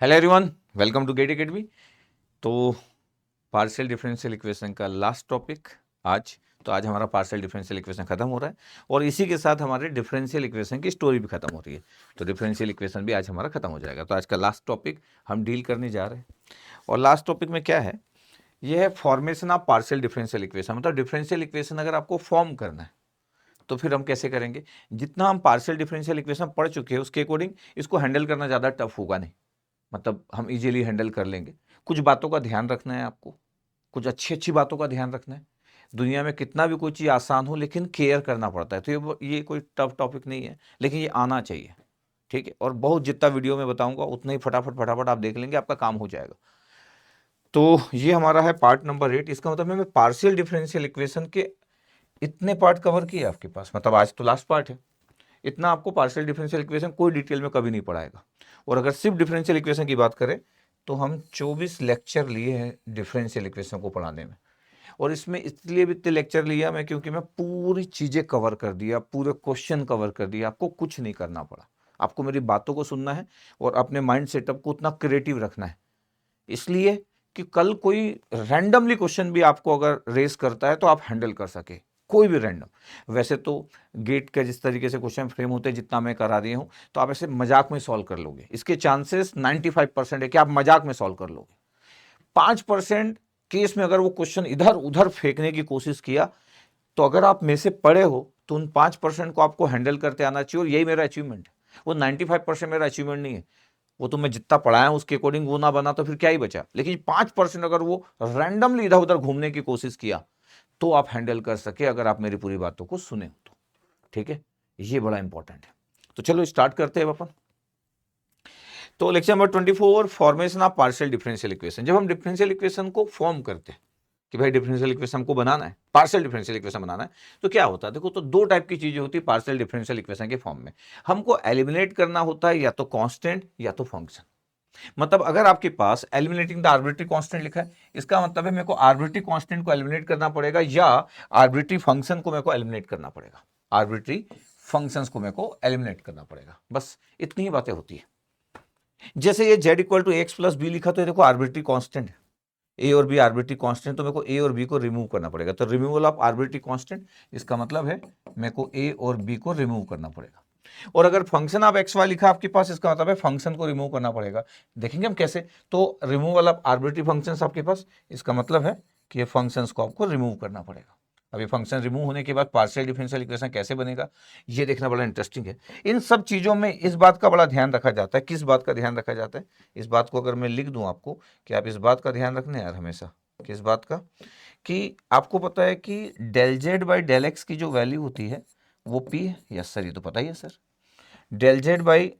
Hello everyone, welcome to GATE Academy. तो partial differential equation का last topic आज। तो आज हमारा पार्शियल डिफरेंशियल इक्वेशन खत्म हो रहा है और इसी के साथ हमारे डिफरेंशियल इक्वेशन की स्टोरी भी खत्म हो रही है। तो डिफरेंशियल इक्वेशन भी आज हमारा खत्म हो जाएगा। तो आज का लास्ट टॉपिक हम डील करने जा रहे हैं और लास्ट टॉपिक में क्या है, यह है formation of partial differential equation. मतलब डिफरेंशियल इक्वेशन अगर आपको फॉर्म करना है तो फिर हम कैसे करेंगे। जितना हम पार्शियल डिफरेंशियल इक्वेशन पढ़ चुके हैं उसके अकॉर्डिंग इसको हैंडल करना ज़्यादा टफ होगा नहीं। मतलब हम इजीली हैंडल कर लेंगे। कुछ बातों का ध्यान रखना है आपको, कुछ अच्छी अच्छी बातों का ध्यान रखना है। दुनिया में कितना भी कोई चीज़ आसान हो लेकिन केयर करना पड़ता है। तो ये कोई टफ टॉपिक नहीं है, लेकिन ये आना चाहिए, ठीक है। और बहुत जितना वीडियो में बताऊंगा उतना ही फटाफट फटाफट आप देख लेंगे, आपका काम हो जाएगा। तो ये हमारा है पार्ट नंबर 8। इसका मतलब है मैं पार्शियल डिफरेंशियल इक्वेशन के इतने पार्ट कवर किए आपके पास। मतलब आज तो लास्ट पार्ट है। इतना आपको पार्शियल डिफरेंशियल इक्वेशन कोई डिटेल में कभी नहीं पढ़ाएगा। और अगर सिर्फ डिफरेंशियल इक्वेशन की बात करें तो हम 24 लेक्चर लिए हैं डिफरेंशियल इक्वेशन को पढ़ाने में। और इसमें इसलिए भी इतने लेक्चर लिया मैं क्योंकि मैं पूरी चीज़ें कवर कर दिया, पूरे क्वेश्चन कवर कर दिया। आपको कुछ नहीं करना पड़ा, आपको मेरी बातों को सुनना है और अपने माइंड सेटअप को उतना क्रिएटिव रखना है। इसलिए कि कल कोई रैंडमली क्वेश्चन भी आपको अगर रेस करता है तो आप हैंडल कर सके, कोई भी रैंडम। वैसे तो गेट का जिस तरीके से क्वेश्चन फ्रेम होते हैं, जितना मैं करा दिया हूं, तो आप ऐसे मजाक में सॉल्व कर लोगे। इसके चांसेस 95% है कि आप मजाक में सॉल्व कर लोगे। 5% केस में अगर वो क्वेश्चन इधर उधर फेंकने की कोशिश किया, तो अगर आप में से पढ़े हो तो उन 5% को आपको हैंडल करते आना चाहिए। और यही मेरा अचीवमेंट है। वो 95% मेरा अचीवमेंट नहीं है। वो तो मैं जितना पढ़ाया उसके अकॉर्डिंग वो ना बना तो फिर क्या ही बचा। लेकिन 5% अगर वो रैंडमली इधर उधर घूमने की कोशिश किया तो आप हैंडल कर सके, अगर आप मेरी पूरी बातों को सुने तो, ठीक है। ये बड़ा इंपॉर्टेंट है। तो चलो स्टार्ट करते हैं अपन। तो lecture number 24, formation of partial differential equation. जब हम डिफरेंशियल इक्वेशन को फॉर्म करते हैं कि भाई डिफरेंशियल इक्वेशन हमको बनाना है, पार्शियल डिफरेंशियल इक्वेशन बनाना है, तो क्या होता है। देखो, तो दो टाइप की चीजें होती है पार्शियल डिफरेंशियल इक्वेशन के फॉर्म में। हमको एलिमिनेट करना होता है या तो कांस्टेंट या तो फंक्शन। मतलब अगर आपके पास एलिमिनेटिंग द आर्बिट्री कांस्टेंट लिखा है, इसका मतलब है मेरे को आर्बिट्री कांस्टेंट को एलिमिनेट करना पड़ेगा या आर्बिट्री फंक्शन को मेरे को एलिमिनेट करना पड़ेगा। आर्बिट्री फंक्शंस को मेरे को एलिमिनेट करना पड़ेगा। बस इतनी ही बातें होती है। जैसे ये z equal to x plus b लिखा, तो ये देखो आर्बिट्री कांस्टेंट है। ए और बी आर्बिट्री कांस्टेंट, तो मेरे को ए और बी को रिमूव करना पड़ेगा। तो रिमूवल ऑफ आर्बिट्री कांस्टेंट, इसका मतलब है मेरे को ए और बी को रिमूव करना पड़ेगा। और अगर फंक्शन ऑफ एक्स वाई लिखा आपके पास, इसका मतलब है फंक्शन को रिमूव करना पड़ेगा। देखेंगे हम कैसे। तो रिमूवल ऑफ आर्बिट्री फंक्शंस आपके पास, इसका मतलब है कि ये फंक्शंस को आपको रिमूव करना पड़ेगा। अभी फंक्शन रिमूव होने के बाद पार्शियल डिफरेंशियल इक्वेशन कैसे बनेगा, ये देखना बड़ा इंटरेस्टिंग है। इन सब चीज़ों में इस बात का बड़ा ध्यान रखा जाता है। किस बात का ध्यान रखा जाता है, इस बात को अगर मैं लिख दूं आपको कि आप इस बात का ध्यान रखना यार हमेशा। किस बात का, कि आपको पता है कि del Z by del x की जो वैल्यू होती है वो पी है। यस सर, ये तो पता ही है sir. Del Z by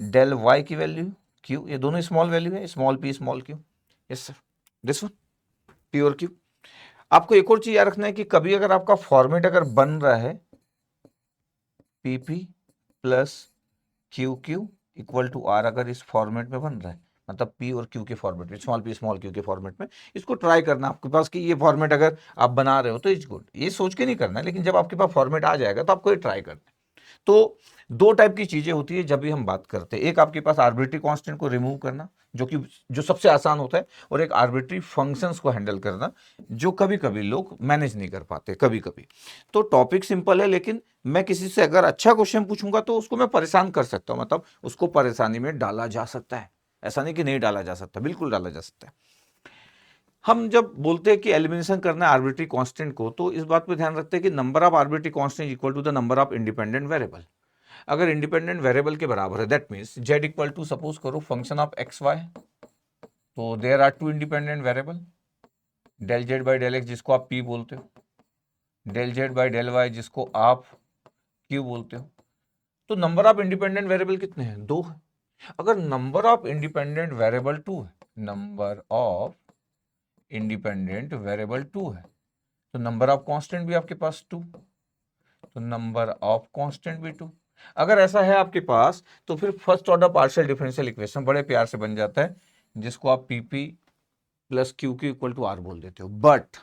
del y की वैल्यू क्यू, ये दोनों स्मॉल वैल्यू है, small p small q. Yes sir, this one p और क्यू। आपको एक और चीज याद रखना है कि कभी अगर आपका फॉर्मेट अगर बन रहा है p p plus Q Q equal to r, अगर इस फॉर्मेट में बन रहा है, मतलब पी और क्यू के फॉर्मेट में, स्मॉल पी स्मॉल क्यू के फॉर्मेट में, इसको ट्राई करना आपके पास कि ये फॉर्मेट अगर आप बना रहे हो तो इट्स गुड। ये सोच के नहीं करना है, लेकिन जब आपके पास फॉर्मेट आ जाएगा तो आपको ये ट्राई करना है। तो दो टाइप की चीजें होती है जब भी हम बात करते हैं। एक आपके पास आर्बिट्री कांस्टेंट को रिमूव करना, जो सबसे आसान होता है, और एक आर्बिट्री फंक्शंस को हैंडल करना, जो कभी कभी लोग मैनेज नहीं कर पाते कभी कभी। तो टॉपिक सिंपल है, लेकिन मैं किसी से अगर अच्छा क्वेश्चन पूछूंगा तो उसको मैं परेशान कर सकता हूं। मतलब उसको परेशानी में डाला जा सकता है। ऐसा नहीं कि नहीं डाला जा सकता, बिल्कुल डाला जा सकता है। हम जब बोलते हैं कि एलिमिनेशन करना है आर्बिट्री कांस्टेंट को, तो इस बात पे ध्यान रखते हैं कि number of arbitrary constant equal to the number of independent variable. अगर इंडिपेंडेंट वेरिएबल के बराबर है, that means z equal to, suppose करो फंक्शन ऑफ एक्स वाई, तो there are two independent variable, del Z by del x जिसको आप p बोलते हो, del Z by del y जिसको आप q बोलते हो। तो नंबर ऑफ इंडिपेंडेंट वेरिएबल कितने हैं, दो है। अगर number of independent variable two है, number of independent variable two है, तो नंबर ऑफ कांस्टेंट भी आपके पास टू, तो नंबर ऑफ कांस्टेंट भी टू। अगर ऐसा है आपके पास, तो फिर first order partial differential equation बड़े प्यार से बन जाता है, जिसको आप P P plus Q Q equal to R बोल देते हो। बट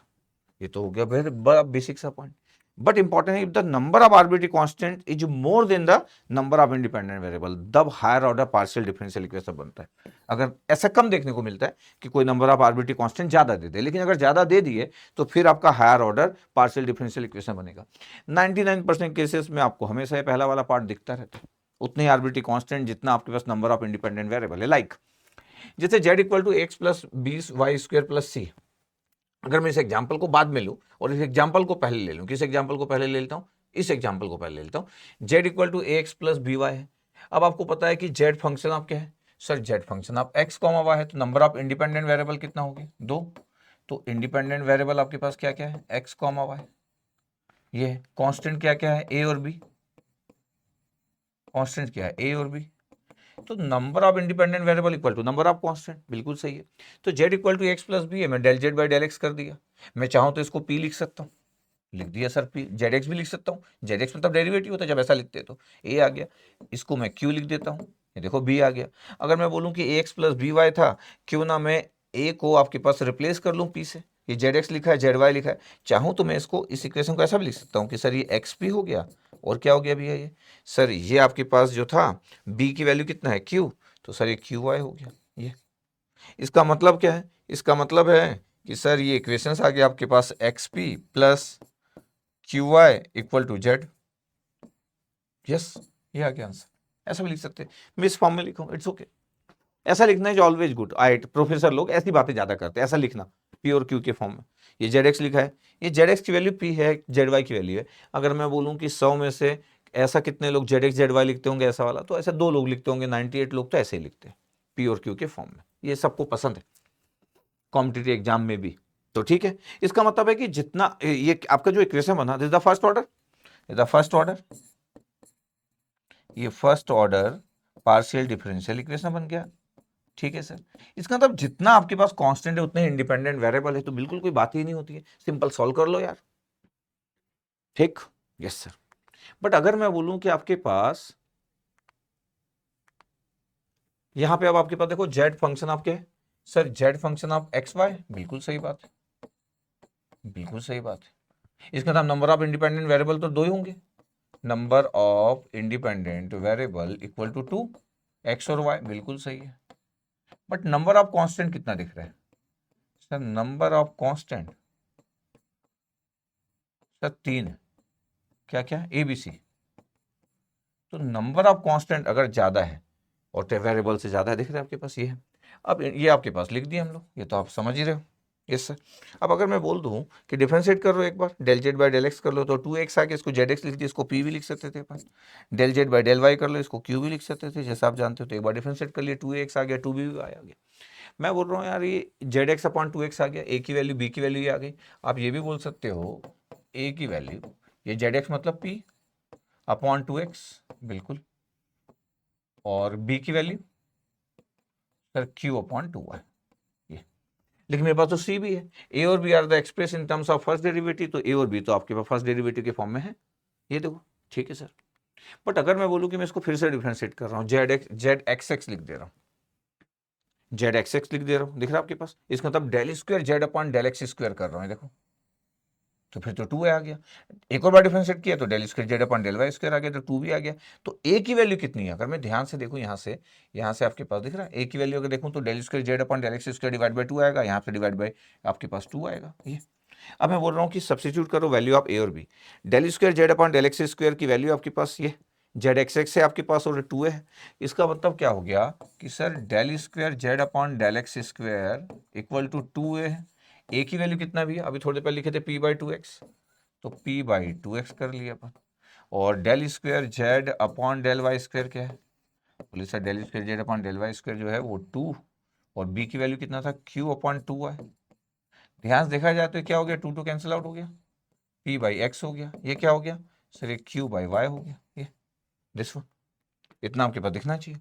ये तो हो गया फिर बड़ा बेसिक सा पॉइंट। बट इंपॉर्टेंट है, if the number of arbitrary constant is more than the number of independent variable, तब higher order partial differential equation बनता है। अगर ऐसा कम देखने को मिलता है कि कोई नंबर ऑफ आर्बिट्री कांस्टेंट ज्यादा दे दे, लेकिन अगर ज्यादा दे दिए तो फिर आपका higher order partial differential equation बनेगा। 99% केसेस में आपको हमेशा ये पहला वाला पार्ट दिखता रहता है, उतनी आर्बिट्री कांस्टेंट जितना आपके पास नंबर ऑफ इंडिपेंडेंट वेरिएबल है। लाइक जैसे z equal to x plus 20y² + c, अगर मैं इस एग्जाम्पल को बाद में लूँ और इस एग्जाम्पल को पहले ले लूँ, किस एग्जाम्पल को पहले ले लेता हूँ, इस एग्जाम्पल को पहले ले लेता हूँ। z equal to ax plus by है। अब आपको पता है कि z फंक्शन आप क्या है सर, z फंक्शन आप x, y है, तो नंबर ऑफ इंडिपेंडेंट वेरिएबल कितना हो गया, 2। तो इंडिपेंडेंट वेरिएबल आपके पास क्या क्या है, x, y। ये कांस्टेंट क्या क्या है, a और b। कांस्टेंट क्या है, a और b। तो number of independent variable equal to number of constant, बिल्कुल सही है। तो z equal to x plus b है, मैं del Z by del x कर दिया। मैं चाहूं तो इसको p लिख सकता हूं, लिख दिया सर p। जेड एक्स भी लिख सकता हूं, जेड एक्स मतलब डेरिवेटिव होता है, जब ऐसा लिखते हैं तो a आ गया। इसको मैं q लिख देता हूं, ये देखो b आ गया। अगर मैं बोलूं कि ax प्लस बी वाई था, क्यों ना मैं a को आपके पास रिप्लेस कर लूं p से। ये जेड एक्स लिखा है, जेड वाई लिखा है, चाहूं तो मैं इसको इस इक्वेशन को ऐसा भी लिख सकता हूं कि सर ये एक्स भी हो गया और क्या हो गया भैया ये, सर ये आपके पास जो था b की वैल्यू कितना है q, तो सर ये क्यू वाई हो गया। ये इसका मतलब क्या है, इसका मतलब है कि सर ये इक्वेशंस आ गया आपके पास x P plus Q Y equal to Z. Yes, ये आ गया आंसर। ऐसा भी लिख सकते हैं, मैं इस फॉर्म में लिखूँ, इट्स ओके। ऐसा लिखना is always good. IIT professor लोग ऐसी बातें ज्यादा करते हैं, ऐसा लिखना पी और क्यू के फॉर्म में। ये जेड एक्स लिखा है, ये जेड एक्स की वैल्यू पी है, जेड वाई की वैल्यू है। अगर मैं बोलूँ कि 100 में से ऐसा कितने लोग जेड एक्स जेड वाई लिखते होंगे ऐसा वाला, तो ऐसे 2 लोग लिखते होंगे, 98 लोग तो ऐसे ही लिखते हैं पी और क्यू के फॉर्म में। ये सबको पसंद है कॉम्पिटिटिव एग्जाम में भी, तो ठीक है। इसका मतलब है कि जितना ये आपका जो इक्वेशन बना, this the first order, the first order, ये first order partial differential equation बन गया। ठीक है सर, इसका मतलब जितना आपके पास कांस्टेंट है उतने इंडिपेंडेंट वेरिएबल है, तो बिल्कुल कोई बात ही नहीं होती है, सिंपल सॉल्व कर लो यार। ठीक, यस सर। बट अगर मैं बोलूं कि आपके पास यहां पे, अब आपके पास देखो जेड फंक्शन आपके, sir z function of x y, बिल्कुल सही बात है, बिल्कुल सही बात है। इसका मतलब नंबर ऑफ इंडिपेंडेंट वेरिएबल तो 2 ही होंगे, number of independent variable equal to 2, x और वाई, बिल्कुल सही है। बट नंबर ऑफ कांस्टेंट कितना दिख रहा है sir, number of constant sir 3 है, क्या क्या, ए बी सी। तो नंबर ऑफ कांस्टेंट अगर ज्यादा है और वेरिएबल से ज्यादा है, दिख रहा है आपके पास, ये है। अब ये आपके पास लिख दिए हम लोग, ये तो आप समझ ही रहे हो। Yes sir. अब अगर मैं बोल दूं कि डिफरेंशिएट कर लो एक बार, del Z by del x कर लो, तो 2x आ गया, इसको जेड एक्स लिख दिया, इसको p भी लिख सकते थे अपन। Del Z by del Y कर लो, इसको q भी लिख सकते थे, जैसा आप जानते हो। तो एक बार डिफरेंशिएट कर लिए, 2x आ गया, 2b भी आ गया। मैं बोल रहा हूँ यार ये जेड एक्स अपॉन 2x आ गया, a की वैल्यू b की वैल्यू ये आ गई। आप ये भी बोल सकते हो a की वैल्यू, ये जेड एक्स मतलब p अपॉन 2x, बिल्कुल, और b की value sir q upon 2y। ये, लेकिन मेरे पास तो c भी है, a और b are the express in terms of first derivative, तो a और b तो आपके पास फर्स्ट डेरिवेटिव के फॉर्म में है, ये देखो। ठीक है सर। बट अगर मैं बोलूं कि मैं इसको फिर से डिफरेंशिएट कर रहा हूँ, जेड एक्स एक्स लिख दे रहा हूँ, जेड एक्स एक्स लिख दे रहा हूँ, दिख रहा है आपके पास। इसका मतलब del square Z upon del x square कर रहा हूँ, देखो, तो फिर तो 2 आ गया। एक और बार डिफरेंशिएट किया तो del square Z upon del Y square आ गया, तो 2 भी आ गया। तो ए की वैल्यू कितनी है, अगर मैं ध्यान से देखूं, यहाँ से आपके पास दिख रहा है ए की वैल्यू, अगर देखूं तो del square Z upon del x square divide by 2 आएगा, यहाँ से डिवाइड बाई आपके पास 2 आएगा। ये अब मैं बोल रहा हूँ कि सब्सिट्यूट करो वैल्यू ऑफ ए और b. Del square Z upon del x square की वैल्यू आपके पास ये जेड एक्स एक्स है आपके पास, और 2 है। इसका मतलब क्या हो गया कि sir del square Z upon del x square equal to 2 है। ए की वैल्यू कितना भी है, अभी थोड़ी देर पहले लिखे थे p बाई 2x, तो p बाई 2x कर लिया अपन। और del square Z upon del Y square क्या है, बोले sir del square Z upon del Y square जो है वो 2, और b की वैल्यू कितना था, q अपॉन 2 है। ध्यान से देखा जाए तो क्या हो गया, 2 कैंसिल आउट हो गया, p बाई एक्स हो गया, ये क्या हो गया सर, ये q बाई वाई हो गया। ये दिस वन, इतना आपके पास दिखना चाहिए।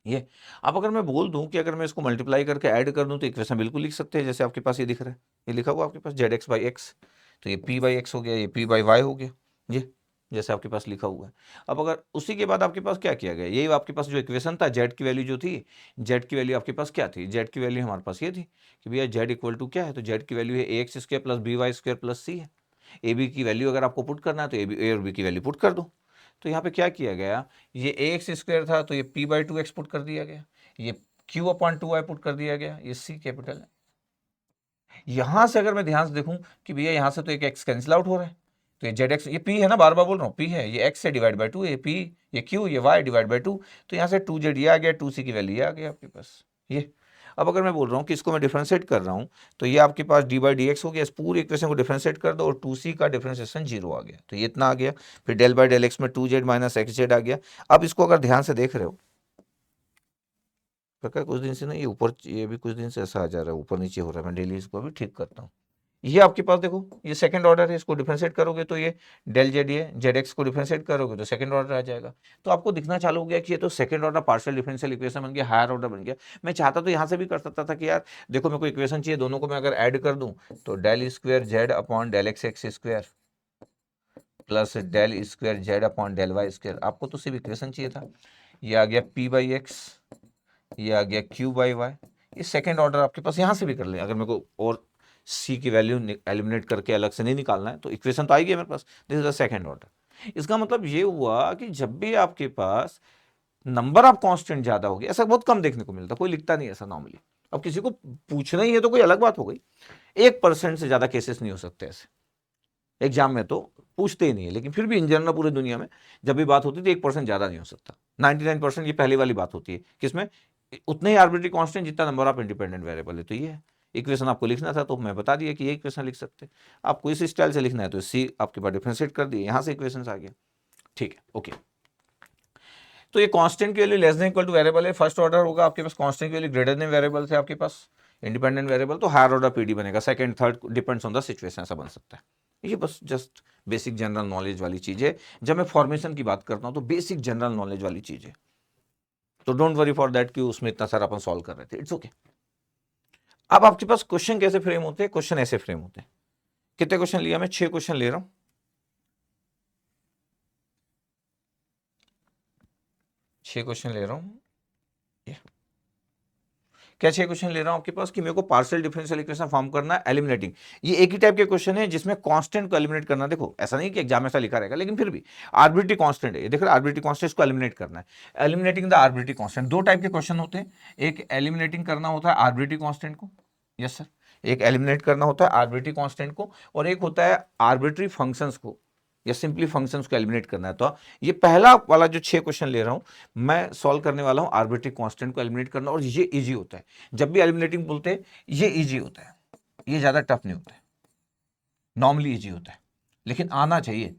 ये अब अगर मैं बोल दूं कि अगर मैं इसको मल्टीप्लाई करके ऐड कर दूं, तो इक्वेशन बिल्कुल लिख सकते हैं, जैसे आपके पास ये दिख रहा है, ये लिखा हुआ आपके पास जेड एक्स बाई एक्स, तो ये p बाई एक्स हो गया, ये p बाई वाई हो गया, ये जैसे आपके पास लिखा हुआ है। अब अगर उसी के बाद आपके पास क्या किया गया, यही आपके पास जो इक्वेशन था, जेड की वैल्यू जो थी, जेड की वैल्यू आपके पास क्या थी, जेड की वैल्यू हमारे पास ये थी कि भैया जेड इक्वल टू क्या है, तो जेड की वैल्यू है A X square plus B Y square plus C है। ए बी की वैल्यू अगर आपको पुट करना है तो ए और बी की वैल्यू पुट कर दो। तो यहाँ पे क्या किया गया, ये ए एक्स स्क्वायर था तो ये p by two x put कर दिया गया, ये q upon two y put कर दिया गया, ये सी कैपिटल है। यहां से अगर मैं ध्यान से देखूं कि भैया यहां से तो एक एक्स कैंसिल आउट हो रहा है, तो ये जेड एक्स, ये पी है ना, बार बार बोल रहा हूँ पी है, ये एक्स से डिवाइड बाई टू, ये पी, ये क्यू, ये वाई डिवाइड बाई टू, तो यहाँ से टू जेड ये आ गया, टू सी की वैल्यू ये आ गया आपके पास ये। अब अगर मैं बोल रहा हूँ कि इसको मैं डिफरेंशिएट कर रहा हूँ तो ये आपके पास डी बाई डी एक्स हो गया, इस पूरी इक्वेशन को डिफरेंशिएट कर दो और टू सी का डिफरेंशिएशन जीरो आ गया, तो ये इतना आ गया। फिर डेल बाई डेल एक्स में two Z minus X Z आ गया। अब इसको अगर ध्यान से देख रहे हो, पक्का कुछ दिन से ना ये ऊपर, ये भी कुछ दिन से ऐसा आ जा रहा है, ऊपर नीचे हो रहा है, मैं डेली इसको भी ठीक करता हूँ। ये आपके पास देखो ये सेकंड ऑर्डर है, इसको डिफरेंशिएट करोगे तो ये डेल जेड, ये जेड एक्स को डिफरेंशिएट करोगे तो सेकंड ऑर्डर आ जाएगा। तो आपको दिखना चालू हो गया कि ये तो second order partial differential equation बन गया, हायर ऑर्डर बन गया। मैं चाहता तो यहाँ से भी कर सकता था कि यार देखो मेरे को इक्वेशन चाहिए, दोनों को मैं अगर ऐड कर दूं तो del square Z upon del x x square plus del square Z upon del Y square, आपको तो सिर्फ इक्वेशन चाहिए था। ये आ गया पी बाई एक्स, ये आ गया क्यू बाई वाई, ये सेकंड ऑर्डर आपके पास यहाँ से भी कर लें, अगर मेरे को और सी की वैल्यू एलिमिनेट करके अलग से नहीं निकालना है तो इक्वेशन तो आएगी मेरे पास, this is the second order. इसका मतलब ये हुआ कि जब भी आपके पास नंबर ऑफ कांस्टेंट ज्यादा हो गया, ऐसा बहुत कम देखने को मिलता, कोई लिखता नहीं ऐसा नॉर्मली। अब किसी को पूछना ही है तो कोई अलग बात हो गई, 1% से ज्यादा केसेस नहीं हो सकते ऐसे, एग्जाम में तो पूछते ही नहीं है, लेकिन फिर भी इन जनरल पूरी दुनिया में जब भी बात होती है तो 1% ज्यादा नहीं हो सकता, 99% ये पहली वाली बात होती है, किसमें उतने ही आर्बिट्री कांस्टेंट जितना नंबर ऑफ इंडिपेंडेंट वेरिएबल है। तो ये इक्वेशन आपको लिखना था तो मैं बता दिया कि ये इक्वेशन लिख सकते हैं, आपको इस स्टाइल से लिखना है तो सी आपके पास डिफरेंशिएट कर दिए, यहां से इक्वेशन आ गया, ठीक है ओके। तो ये कांस्टेंट की value less than equal two variable है, फर्स्ट ऑर्डर होगा आपके पास, कांस्टेंट की वैल्यू ग्रेटर देन वेरिएबल है आपके पास इंडिपेंडेंट वेरिएबल, तो हायर ऑर्डर पीडी बनेगा, second third depends on the situation, ऐसा बन सकता है। ये बस जस्ट बेसिक जनरल नॉलेज वाली चीज है, जब मैं फॉर्मेशन की बात करता हूं तो बेसिक जनरल नॉलेज वाली चीज है, तो डोंट वरी फॉर दैट कि उसमें इतना सारा अपन सॉल्व कर रहे थे, इट्स ओके। अब आपके पास क्वेश्चन कैसे फ्रेम होते हैं, क्वेश्चन ऐसे फ्रेम होते हैं। कितने क्वेश्चन लिया मैं, 6 क्वेश्चन ले रहा हूं, 6 क्वेश्चन ले रहा हूं, क्या 6 क्वेश्चन ले रहा हूं आपके पास कि मेरे को पार्शियल डिफरेंशियल इक्वेशन फॉर्म करना है एलिमिनेटिंग। ये एक ही टाइप के क्वेश्चन है जिसमें कांस्टेंट को एलिमिनेट करना, देखो ऐसा नहीं कि एग्जाम में ऐसा लिखा रहेगा, लेकिन फिर भी आर्बिट्री कांस्टेंट है, देखो आर्बिट्री कांस्टेंट को एलिमिनेट करना है, एलिमिनेटिंग द आर्बिट्री कांस्टेंट। दो टाइप के क्वेश्चन होते हैं, एक एलिमिनेटिंग करना होता है आर्बिट्री कांस्टेंट को, यस सर, एक एलिमिनेट करना होता है आर्बिट्री कांस्टेंट को, और एक होता है आर्बिट्री फंक्शंस को या सिंपली फंक्शंस को एलिमिनेट करना है। तो ये पहला वाला जो 6 क्वेश्चन ले रहा हूं मैं सॉल्व करने वाला हूं आर्बिट्री कांस्टेंट को एलिमिनेट करना, और ये इजी होता है, जब भी एलिमिनेटिंग बोलते हैं ये इजी होता है, ये ज्यादा टफ नहीं होता है, नॉर्मली इजी होता है, लेकिन आना चाहिए।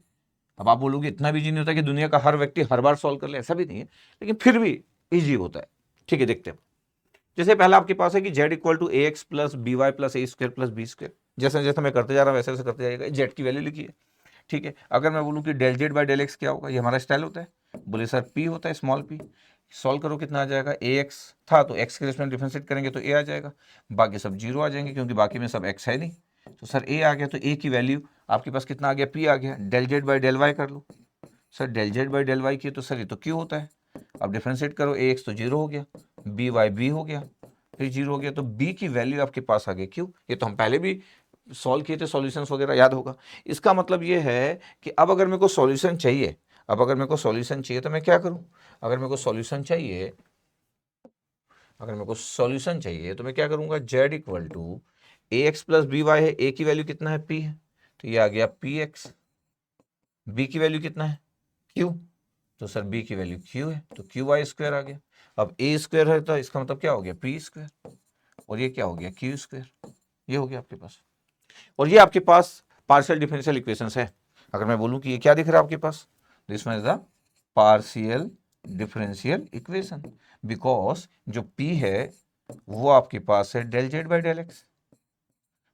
अब आप बोलोगे इतना भी इजी नहीं होता कि दुनिया का हर व्यक्ति हर बार सॉल्व कर ले, ऐसा भी नहीं है, लेकिन फिर भी इजी होता है, ठीक है। देखते हैं, जैसे पहला आपके पास है कि z equal to a x plus B y plus a square plus b square, जैसे जैसे मैं करते जा रहा हूं वैसे वैसे करते जाएगा, जेड की वैल्यू लिखिए, ठीक है। अगर मैं बोलूं कि del Z by del x क्या होगा, ये हमारा स्टाइल होता है, बोले सर पी होता है स्मॉल पी, सॉल्व करो कितना आ जाएगा, ए एक्स था तो एक्स के रिस्पेक्ट डिफरेंशिएट करेंगे तो ए आ जाएगा, बाकी सब जीरो आ जाएंगे क्योंकि बाकी में सब एक्स है नहीं, तो सर ए आ गया, तो ए की वैल्यू आपके पास कितना आ गया, पी आ गया, del Z by del Y कर लो, sir del Z by del y की तो सर ये तो क्यू होता है, अब डिफरेंशिएट करो, ए एक्स तो जीरो हो गया, बी वाई बी हो गया, फिर जीरो हो गया, तो बी की वैल्यू आपके पास आ गई क्यू, ये तो हम पहले भी सॉल्व किए थे, सॉल्यूशंस वगैरह याद होगा। इसका मतलब ये है कि अब अगर मेरे को सॉल्यूशन चाहिए, अब अगर मेरे को सॉल्यूशन चाहिए तो मैं क्या करूं, अगर मेरे को सॉल्यूशन चाहिए, अगर मेरे को सॉल्यूशन चाहिए तो मैं क्या करूंगा, z equal to a x plus B y है, ए की वैल्यू कितना है, p है, तो ये आ गया पी एक्स, बी की वैल्यू कितना है, q, तो सर b की वैल्यू q है, तो क्यू वाई स्क्वायर आ गया। अब a स्क्वायर है तो इसका मतलब क्या हो गया, p स्क्वायर, और ये क्या हो गया, q स्क्वायर, ये हो गया आपके पास, और ये आपके पास पार्शियल डिफरेंशियल इक्वेशंस है। अगर मैं बोलूं कि ये क्या दिख रहा है आपके पास, this one is the partial differential equation, because जो p है वो आपके पास है del Z by del x,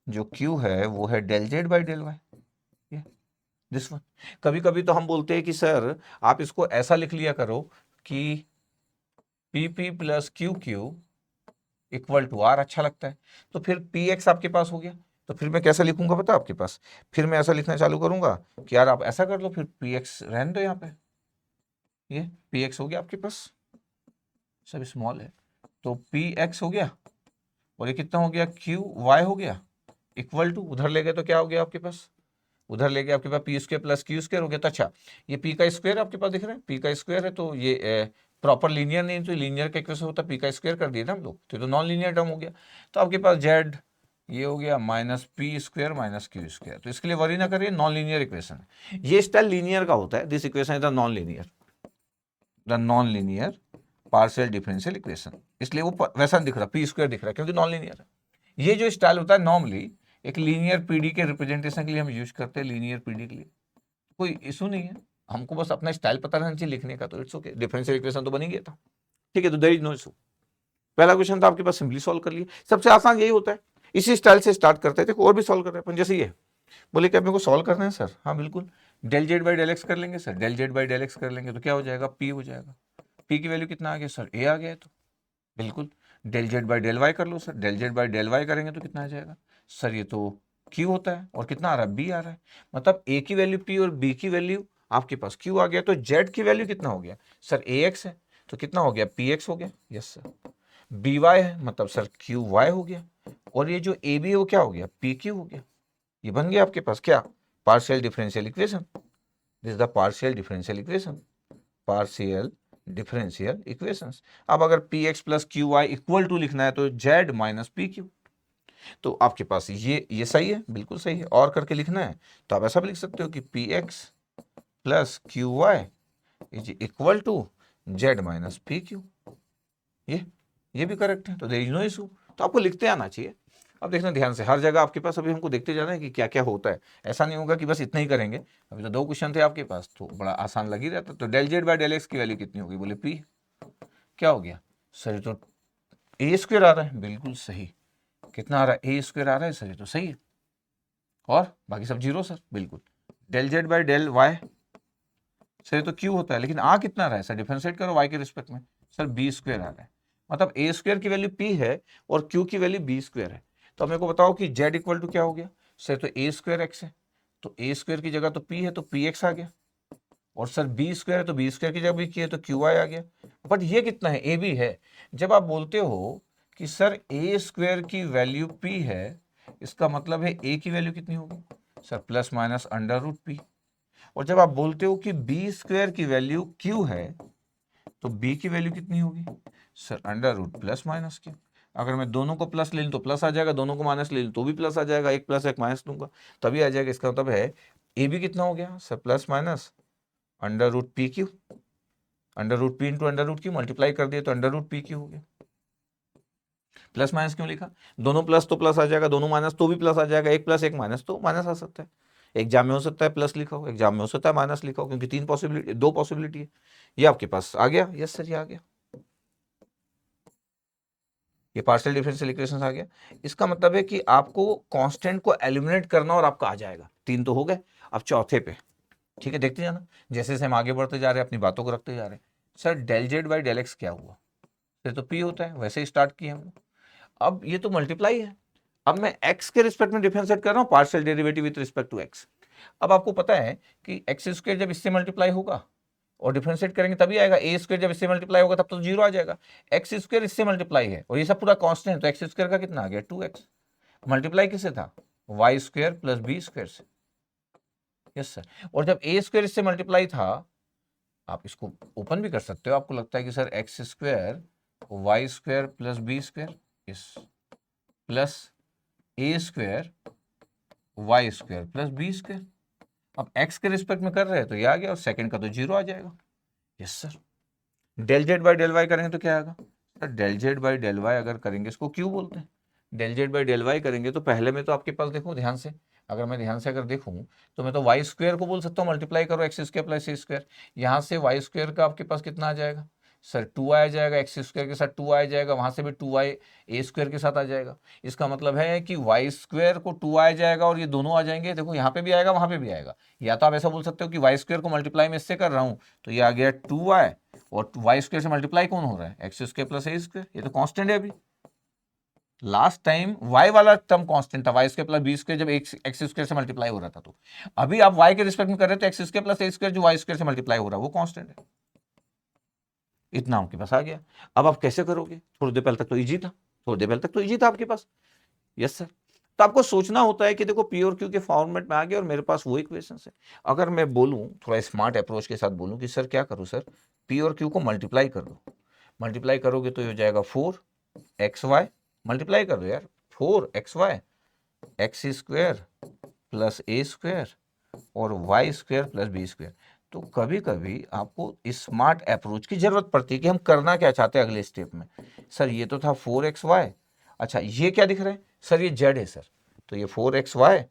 जो q है वो है del Z by del y, this one. कभी कभी तो हम बोलते हैं कि सर आप इसको ऐसा लिख लिया करो कि p p plus Q Q equal to r, अच्छा लगता है, तो फिर पी एक्स आपके पास हो गया, तो फिर मैं कैसा लिखूंगा पता आपके पास, फिर मैं ऐसा लिखना चालू करूंगा कि यार आप ऐसा कर लो, फिर पी एक्स रहने दो यहाँ पे, ये पी एक्स हो गया आपके पास, सब स्मॉल है, तो पी एक्स हो गया, और ये कितना हो गया, क्यू वाई हो गया, इक्वल टू उधर ले गए तो क्या हो गया आपके पास, उधर ले गए आपके पास p square plus q square हो गया। तो अच्छा ये पी का स्क्वायर आपके पास दिख रहा है, पी का स्क्वायर है, तो ये प्रॉपर लीनियर नहीं, तो लीनियर का इक्वेशन होता है पी का स्क्वायर कर दिया ना हम लोग, तो नॉन लीनियर टर्म हो गया। तो आपके पास जेड ये हो गया minus P square minus Q square. तो इसके लिए वरी ना करिए, नॉन लीनियर इक्वेशन है ये, स्टाइल लीनियर का होता है। This equation is the non linear, the non linear partial differential equation, इसलिए वो वैसा दिख रहा, पी स्क्वायर दिख रहा है क्योंकि नॉन लीनियर है। ये जो स्टाइल होता है नॉर्मली एक लीनियर पीडी के रिप्रेजेंटेशन के लिए हम यूज करते हैं, लीनियर पीडी के लिए कोई इशू नहीं है, हमको बस अपना स्टाइल पता रहना चाहिए लिखने का, तो इट्स ओके। डिफरेंशियल इक्वेशन तो बन ही गया था, ठीक है, तो देयर इज नो इशू। पहला क्वेश्चन था आपके पास, सिंपली सॉल्व कर लिए, सबसे आसान यही होता है, इसी स्टाइल से स्टार्ट करते थे, और भी सॉल्व कर रहे हैं अपन, जैसे ये बोले कि अपने को सॉल्व करना है सर, हाँ बिल्कुल, del Z by del x कर लेंगे sir, del Z by del x कर लेंगे तो क्या हो जाएगा, पी हो जाएगा। पी की वैल्यू कितना आ गया सर, ए आ गया है, तो बिल्कुल del Z by del Y कर लो sir, del Z by del y करेंगे तो कितना आ जाएगा सर, ये तो क्यू होता है, और कितना आ रहा है, बी आ रहा है, मतलब ए की वैल्यू पी और बी की वैल्यू आपके पास क्यू आ गया। तो जेड की वैल्यू कितना हो गया सर, ए एक्स है, तो कितना हो गया, पी एक्स हो गया, यस सर। बी वाई है, मतलब सर क्यू वाई हो गया, और ये जो ए बी है वो क्या हो गया, पी क्यू हो गया। ये बन गया आपके पास क्या, partial differential equation. This is the partial differential equation, partial differential equations. अब अगर p x plus Q Y equal to लिखना है तो जेड माइनस पी क्यू, तो आपके पास ये सही है, बिल्कुल सही है। और करके लिखना है तो आप ऐसा भी लिख सकते हो कि p x plus Q y is equal to Z minus p q, ये भी करेक्ट है, तो देयर इज नो इशू। तो आपको लिखते आना चाहिए। अब देखना ध्यान से, हर जगह आपके पास अभी हमको देखते जाना है कि क्या क्या होता है, ऐसा नहीं होगा कि बस इतना ही करेंगे। अभी तो 2 क्वेश्चन थे आपके पास, तो बड़ा आसान लग ही रहता। तो del z by del x की वैल्यू कितनी होगी, बोले पी, क्या हो गया सर, ये तो ए स्क्वायर आ रहा है, बिल्कुल सही। कितना आ रहा है, ए स्क्वायर आ रहा है सर, ये तो सही है, और बाकी सब जीरो सर, बिल्कुल। Del z by del y sir, ये तो क्यू होता है, लेकिन आ कितना रहा है सर, डिफरेंशिएट करो वाई के रिस्पेक्ट में सर, बी स्क्वायर आ रहा है, मतलब ए स्क्वायर की वैल्यू पी है और क्यू की वैल्यू बी स्क्वायर है। तो मेरे को बताओ कि जेड इक्वल टू क्या हो गया सर, तो ए स्क्वायर एक्स है, तो ए स्क्वायर की जगह तो पी है तो पी एक्स आ गया, और सर बी स्क्वायर है तो बी स्क्वायर की जगह भी की है तो क्यू आई आ गया। बट ये कितना है, ए बी है। जब आप बोलते हो कि सर ए स्क्वायर की वैल्यू पी है, इसका मतलब है ए की वैल्यू कितनी होगी sir, plus minus under root p. और जब आप बोलते हो कि बी स्क्वायर की वैल्यू क्यू है, तो बी की वैल्यू कितनी होगी sir, under root plus minus q. अगर मैं दोनों को प्लस ले लूँ तो प्लस आ जाएगा, दोनों को माइनस ले लूँ तो भी प्लस आ जाएगा, एक प्लस एक माइनस लूंगा तभी आ जाएगा। इसका मतलब है ए भी कितना हो गया sir, plus minus under root p q, under root p into under root q, multiply कर दिए तो अंडर रूट पी क्यू हो गया। प्लस माइनस क्यों लिखा, दोनों प्लस तो प्लस आ जाएगा, दोनों माइनस तो भी प्लस आ जाएगा, एक प्लस एक माइनस तो माइनस आ सकता है। एग्जाम में हो सकता है प्लस लिखा हो, एग्जाम में हो सकता है माइनस लिखा हो, क्योंकि 3 पॉसिबिलिटी, 2 पॉसिबिलिटी है। ये आपके पास आ गया, यस सर ये आ गया, ये पार्शियल डिफरेंशियल इक्वेशन आ गया। इसका मतलब है कि आपको कांस्टेंट को एलिमिनेट करना और आपका आ जाएगा। 3 तो हो गए, अब चौथे पे, ठीक है, देखते जाना जैसे जैसे हम आगे बढ़ते जा रहे हैं, अपनी बातों को रखते जा रहे हैं। Sir del Z by del x क्या हुआ, फिर तो पी होता है, वैसे ही स्टार्ट किया हम। अब ये तो मल्टीप्लाई है, अब मैं x के रिस्पेक्ट में डिफरेंशिएट कर रहा हूँ, partial derivative with respect to x। अब आपको पता है कि एक्स स्क्वायर जब इससे मल्टीप्लाई होगा और डिफरेंशिएट करेंगे तभी आएगा, ए स्क्वायर जब इससे मल्टीप्लाई होगा तब तो जीरो आ जाएगा। एक्स स्क्वायर इससे मल्टीप्लाई है और ये सब पूरा कांस्टेंट है, तो एक्स स्क्वायर का कितना आ गया 2x, मल्टीप्लाई किससे था, y square plus b square से, यस सर। और जब ए स्क्वायर इससे मल्टीप्लाई था, आप इसको ओपन भी कर सकते हो, आपको लगता है कि sir x square y square plus b square इस plus a square y square plus b square. अब एक्स के रिस्पेक्ट में कर रहे हैं तो ये आ गया, और सेकंड का तो जीरो आ जाएगा, yes sir. Del Z by del y करेंगे तो क्या आएगा sir, del Z by del y अगर करेंगे, इसको क्यों बोलते हैं, del Z by del y करेंगे तो पहले में तो आपके पास देखो ध्यान से, अगर मैं ध्यान से अगर देखूं तो मैं तो वाई स्क्वायर को बोल सकता हूँ मल्टीप्लाई करो x square plus a square, यहाँ से वाई स्क्वायर का आपके पास कितना आ जाएगा सर, 2 आ जाएगा, एक्स स्क्वायर के साथ 2 आ जाएगा, वहां से भी 2 ए स्क्वायर के साथ आ जाएगा। इसका मतलब है कि वाई स्क्वायर को 2 आ जाएगा और ये दोनों आ जाएंगे, देखो यहाँ पे भी आएगा वहां पे भी आएगा। या तो आप ऐसा बोल सकते हो कि वाई स्क्वायर को मल्टीप्लाई में इससे कर रहा हूँ तो ये आ गया 2 और वाई स्क्वायर से मल्टीप्लाई कौन हो रहा है, x square plus a square, ये तो कांस्टेंट है। अभी लास्ट टाइम वाई वाला टर्म कांस्टेंट था, y square plus b square जब एक्स स्क्वायर से मल्टीप्लाई हो रहा था, तो अभी आप वाई के रिस्पेक्ट में कर रहे हो तो x square plus a square जो वाई स्क्वायर से मल्टीप्लाई हो रहा है वो कांस्टेंट है। इतना आपके पास आ गया। अब आप कैसे करोगे, थोड़ी देर पहले तक तो इजी था, थोड़ी देर पहले तक तो इजी था आपके पास, यस सर। तो आपको सोचना होता है कि देखो पी और क्यू के फॉर्मेट में आ गया और मेरे पास वो इक्वेशन है। अगर मैं बोलूं थोड़ा स्मार्ट अप्रोच के साथ बोलूं कि सर क्या करूं सर, पी और क्यू को मल्टीप्लाई कर दो, मल्टीप्लाई करोगे तो ये हो जाएगा 4xy, मल्टीप्लाई कर दो यार, 4xy x square plus a square और y square plus b square. तो कभी कभी आपको स्मार्ट अप्रोच की जरूरत पड़ती है कि हम करना क्या चाहते हैं अगले स्टेप में। सर ये तो था 4xy, अच्छा ये क्या दिख रहा है सर, ये जेड है सर, तो ये 4xy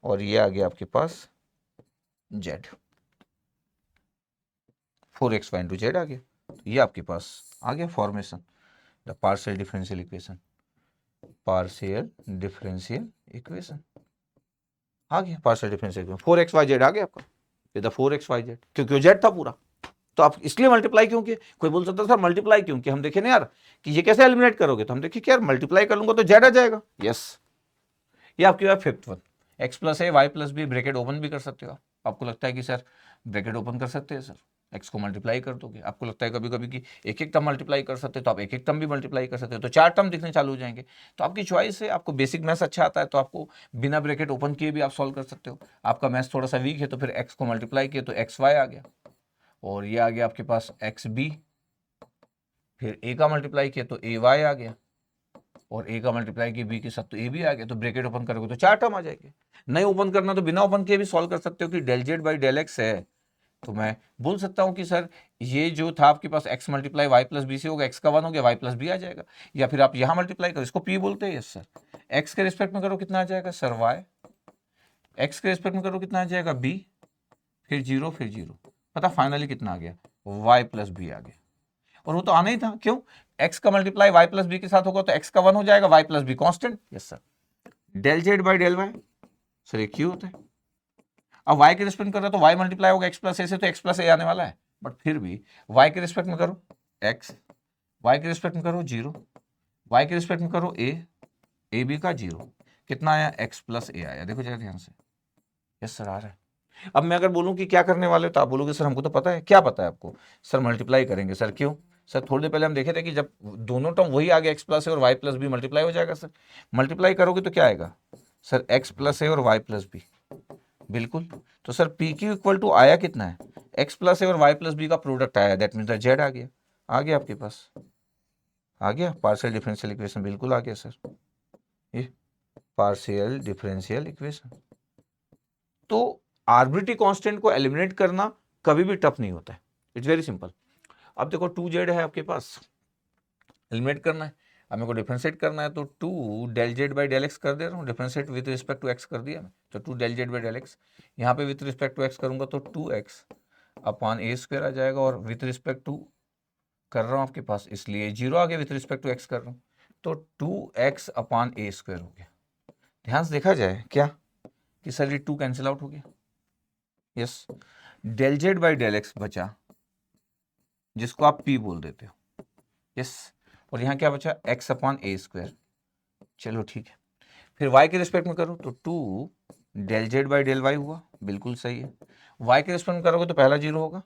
और ये आ गया आपके पास जेड, 4xy इंटू जेड आ गया, तो ये आपके पास आ गया formation the partial differential equation, partial differential equation आ गया, पार्शियल डिफरेंशियल इक्वेशन 4xyz आ गया आपका, ये था 4xyz क्योंकि जेड था पूरा, तो आप इसलिए मल्टीप्लाई क्यों किए। कोई बोल सकता सर मल्टीप्लाई क्यों किए, हम देखे ना यार कि ये कैसे एलिमिनेट करोगे, तो हम देखिए कि यार मल्टीप्लाई कर लूंगा तो जेड आ जाएगा। यस, ये आपकी बात fifth one, x plus a y plus b bracket open भी कर सकते हो आप। आपको लगता है कि सर ब्रैकेट ओपन कर सकते हैं सर, एक्स को मल्टीप्लाई कर दोगे, आपको लगता है कभी कभी कि एक एक टर्म मल्टीप्लाई कर सकते हो, तो आप एक एक टर्म भी मल्टीप्लाई कर सकते हो, तो 4 टर्म दिखने चालू हो जाएंगे। तो आपकी चॉइस है, आपको बेसिक मैथ्स अच्छा आता है तो आपको बिना ब्रैकेट ओपन किए भी आप सॉल्व कर सकते हो। आपका मैथ्स थोड़ा सा वीक है तो फिर एक्स को मल्टीप्लाई किए तो एक्स वाई आ गया, और ये आ गया आपके पास एक्स बी, फिर ए का मल्टीप्लाई किया तो ए वाई आ गया, और ए का मल्टीप्लाई किया बी के साथ तो ए भी आ गया, तो ब्रैकेट ओपन करोगे तो 4 टर्म आ जाएंगे। नहीं ओपन करना तो बिना ओपन किए भी सॉल्व कर सकते हो कि del Z by del x है, तो मैं बोल सकता हूं कि सर ये जो था आपके पास x multiply y plus b से होगा, x का 1 हो गया, y प्लस बी आ जाएगा, या फिर आप यहां मल्टीप्लाई करो, इसको p बोलते हैं। यस सर, x के रिस्पेक्ट में करो कितना आ जाएगा सर y, x के रिस्पेक्ट में करो कितना आ जाएगा b, फिर 0 फिर 0, पता फाइनली कितना आ गया y प्लस बी आ गया, और वो तो आना ही था, क्यों, x का मल्टीप्लाई y प्लस बी के साथ होगा तो x का 1 हो जाएगा, y plus b constant. Yes sir, del Z by del y sir ये क्यों होता है, अब y के रिस्पेक्ट में कर रहा है तो y मल्टीप्लाई होगा x प्लस ए से, तो x प्लस ए आने वाला है, बट फिर भी y के रिस्पेक्ट में करो x, y के रिस्पेक्ट में करो 0, y के रिस्पेक्ट में करो ए बी का 0, कितना आया x प्लस ए आया, देखो जरा ध्यान से। यस सर आ रहा है। अब मैं अगर बोलूं कि क्या करने वाले हो तो आप बोलोगे सर हमको तो पता है, क्या पता है आपको, सर मल्टीप्लाई करेंगे। सर क्यों, सर थोड़ी देर पहले हम देखे थे कि जब दोनों टर्म वही आ गया x प्लस ए और y प्लस बी मल्टीप्लाई हो जाएगा। सर मल्टीप्लाई करोगे तो क्या आएगा सर x प्लस ए और y प्लस बी, बिल्कुल। तो sir p q equal to आया कितना है, एक्स प्लस ए और वाई प्लस बी का प्रोडक्ट आया, दैट मीन्स जेड आ गया आपके पास, आ गया पार्शियल डिफरेंशियल इक्वेशन, बिल्कुल आ गया सर, ये पार्शियल डिफरेंशियल इक्वेशन। तो आर्बिट्री कांस्टेंट को एलिमिनेट करना कभी भी टफ नहीं होता है, इट्स वेरी सिंपल। अब देखो 2z है आपके पास, एलिमिनेट करना है, अब मेरे को डिफरेंशिएट करना है, तो 2 del Z by del x कर दे रहा हूँ, differentiate with respect to x कर दिया मैं, तो 2 del Z by del x, यहाँ पे विद रिस्पेक्ट टू एक्स करूंगा तो 2x अपॉन ए स्क्वायर आ जाएगा, और विथ रिस्पेक्ट टू कर रहा हूँ आपके पास इसलिए 0 आ गया, विथ रिस्पेक्ट टू एक्स कर रहा हूँ तो 2x अपॉन ए स्क्वायर हो गया। ध्यान से देखा जाए क्या कि सर ये 2 कैंसिल आउट हो गया। Yes, del Z by del x बचा, जिसको आप p बोल देते हो। यस, और यहाँ क्या बचा x अपॉन ए स्क्वायर, चलो ठीक है। फिर y के रिस्पेक्ट में करो तो 2 del Z by del y हुआ, बिल्कुल सही है। y के रिस्पेक्ट में करोगे तो पहला 0 होगा,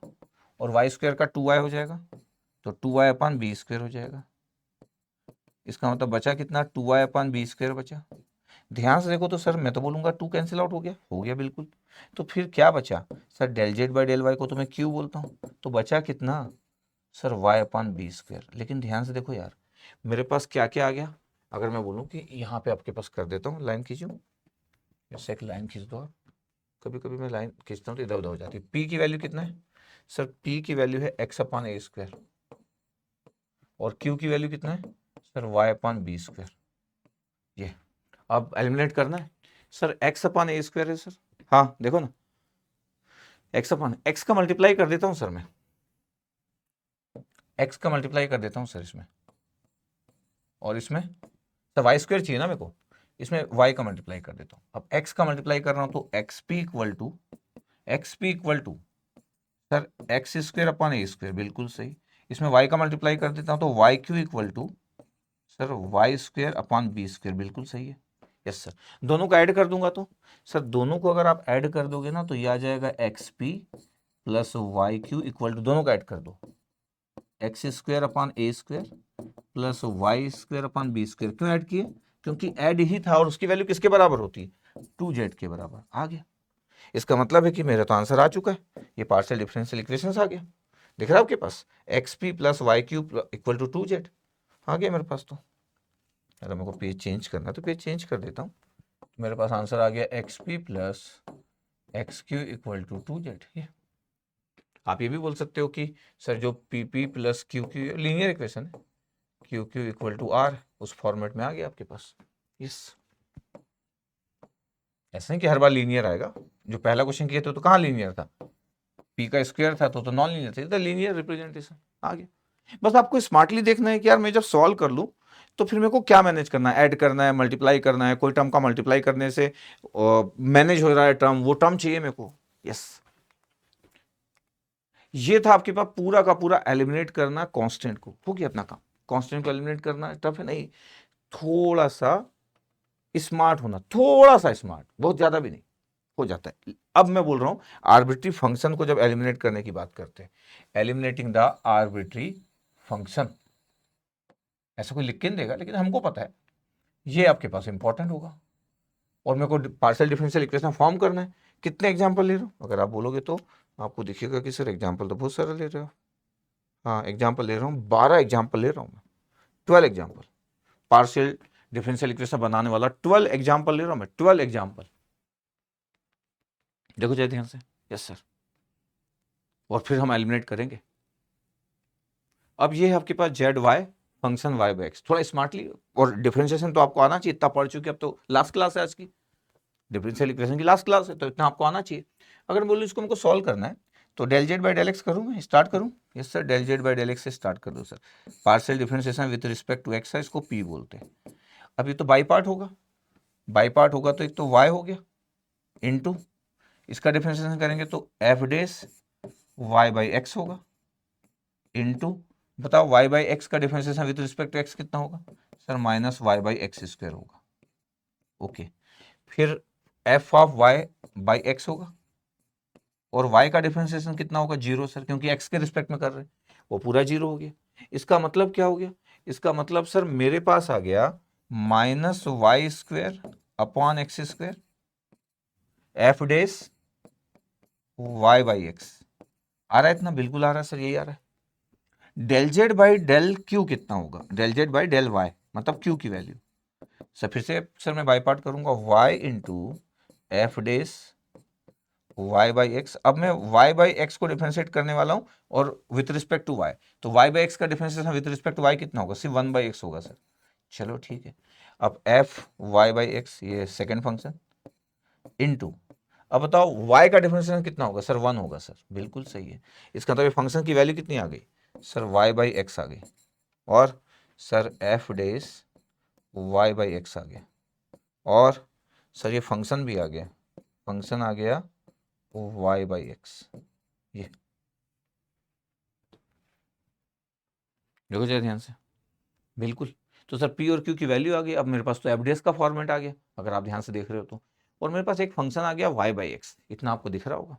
और वाई स्क्वायर का 2y हो जाएगा, तो 2y अपॉन बी स्क्वायर हो जाएगा। इसका मतलब बचा कितना, 2y अपॉन बी स्क्वायर बचा। ध्यान से देखो तो सर मैं तो बोलूंगा 2 कैंसिल आउट हो गया बिल्कुल। तो फिर क्या बचा sir, del Z by del y को तो मैं क्यू बोलता हूँ, तो बचा कितना sir y upon b square. लेकिन ध्यान से देखो यार मेरे पास क्या क्या आ गया, अगर मैं बोलूँ कि यहाँ पे आपके पास कर देता हूँ, लाइन खींचूँ, जैसे एक लाइन खींच दो आप, कभी कभी मैं लाइन खींचता हूँ तो इधर उधर हो जाती है। p की वैल्यू कितना है सर, p की वैल्यू है x अपॉन ए स्क्वायर, और q की वैल्यू कितना है sir, y upon b square. ये अब एलिमिनेट करना है sir, x upon a square है सर, हाँ देखो ना, x अपॉन x का मल्टीप्लाई कर देता हूँ सर, मैं x का मल्टीप्लाई कर देता हूँ सर इसमें, और इसमें सर वाई स्क्वायर चाहिए ना मेरे को, इसमें y का मल्टीप्लाई कर देता हूँ। अब x का मल्टीप्लाई कर रहा हूँ तो xp equal to sir x square upon a square, बिल्कुल सही। इसमें y का मल्टीप्लाई कर देता हूँ तो y q equal to sir y square upon b square, बिल्कुल सही है। यस सर, दोनों को ऐड कर दूंगा तो सर दोनों को अगर आप ऐड कर दोगे ना तो ये आ जाएगा x P plus y q equal to, दोनों को ऐड कर दो, x square upon a square plus y square upon b square. क्यों ऐड किए, क्योंकि ऐड ही था और उसकी वैल्यू किसके बराबर होती है, 2z के बराबर आ गया। इसका मतलब है कि मेरा तो आंसर आ चुका है, ये पार्शियल डिफरेंशियल इक्वेशंस आ गया। दिख रहा है आपके पास, x P plus y cube equal to 2z आ गया मेरे पास। तो अगर मेरे को पेज चेंज करना है तो पेज चेंज कर देता हूँ, मेरे पास आंसर आ गया x P plus x q equal to 2z। ये आप ये भी बोल सकते हो कि सर जो p p plus Q q linear equation है, q Q equal to r, उस फॉर्मेट में आ गया आपके पास। यस, ऐसा नहीं कि हर बार लीनियर आएगा। जो पहला क्वेश्चन किया था तो कहाँ लीनियर था, पी का स्क्वायर था तो नॉन लीनियर था, लीनियर रिप्रेजेंटेशन आ गया। बस आपको स्मार्टली देखना है कि यार मैं जब सॉल्व कर लूँ तो फिर मेरे को क्या मैनेज करना है, ऐड करना है, मल्टीप्लाई करना है, कोई टर्म का मल्टीप्लाई करने से मैनेज हो रहा है टर्म, वो टर्म चाहिए मेरे को। यस, ये था आपके पास पूरा का पूरा एलिमिनेट करना कांस्टेंट को, हो गया अपना काम। कांस्टेंट को एलिमिनेट करना टफ है नहीं, थोड़ा सा स्मार्ट होना, थोड़ा सा स्मार्ट, बहुत ज्यादा भी नहीं, हो जाता है। अब मैं बोल रहा हूं आर्बिट्री फंक्शन को जब एलिमिनेट करने की बात करते हैं, एलिमिनेटिंग द आर्बिट्री फंक्शन, ऐसा कोई लिख के नहीं देगा, लेकिन हमको पता है ये आपके पास इंपॉर्टेंट होगा। और मेरे को पार्शियल डिफरेंशियल इक्वेशन फॉर्म करना है। कितने एग्जाम्पल ले रहा हूँ, अगर आप बोलोगे तो आपको दिखेगा कि सर एग्जाम्पल तो बहुत सारा ले रहे हो। हाँ, एग्जाम्पल ले रहा हूँ, 12 एग्जाम्पल ले रहा हूँ मैं, 12 एग्जाम्पल पार्शियल डिफरेंशियल इक्वेशन बनाने वाला, 12 एग्जाम्पल ले रहा हूँ मैं, 12 एग्जाम्पल। देखो जय ध्यान से, यस सर, और फिर हम एलिमिनेट करेंगे। अब ये है आपके पास z y function y by x, थोड़ा स्मार्टली, और डिफरेंशिएशन तो आपको आना चाहिए, इतना पढ़ चुके, अब तो लास्ट क्लास है आज की, डिफरेंशियल इक्वेशन की लास्ट क्लास है, तो इतना आपको आना चाहिए। अगर बोलो इसको हमको सॉल्व करना है तो del Z by del x करूँ मैं, स्टार्ट करूँ। Yes sir, del Z by del x से स्टार्ट कर दो sir. Partial differentiation with respect to x है, इसको पी बोलते हैं। अब ये तो बाई पार्ट होगा, बाई पार्ट होगा तो एक तो वाई हो गया इनटू, इसका डिफरेंशिएशन करेंगे तो f dash y by x होगा इनटू, बताओ वाई बाई एक्स का differentiation with respect to x कितना होगा sir, minus y by x square होगा। ओके, फिर f of y by x होगा, और y का डिफरेंशिएशन कितना होगा, जीरो सर, क्योंकि x के रिस्पेक्ट में कर रहे हैं, वो पूरा जीरो हो गया। इसका मतलब क्या हो गया, इसका मतलब सर मेरे पास आ गया minus y square upon x square f dash y by x. आ रहा है इतना, बिल्कुल आ रहा है सर, यही आ रहा है। Del Z by del q कितना होगा, del Z by del y, मतलब क्यू की वैल्यू सर, फिर से सर मैं बाई पार्ट करूंगा, y into f dash y by x. अब मैं y बाई एक्स को डिफरेंशिएट करने वाला हूं और विथ रिस्पेक्ट टू y, तो y बाई एक्स का differentiation with respect to y कितना होगा, सिर्फ 1 बाई एक्स होगा सर। चलो ठीक है, अब f y बाई एक्स, ये सेकेंड फंक्शन इनटू, अब बताओ y का डिफरेंशिएशन कितना होगा सर, 1 होगा सर, बिल्कुल सही है। इसका मतलब फंक्शन की वैल्यू कितनी आ गई सर, y बाई एक्स आ गई, और sir f dash y by x आ गया, और सर ये फंक्शन भी आ गया, फंक्शन आ गया y बाई एक्स। ये देखो जरा ध्यान से, बिल्कुल। तो सर पी और क्यू की वैल्यू आ गई, अब मेरे पास तो एफडीएस का फॉर्मेट आ गया, अगर आप ध्यान से देख रहे हो तो, और मेरे पास एक फंक्शन आ गया y बाई एक्स, इतना आपको दिख रहा होगा।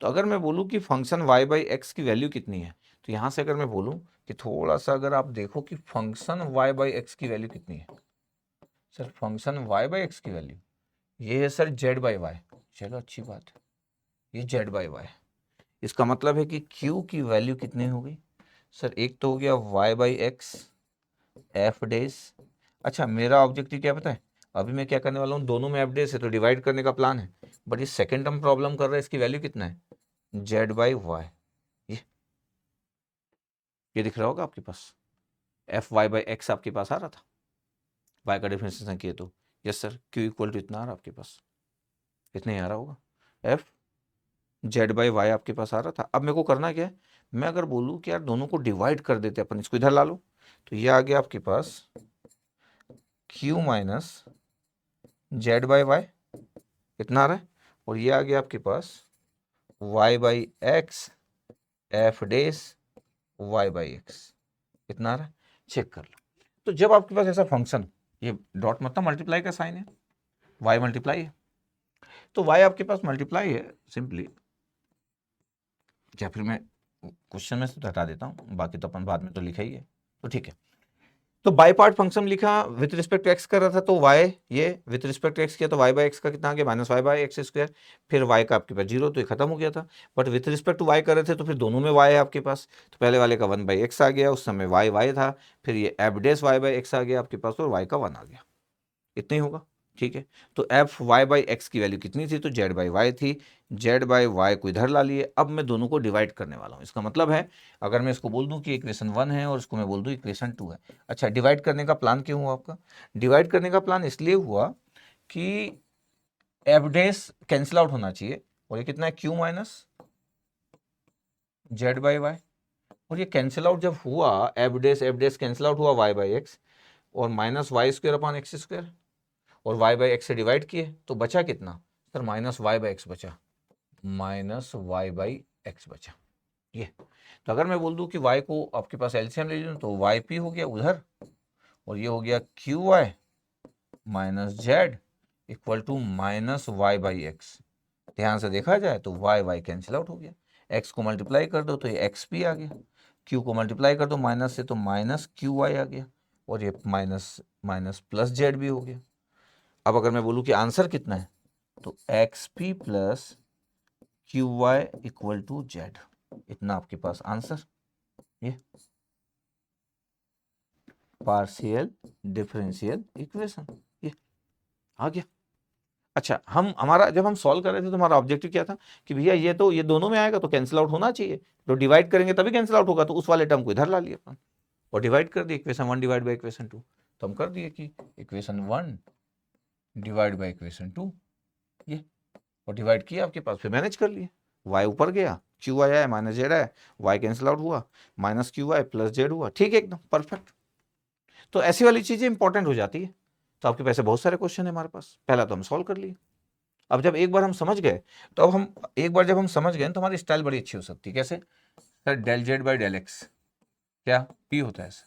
तो अगर मैं बोलूँ कि फंक्शन y बाई एक्स की वैल्यू कितनी है, तो यहाँ से अगर मैं बोलूँ कि थोड़ा सा अगर आप देखो कि फंक्शन y बाई एक्स की वैल्यू कितनी है sir, function y by x की वैल्यू ये है सर z बाई वाई। चलो अच्छी बात है, ये z बाई वाई, इसका मतलब है कि q की वैल्यू कितनी हो गई सर, एक तो हो गया y by x F days. अच्छा, मेरा ऑब्जेक्टिव क्या पता है, अभी मैं क्या करने वाला हूँ, दोनों में एफ डेज है तो डिवाइड करने का प्लान है, बट ये सेकेंड टर्म प्रॉब्लम कर रहा है, इसकी वैल्यू कितना है, जेड बाई वाई। ये दिख रहा होगा आपके पास, एफ वाई बाई एक्स आपके पास आ रहा था, वाई का डिफरेंशिएशन किए तो, yes sir, q equal to इतना आ रहा आपके पास, इतना ही आ रहा होगा, एफ जेड बाई वाई आपके पास आ रहा था। अब मेरे को करना क्या है, मैं अगर बोलूँ कि यार दोनों को डिवाइड कर देते अपन, इसको इधर ला लो, तो ये आ गया आपके पास q minus z by y, इतना आ रहा है, और ये आ गया आपके पास y by x f dash y by x, इतना आ रहा है, चेक कर लो। तो जब आपके पास ऐसा फंक्शन, ये डॉट मतलब मल्टीप्लाई का साइन है, वाई मल्टीप्लाई है, तो वाई आपके पास मल्टीप्लाई है सिंपली, या फिर मैं क्वेश्चन में से हटा देता हूँ, बाकी तो अपन बाद में तो लिखा ही है, तो ठीक है। तो बाई पार्ट फंक्शन लिखा विथ रिस्पेक्ट टू एक्स कर रहा था, तो वाई ये विथ रिस्पेक्ट टू एक्स किया तो वाई बाई एक्स का कितना आ गया, minus y by x square, फिर वाई का आपके पास जीरो, तो ये खत्म हो गया था। But with respect to y कर रहे थे तो फिर दोनों में वाई है आपके पास, तो पहले वाले का वन बाई एक्स आ गया, उस समय वाई वाई था, फिर ये f dash y by x आ गया आपके पास और वाई का वन आ गया, इतना ही होगा। ठीक है, तो एफ वाई बाई एक्स की वैल्यू कितनी थी, तो जेड बाई वाई थी, जेड बाई वाई को इधर ला लिए। अब मैं दोनों को डिवाइड करने वाला हूँ, इसका मतलब है अगर मैं इसको बोल दूं कि इक्वेशन 1 है और इसको मैं बोल दूं इक्वेशन 2 है। अच्छा, डिवाइड करने का प्लान क्यों हुआ आपका, डिवाइड करने का प्लान इसलिए हुआ कि एफ डेस कैंसिल आउट होना चाहिए, और ये कितना है q minus z by y, और ये कैंसिल आउट जब हुआ एफ डेस कैंसिल आउट हुआ वाई बाई एक्स, और minus y square upon x square, और वाई बाई एक्स से डिवाइड किए तो बचा कितना sir, minus y by x बचा, माइनस वाई बाई एक्स बचा ये। तो अगर मैं बोल दूं कि वाई को आपके पास एलसीएम ले लूं तो वाई पी हो गया उधर, और ये हो गया q y minus z equal to minus y by x. ध्यान से देखा जाए तो वाई वाई कैंसिल आउट हो गया, एक्स को मल्टीप्लाई कर दो तो ये एक्स पी आ गया, क्यू को मल्टीप्लाई कर दो माइनस से तो माइनस क्यू वाई आ गया, और ये माइनस माइनस प्लस जेड भी हो गया। अब अगर मैं बोलूं कि आंसर कितना है, तो x P plus Q Y equal to z, इतना आपके पास आंसर, ये पार्शियल डिफरेंशियल इक्वेशन ये आ गया। अच्छा, हम हमारा जब हम सॉल्व कर रहे थे तो हमारा ऑब्जेक्टिव क्या था कि भैया ये तो ये दोनों में आएगा तो कैंसिल आउट होना चाहिए, तो डिवाइड करेंगे तभी कैंसिल आउट होगा, तो उस वाले टर्म को इधर ला लिया अपन और डिवाइड कर दिए इक्वेशन 1 डिवाइड बाई इक्वेशन 2, तो हम कर दिए कि इक्वेशन 1 डिवाइड बाई इक्वेशन 2 ये, और डिवाइड किया आपके पास, फिर मैनेज कर लिए, y ऊपर गया क्यू वाई आया माइनस जेड आया, y कैंसिल आउट हुआ minus q y plus z हुआ, ठीक है एकदम परफेक्ट। तो ऐसी वाली चीजें इंपॉर्टेंट हो जाती है। तो आपके पैसे बहुत सारे क्वेश्चन है हमारे पास, पहला तो हम सॉल्व कर लिए। अब जब एक बार हम समझ गए तो अब हम एक बार जब हम समझ गए तो हमारी स्टाइल बड़ी अच्छी हो सकती है। कैसे sir, del Z by del x क्या पी होता है सर,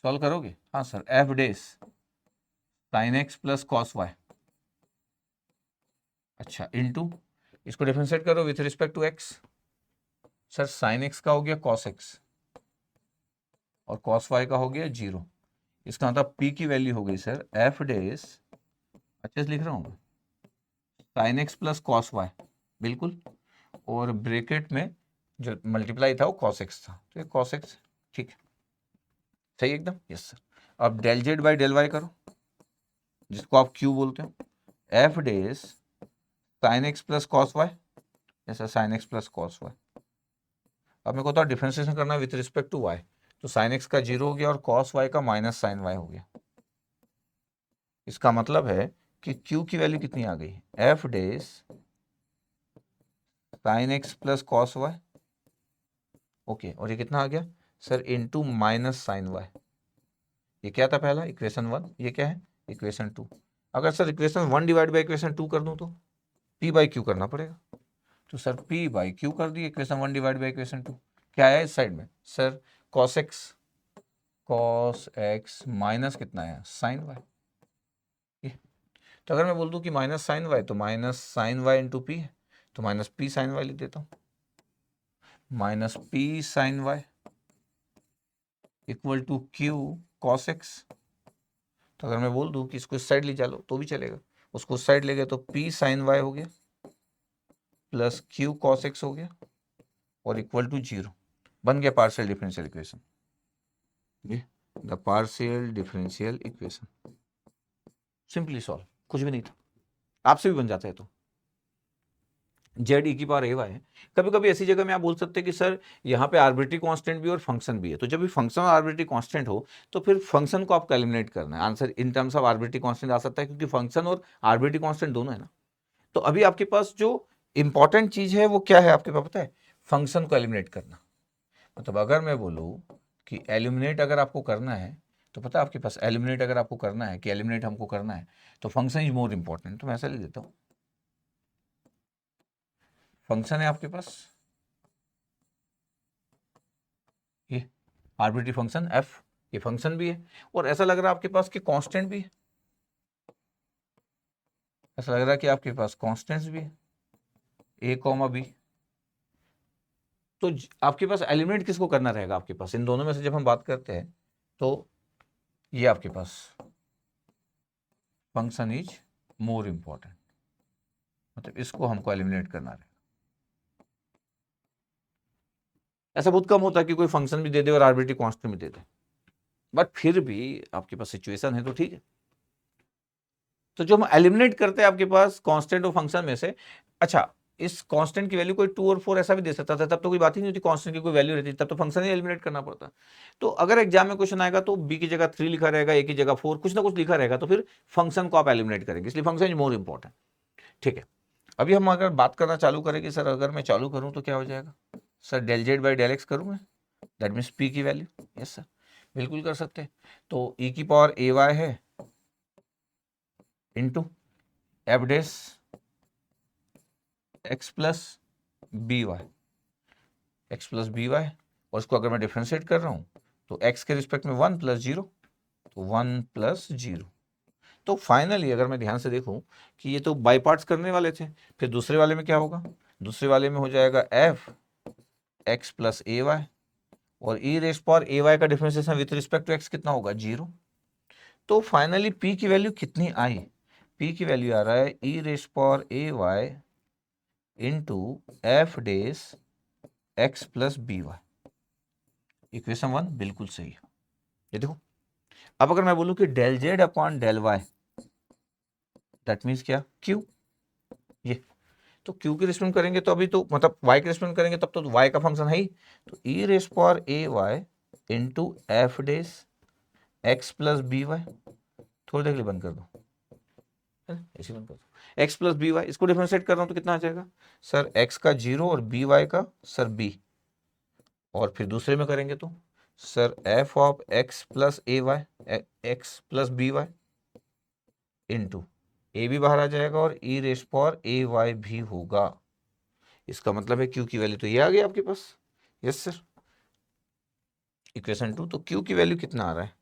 सॉल्व करोगे, हाँ sir, f dash sine x plus cos y, अच्छा इनटू इसको डिफरेंशिएट करो with respect to x, sir sine x का हो गया कॉस एक्स और कॉस वाई का हो गया जीरो, इसका मतलब पी की वैल्यू हो गई सर एफ डेस, अच्छे से लिख रहा हूँ, sine x plus cos y बिल्कुल, और ब्रैकेट में जो मल्टीप्लाई था वो कॉस एक्स था, तो ये कॉस एक्स, ठीक है सही एकदम, यस सर। अब del Z by del y करो जिसको आप क्यू बोलते हो, f dash sine x plus cos y, ऐसा sine x plus cos y. अब मेरे को तो डिफरेंशिएशन करना है विथ रिस्पेक्ट टू वाई, तो साइन एक्स का जीरो हो गया और कॉस वाई का माइनस साइन वाई हो गया। इसका मतलब है कि क्यू की वैल्यू कितनी आ गई, f dash sine x plus cos y, okay, और ये कितना आ गया sir, into minus sine y. ये क्या था पहला इक्वेशन 1, ये क्या है इक्वेशन 2। अगर sir equation 1 divide by equation 2 कर दूं तो पी बाई क्यू करना पड़ेगा, तो सर पी बाई क्यू कर दिए इक्वेशन 1 डिवाइड बाई इक्वेशन 2। क्या है इस साइड में सर, कॉस एक्स माइनस कितना है साइन वाई, तो अगर मैं बोल दूं कि माइनस साइन वाई तो minus sine y into p है, तो माइनस पी साइन वाई लिख देता हूं, minus p sine y equal to q cos x. तो अगर मैं बोल दूं कि इसको इस साइड ले चलो तो भी चलेगा, उसको उस साइड ले गए तो पी साइन वाई हो गया प्लस क्यू कॉस एक्स हो गया और इक्वल टू जीरो, बन गया पार्शियल डिफरेंशियल इक्वेशन, ये the partial differential equation, simply solve, कुछ भी नहीं था, आपसे भी बन जाता है। तो जेड ई की पावर ए वाई है। कभी कभी ऐसी जगह में आप बोल सकते हैं कि सर यहाँ पे आर्बिट्री कांस्टेंट भी और फंक्शन भी है, तो जब भी फंक्शन और आर्बिट्री कांस्टेंट हो तो फिर फंक्शन को आपको एलिमिनेट करना है, answer in terms of arbitrary constant आ सकता है क्योंकि फंक्शन और आर्बिट्री कांस्टेंट दोनों है ना। तो अभी आपके पास जो इंपॉर्टेंट चीज है वो क्या है आपके पास पता है, फंक्शन को एलिमिनेट करना। मतलब अगर मैं बोलूँ कि एलिमिनेट अगर आपको करना है तो पता है आपके पास एलिमिनेट अगर आपको करना है कि एलिमिनेट हमको करना है तो फंक्शन इज मोर इंपॉर्टेंट, तो मैं ऐसा लिख देता हूँ, फंक्शन है आपके पास ये आर्बिट्री फंक्शन एफ, ये फंक्शन भी है और ऐसा लग रहा है आपके पास कि कांस्टेंट भी है, ऐसा लग रहा है कि आपके पास कांस्टेंट्स भी है ए कॉमा बी। तो आपके पास एलिमिनेट किसको करना रहेगा आपके पास इन दोनों में से जब हम बात करते हैं तो ये आपके पास फंक्शन इज मोर इंपॉर्टेंट, मतलब इसको हमको एलिमिनेट करना है। ऐसा बहुत कम होता है कि कोई फंक्शन भी दे दे और आर्बिट्री कांस्टेंट भी दे दे, बट फिर भी आपके पास सिचुएशन है तो ठीक है। तो जो हम एलिमिनेट करते हैं आपके पास कांस्टेंट और फंक्शन में से, अच्छा इस कांस्टेंट की वैल्यू कोई 2 और 4 ऐसा भी दे सकता था, तब तो कोई बात ही नहीं होती, कांस्टेंट की कोई वैल्यू रहती, तब तो फंक्शन ही एलिमिनेट करना पड़ता। तो अगर एग्जाम में क्वेश्चन आएगा तो बी की जगह 3 लिखा रहेगा, ए की जगह 4, कुछ ना कुछ लिखा रहेगा, तो फिर फंक्शन को आप एलिमिनेट करेंगे, इसलिए फंक्शन इज मोर इंपॉर्टेंट। ठीक है, अभी हम अगर बात करना चालू करेंगे, सर अगर मैं चालू करूं तो क्या हो जाएगा, sir del Z by del x करूँ मैं, दैट मीन्स पी की वैल्यू, यस सर बिल्कुल कर सकते हैं। तो ई की पावर ए वाई है into f dash x plus B y, x plus B y, और इसको अगर मैं डिफ्रेंशिएट कर रहा हूँ तो एक्स के रिस्पेक्ट में 1 प्लस 0, तो 1 प्लस 0। तो फाइनली अगर मैं ध्यान से देखूं कि ये तो बाई पार्ट्स करने वाले थे, फिर दूसरे वाले में क्या होगा, दूसरे वाले में हो जाएगा f x plus a y, और e raise power a y का differentiation with respect to x कितना होगा, 0। तो फाइनली पी की वैल्यू कितनी आई, पी की वैल्यू आ रहा है e raise power a y into f dash x plus B y. Equation 1 बिल्कुल सही है। ये देखो, अब अगर मैं बोलूं कि del z upon del y, that means क्या, क्यू, ये तो क्यू के रिस्पेक्ट करेंगे तो अभी तो मतलब वाई के रिस्पेक्ट करेंगे तब तो वाई का फंक्शन है ही, तो ई raise power a y into f dash x plus B Y, थोड़ी देर के लिए बंद कर दो, ऐसे बंद कर दो, एक्स प्लस बी वाई, इसको डिफरेंशिएट कर रहा हूं तो कितना आ जाएगा सर, एक्स का 0 और बी वाई का सर बी, और फिर दूसरे में करेंगे तो sir f of x plus a y x plus B y into a भी बाहर आ जाएगा और e raise power a y भी होगा। इसका मतलब है क्यू की वैल्यू तो ये आ गई आपके पास, यस सर। इक्वेशन 2, तो क्यू की वैल्यू कितना आ रहा है,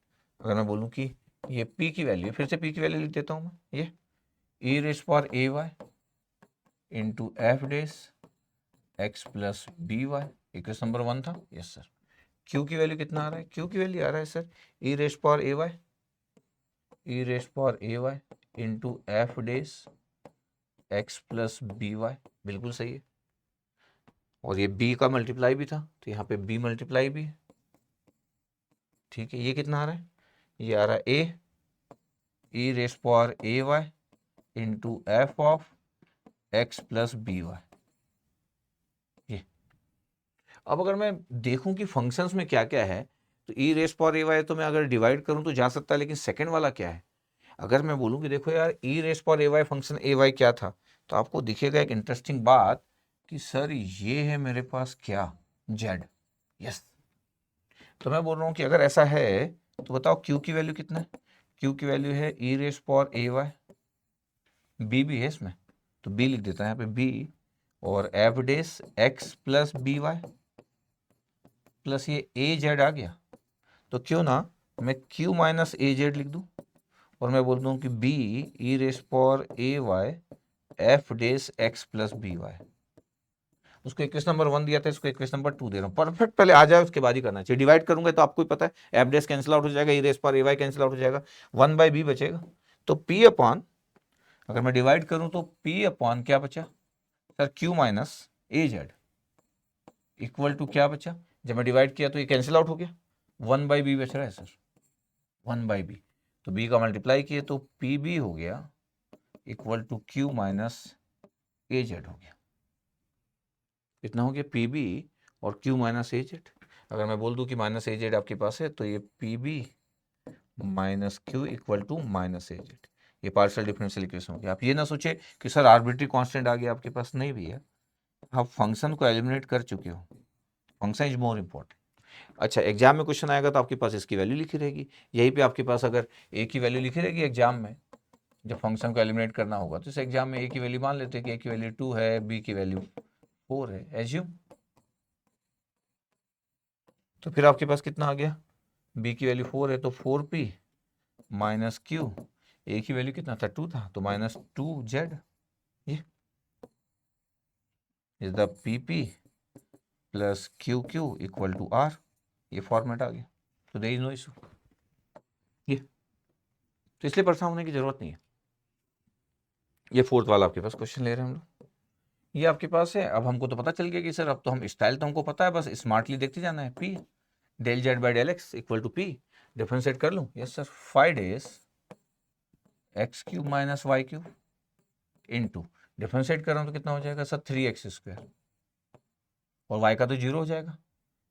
अगर मैं बोलूं कि ये पी की वैल्यू है, फिर से पी की वैल्यू लिख देता हूं मैं, ये e raise power a y into f dash x plus B y, equation number 1 था, यस सर। क्यू की वैल्यू कितना आ रहा है, क्यू की वैल्यू आ रहा है sir E raise power a Y, E raise power a y into f dash x plus B Y, बिल्कुल सही है। और ये b का मल्टीप्लाई भी था तो यहाँ पे b मल्टीप्लाई भी है, ठीक है। ये कितना आ रहा है, ये आ रहा है a e raise power a y into f of x plus B y. ये अब अगर मैं देखूं कि फंक्शंस में क्या क्या है, तो ई रेस पावर ए वाई तो मैं अगर डिवाइड करूं तो जा सकता है, लेकिन सेकंड वाला क्या है, अगर मैं बोलूं कि देखो यार ई raise power a Y function A Y क्या था, तो आपको दिखेगा एक इंटरेस्टिंग बात कि सर ये है मेरे पास क्या, जेड, यस। तो मैं बोल रहा हूँ कि अगर ऐसा है तो बताओ क्यू की वैल्यू कितना है, क्यू की वैल्यू है e raise power a Y, B भी है इसमें तो बी लिख देता है यहाँ पे बी, और f dash x plus B y plus ये ए जेड आ गया, तो क्यों ना मैं क्यू माइनस ए जेड लिख दूँ, और मैं बोल दूँ कि B E raise power a Y f dash x plus B Y. उसको इक्वेशन नंबर 1 दिया था, इसको इक्वेशन नंबर 2 दे रहा हूँ, परफेक्ट पहले आ जाए उसके बाद ही करना चाहिए। डिवाइड करूंगा तो आपको ही पता है एफ डेस कैंसिल आउट हो जाएगा, ई raise power a Y cancel out हो जाएगा, 1 बाई बी बचेगा। तो पी अपॉन, अगर मैं डिवाइड करूं तो पी अपॉन क्या बचा sir, q minus a z equal to क्या बचा, जब मैं डिवाइड किया तो ये कैंसिल आउट हो गया, 1 बाई बी बच रहा है सर, 1 बाई बी, तो बी का मल्टीप्लाई किए तो पी बी हो गया equal to q minus a z हो गया। कितना हो गया, पी बी और क्यू माइनस ए जेड। अगर मैं बोल दूं कि माइनस ए जेड आपके पास है तो ये p b minus q equal to minus a z, ये पार्शियल डिफरेंशियल इक्वेशन हो गया। आप ये ना सोचे कि सर आर्बिट्री कांस्टेंट आ गया आपके पास, नहीं भैया, आप फंक्शन को एलिमिनेट कर चुके हो, फंक्शन इज मोर इंपॉर्टेंट। अच्छा, एग्जाम में क्वेश्चन आएगा तो आपके पास इसकी वैल्यू लिखी रहेगी, यहीं पे आपके पास अगर ए की वैल्यू लिखी रहेगी एग्जाम में, जब फंक्शन को एलिमिनेट करना होगा तो इस एग्जाम में ए की वैल्यू मान लेते हैं कि ए की वैल्यू 2 है, बी की वैल्यू 4 है, एज्यूम, तो फिर आपके पास कितना आ गया, बी की वैल्यू 4 है तो 4p माइनस क्यू, ए की वैल्यू कितना था, 2 था तो माइनस 2z, ये is the pp plus Q Q equal to r, ये फॉर्मेट आ गया, तो देयर इज नो इशू। ये तो इसलिए परेशान होने की जरूरत नहीं है। ये फोर्थ वाला आपके पास क्वेश्चन ले रहे हैं हम लोग, ये आपके पास है। अब हमको तो पता चल गया कि सर अब तो हम स्टाइल तो हमको पता है, बस स्मार्टली देखते जाना है। P del Z by del x equal to p, differentiate कर लूँ, yes sir, 5 dash x cube minus y cube into, differentiate कर रहा हूँ तो कितना हो जाएगा सर 3x², और y का तो जीरो हो जाएगा,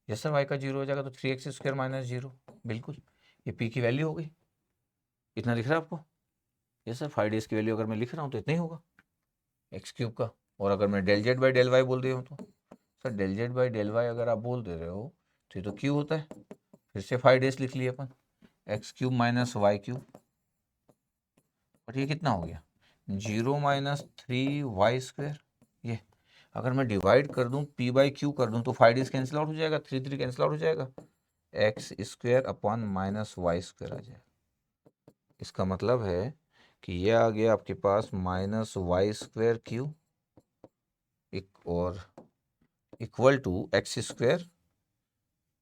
यस सर y का जीरो हो जाएगा, तो 3x² माइनस जीरो, बिल्कुल ये p की वैल्यू हो गई। इतना दिख रहा है आपको, यस सर 5 डेज की वैल्यू अगर मैं लिख रहा हूँ तो इतना ही होगा एक्स क्यूब का। और अगर मैं del Z by del y बोल दिया हूँ तो sir del Z by del y अगर आप बोल दे रहे हो तो ये तो क्यू होता है, फिर से 5 डेज लिख लिए अपन, x cube minus y cube, और ये कितना हो गया 0 माइनस 3y²। ये अगर मैं डिवाइड कर दूं p बाई क्यू कर दूं तो 5 डेज कैंसिल आउट हो जाएगा, 3 कैंसिल आउट हो जाएगा, x² अपॉन माइनस y² आ जाएगा। इसका मतलब है कि ये आ गया आपके पास माइनस y² क्यू और equal to x²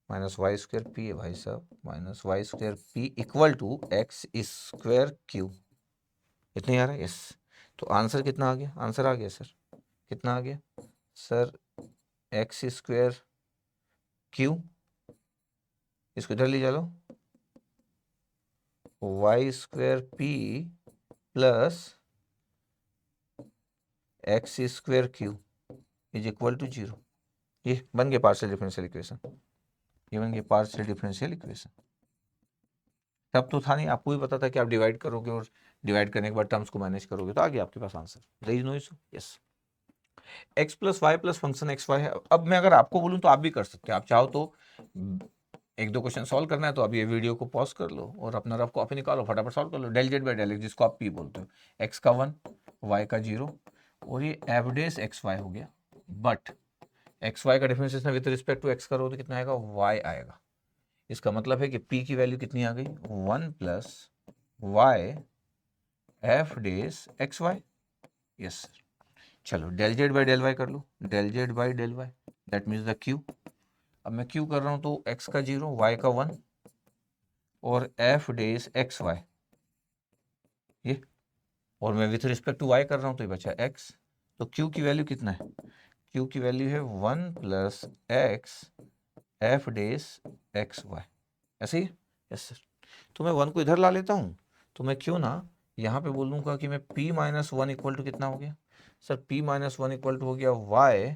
minus y² p है भाई साहब, minus y² p equal to x² q. इतना ही आ रहा है, यस। तो आंसर कितना आ गया, आंसर आ गया सर, कितना आ गया सर x² क्यू, इसको इधर ले जा लो, y² p plus x² q is equal to 0। ये बन गया पार्शियल डिफरेंशियल इक्वेशन, ये बन गया पार्शियल डिफरेंशियल इक्वेशन। तब तो था नहीं, आपको भी पता था कि आप डिवाइड करोगे और डिवाइड करने के बाद टर्म्स को मैनेज करोगे, तो आ गया आपके पास answer, there is no issue, yes. x plus y plus function x y है। अब मैं अगर आपको बोलूँ तो आप भी कर सकते हैं, आप चाहो तो एक दो क्वेश्चन सॉल्व करना है तो अभी ये वीडियो को पॉज कर लो और अपना रफ कॉपी निकालो, फटाफट सॉल्व कर लो। Del Z by del x जिसको आप पी बोलते हो, एक्स का 1 वाई का 0 और ये एफ डेस एक्स वाई हो गया, बट एक्स वाई का differentiation with respect to x करो तो कितना आएगा, वाई आएगा। इसका मतलब है कि p की वैल्यू कितनी आ गई 1 plus y f dash x y, yes. चलो del Z by del Y कर लो, del Z by del y that means the q. अब मैं क्यू कर रहा हूँ तो x का 0 y का 1 और एफ डेस एक्स वाई, ये, और मैं विथ रिस्पेक्ट टू y कर रहा हूँ तो ये बचा x। तो q की वैल्यू कितना है, q की वैल्यू है 1 plus x f dash x Y, ऐसे ही, यस सर। तो मैं 1 को इधर ला लेता हूँ, तो मैं क्यों ना यहाँ पे बोलूँगा कि मैं p माइनस 1 इक्वल टू कितना हो गया sir, p minus 1 equal to हो गया y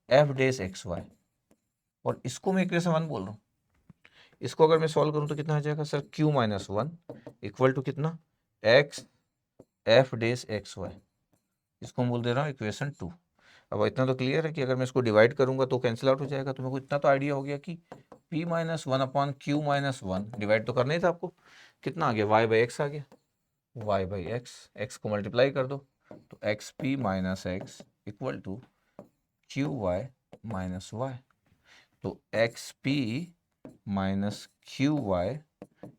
f dash x y, और इसको मैं इक्वेशन 1 बोल रहा हूँ। इसको अगर मैं सॉल्व करूँ तो कितना आ जाएगा sir, q minus 1 equal to कितना, x f dash x y, इसको मैं बोल दे रहा हूँ इक्वेशन 2। अब इतना तो क्लियर है कि अगर मैं इसको डिवाइड करूंगा तो कैंसिल आउट हो जाएगा, तो मेरे को इतना तो आइडिया हो गया कि p minus 1 upon Q minus 1 divide तो करना ही था आपको, कितना आ गया y बाई एक्स आ गया, y बाई एक्स को मल्टीप्लाई कर दो तो x p minus x equal to q y minus y, तो x p minus q y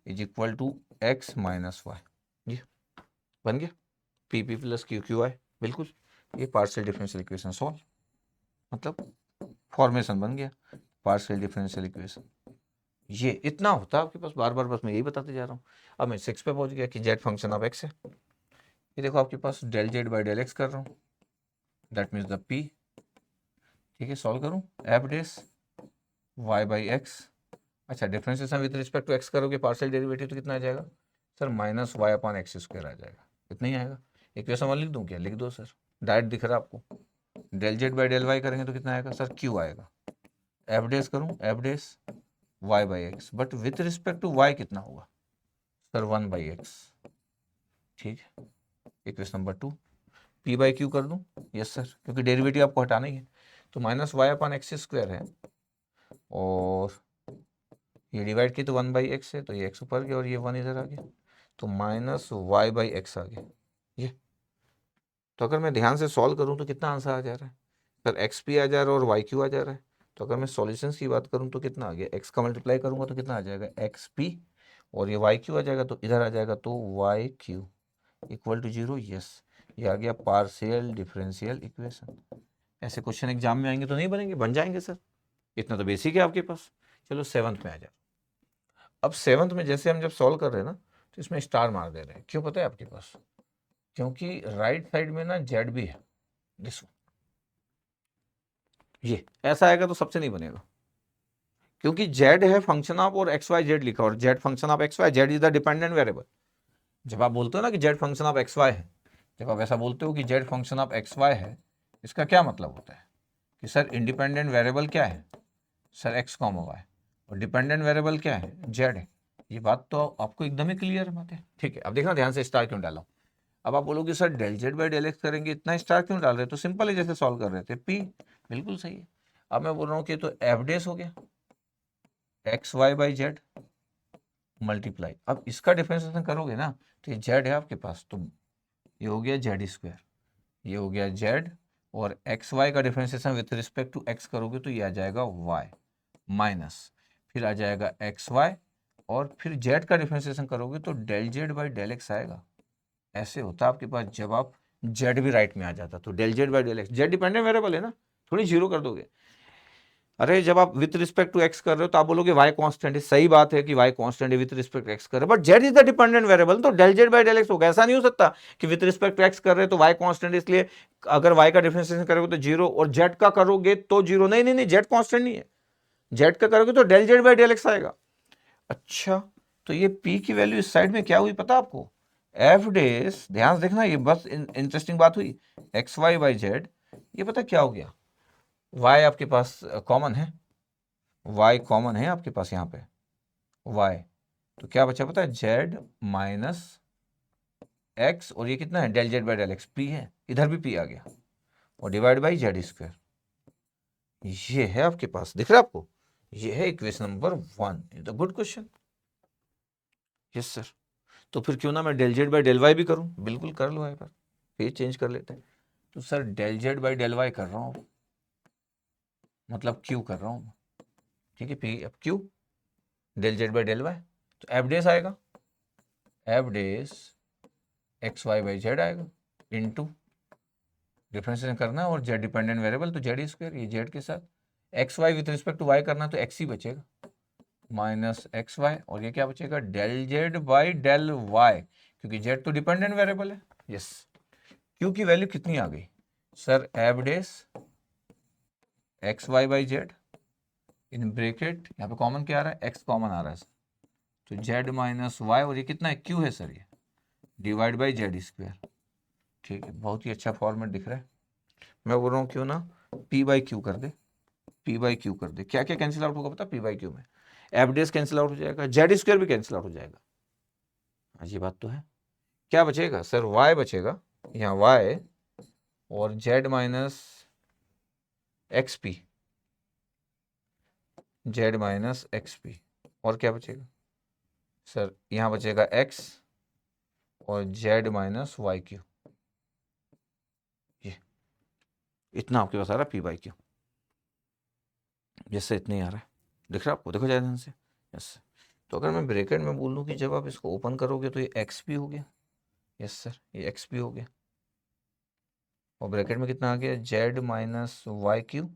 is equal to x minus y, ये बन गया p p plus Q q y, बिल्कुल। ये पार्शियल डिफरेंशियल इक्वेशन सॉल्व, मतलब formation बन गया partial differential equation. ये इतना होता है आपके पास, बार बार बस मैं यही बताते जा रहा हूँ। अब मैं 6 पे पहुंच गया कि जेड फंक्शन ऑफ एक्स है। ये देखो आपके पास del Z by del x कर रहा हूँ, दैट मीन्स द पी, ठीक है। सॉल्व करूँ f dash y by x, अच्छा differentiation with respect to x करोगे पार्शियल डेरिवेटिव तो कितना आ जाएगा sir, minus y upon x square आ जाएगा, इतना ही आएगा। इक्वेशन 1 लिख दूँ क्या, लिख दो सर, डायरेक्ट दिख रहा है आपको। Del Z by del y करेंगे तो कितना आएगा सर, क्यू आएगा। एफ डेस करूँ f dash y by x, but with respect to y कितना होगा सर, 1 बाई एक्स, ठीक है। Equation number 2 p by q कर दूँ, यस सर, क्योंकि डेरिवेटिव आपको हटाना ही है, तो minus y upon x square है और ये डिवाइड की तो 1 बाई एक्स है, तो ये एक्स ऊपर गया और ये 1 इधर आ गया, तो माइनस वाई बाई एक्स आ गया ये। तो अगर मैं ध्यान से सॉल्व करूँ तो कितना आंसर आ जा रहा है सर, एक्स पी आ जा रहा है और वाई क्यू आ जा रहा है। तो अगर मैं सॉल्यूशंस की बात करूँ तो कितना आ गया, एक्स का मल्टीप्लाई करूँगा तो कितना आ जाएगा एक्स पी और ये वाई क्यू आ जाएगा, तो इधर आ जाएगा तो y q equal to 0, yes. ये आ गया पार्शियल डिफरेंशियल इक्वेशन। ऐसे क्वेश्चन एग्जाम में आएंगे तो नहीं बनेंगे, बन जाएंगे सर, इतना तो बेसिक है आपके पास। चलो 7th में आ जाओ। अब 7th में जैसे हम जब सॉल्व कर रहे हैं ना, तो इसमें स्टार मार दे रहे हैं। क्यों पता है आपके पास? क्योंकि राइट साइड में ना जेड भी है, दिस ये ऐसा आएगा तो सबसे नहीं बनेगा, क्योंकि जेड है फंक्शन ऑफ और एक्स वाई जेड लिखा, और z function of x y, z is the dependent variable. जब आप बोलते हो ना कि z function of x y है, जब आप ऐसा बोलते हो कि z function of x y है, इसका क्या मतलब होता है कि सर इंडिपेंडेंट वेरिएबल क्या है, सर एक्स कॉमा वाई, और डिपेंडेंट वेरिएबल क्या है, जेड है। ये बात तो आपको एकदम ही क्लियर बात है, ठीक है। अब देखना ध्यान से, स्टार क्यों डाला। अब आप बोलोगे sir del Z by del x करेंगे, इतना स्टार क्यों डाल रहे? तो सिंपल है, जैसे सॉल्व कर रहे थे, पी बिल्कुल सही है। अब मैं बोल रहा हूँ कि तो एफ डेस हो गया x y by z multiply, अब इसका डिफरेंशिएशन करोगे ना तो ये जेड है आपके पास, तो ये हो गया जेड स्क्वायर, ये हो गया जेड, और एक्स वाई का differentiation with respect to x करोगे तो ये आ जाएगा वाई माइनस, फिर आ जाएगा एक्स वाई, और फिर जेड का डिफरेंशिएशन करोगे तो del Z by del x आएगा। ऐसे होता आपके पास जब आप जेड भी राइट में आ जाता, तो del Z by del x, z dependent variable है ना, थोड़ी जीरो कर दोगे। अरे जब आप विथ रिस्पेक्ट टू एक्स कर रहे हो तो आप बोलोगे वाई कांस्टेंट है, सही बात है कि वाई कांस्टेंट है, विथ रिस्पेक्ट टू एक्स कर रहे हो, but z is the dependent variable, तो del Z by del x होगा। ऐसा नहीं हो सकता कि विथ रिस्पेक्ट टू एक्स कर रहे हो तो वाई कांस्टेंट, इसलिए अगर वाई का डिफरेंशिएशन करोगे तो जीरो, और जेड का करोगे तो जीरो। नहीं नहीं नहीं, जेड कांस्टेंट नहीं है, जेड का करोगे तो del Z by del x आएगा। अच्छा, तो ये पी की वैल्यू इस साइड में क्या हुई पता आपको? एफ डेस, ध्यान से देखना, ये बस इंटरेस्टिंग बात हुई, एक्स वाई बाई जेड, ये पता क्या हो गया, वाई आपके पास कॉमन है, y कॉमन है आपके पास यहाँ पे y, तो क्या बचा पता है, z माइनस एक्स, और ये कितना है, del Z by del x, p है, इधर भी p आ गया, और डिवाइड बाई जेड स्क्वायर। ये है आपके पास, दिख रहा है आपको, ये है equation number 1। Good question, yes sir. तो फिर क्यों ना मैं del Z by del y भी करूं, बिल्कुल कर लो, पर फिर चेंज कर लेते हैं। तो sir del Z by del Y कर रहा हूं, मतलब क्यू कर रहा हूं, ठीक है, पी अब q del Z by del y, तो एफ डेस आएगा, f dash x y by z आएगा, इनटू डिफरेंशिएशन करना है, और जेड डिपेंडेंट वेरिएबल तो जेड स्क्वायर, ये जेड के साथ x y with respect to y करना तो एक्स ही बचेगा, माइनस एक्स वाई, और ये क्या बचेगा, del Z by del y, क्योंकि जेड तो डिपेंडेंट वेरिएबल है। यस, क्यू की वैल्यू कितनी आ गई sir, f dash x y by z, in bracket यहाँ पे कॉमन क्या आ रहा है, एक्स कॉमन आ रहा है सर, तो जेड माइनस वाई, और ये कितना है, क्यू है सर, ये डिवाइड बाई जेड स्क्वायर। ठीक है, बहुत ही अच्छा फॉर्मेट दिख रहा है। मैं बोल रहा हूँ क्यों ना पी बाई क्यू कर दे, पी बाई क्यू कर दे, क्या क्या कैंसिल आउट होगा पता, पी बाई क्यू में एफ डेस कैंसिल आउट हो जाएगा, जेड स्क्वायर भी कैंसिल आउट हो जाएगा। हाँ ये बात तो है, क्या बचेगा सर, वाई बचेगा, यहाँ वाई, और Z minus x p, Z minus x P, और क्या बचेगा सर, यहाँ बचेगा एक्स, और जेड माइनस वाई क्यू, ये इतना आपके पास आ रहा है पी बाई क्यू, जैसे इतने ही आ रहा है, दिख रहा है आपको, देखो ज़्यादा ध्यान से। यस, तो अगर मैं ब्रैकेट में बोल दूँ कि जब आप इसको ओपन करोगे तो ये एक्स पी हो गया, यस सर, ये एक्स पी हो गया, और ब्रैकेट में कितना आ गया, जेड माइनस वाई क्यू,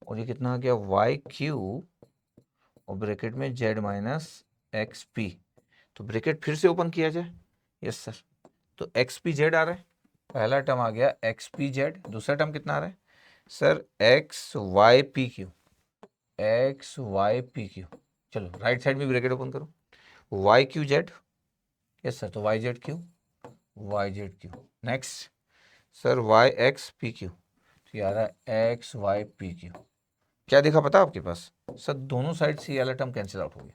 और ये कितना आ गया, वाई क्यू, और ब्रैकेट में जेड माइनस एक्स पी, तो ब्रैकेट फिर से ओपन किया जाए, यस सर, तो एक्स पी जेड आ रहा है, पहला टर्म आ गया एक्स पी जेड, दूसरा टर्म कितना आ रहा है sir, x y p q, x y p q, चलो राइट साइड में ब्रैकेट ओपन करो, y q z, yes sir, तो y z q, y z Q, next sir y x p q, तो ये आ रहा है एक्स वाई पी क्यू। क्या देखा पता आपके पास सर, दोनों साइड से ये वाला टर्म कैंसिल आउट हो गया।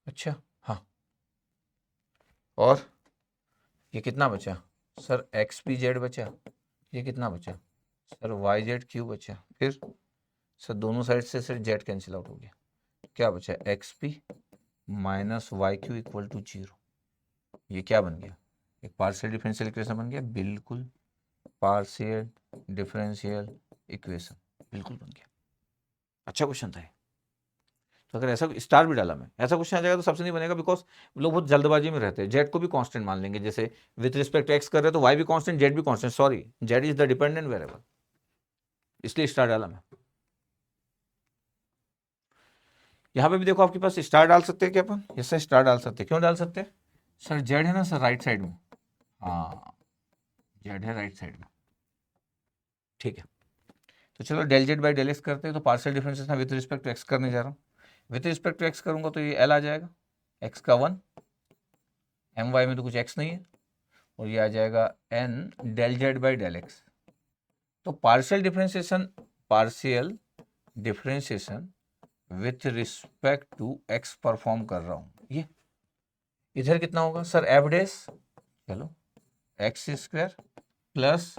अच्छा हाँ, और ये कितना बचा सर, एक्स पी जेड बचा, ये कितना बचा सर, वाई जेड क्यू बचा, फिर सर दोनों साइड से सर जेड कैंसिल आउट हो गया, क्या बचा, x p minus y q equal to zero. ये क्या बन गया, एक पार्शियल डिफरेंशियल इक्वेशन बन गया, बिल्कुल पार्शियल डिफरेंशियल इक्वेशन, बिल्कुल बन गया। अच्छा क्वेश्चन था ये। तो अगर ऐसा स्टार भी डाला मैं, ऐसा क्वेश्चन आ जाएगा तो सबसे नहीं बनेगा, बिकॉज लोग बहुत जल्दबाजी में रहते हैं, जेड को भी कांस्टेंट मान लेंगे, जैसे विथ रिस्पेक्ट टू एक्स कर रहे हैं तो वाई भी कांस्टेंट, जेड भी constant, sorry Z is the dependent variable, इसलिए स्टार डाला मैं। यहाँ पे भी देखो आपके पास स्टार डाल सकते हैं क्या अपन? यस सर, स्टार डाल सकते हैं। क्यों डाल सकते हैं सर? जेड है ना सर राइट साइड में, हाँ जेड है राइट साइड में, ठीक है। तो चलो del Z by del x करते हैं। तो partial differentiation with respect to x करने जा रहा हूँ। विद रिस्पेक्ट टू एक्स करूंगा तो ये एल आ जाएगा, एक्स का 1, एम वाई में तो कुछ एक्स नहीं है, और ये आ जाएगा n del Z by del x. तो partial differentiation with respect to x perform कर रहा हूँ। ये इधर कितना होगा सर? एफ डेस, चलो x square plus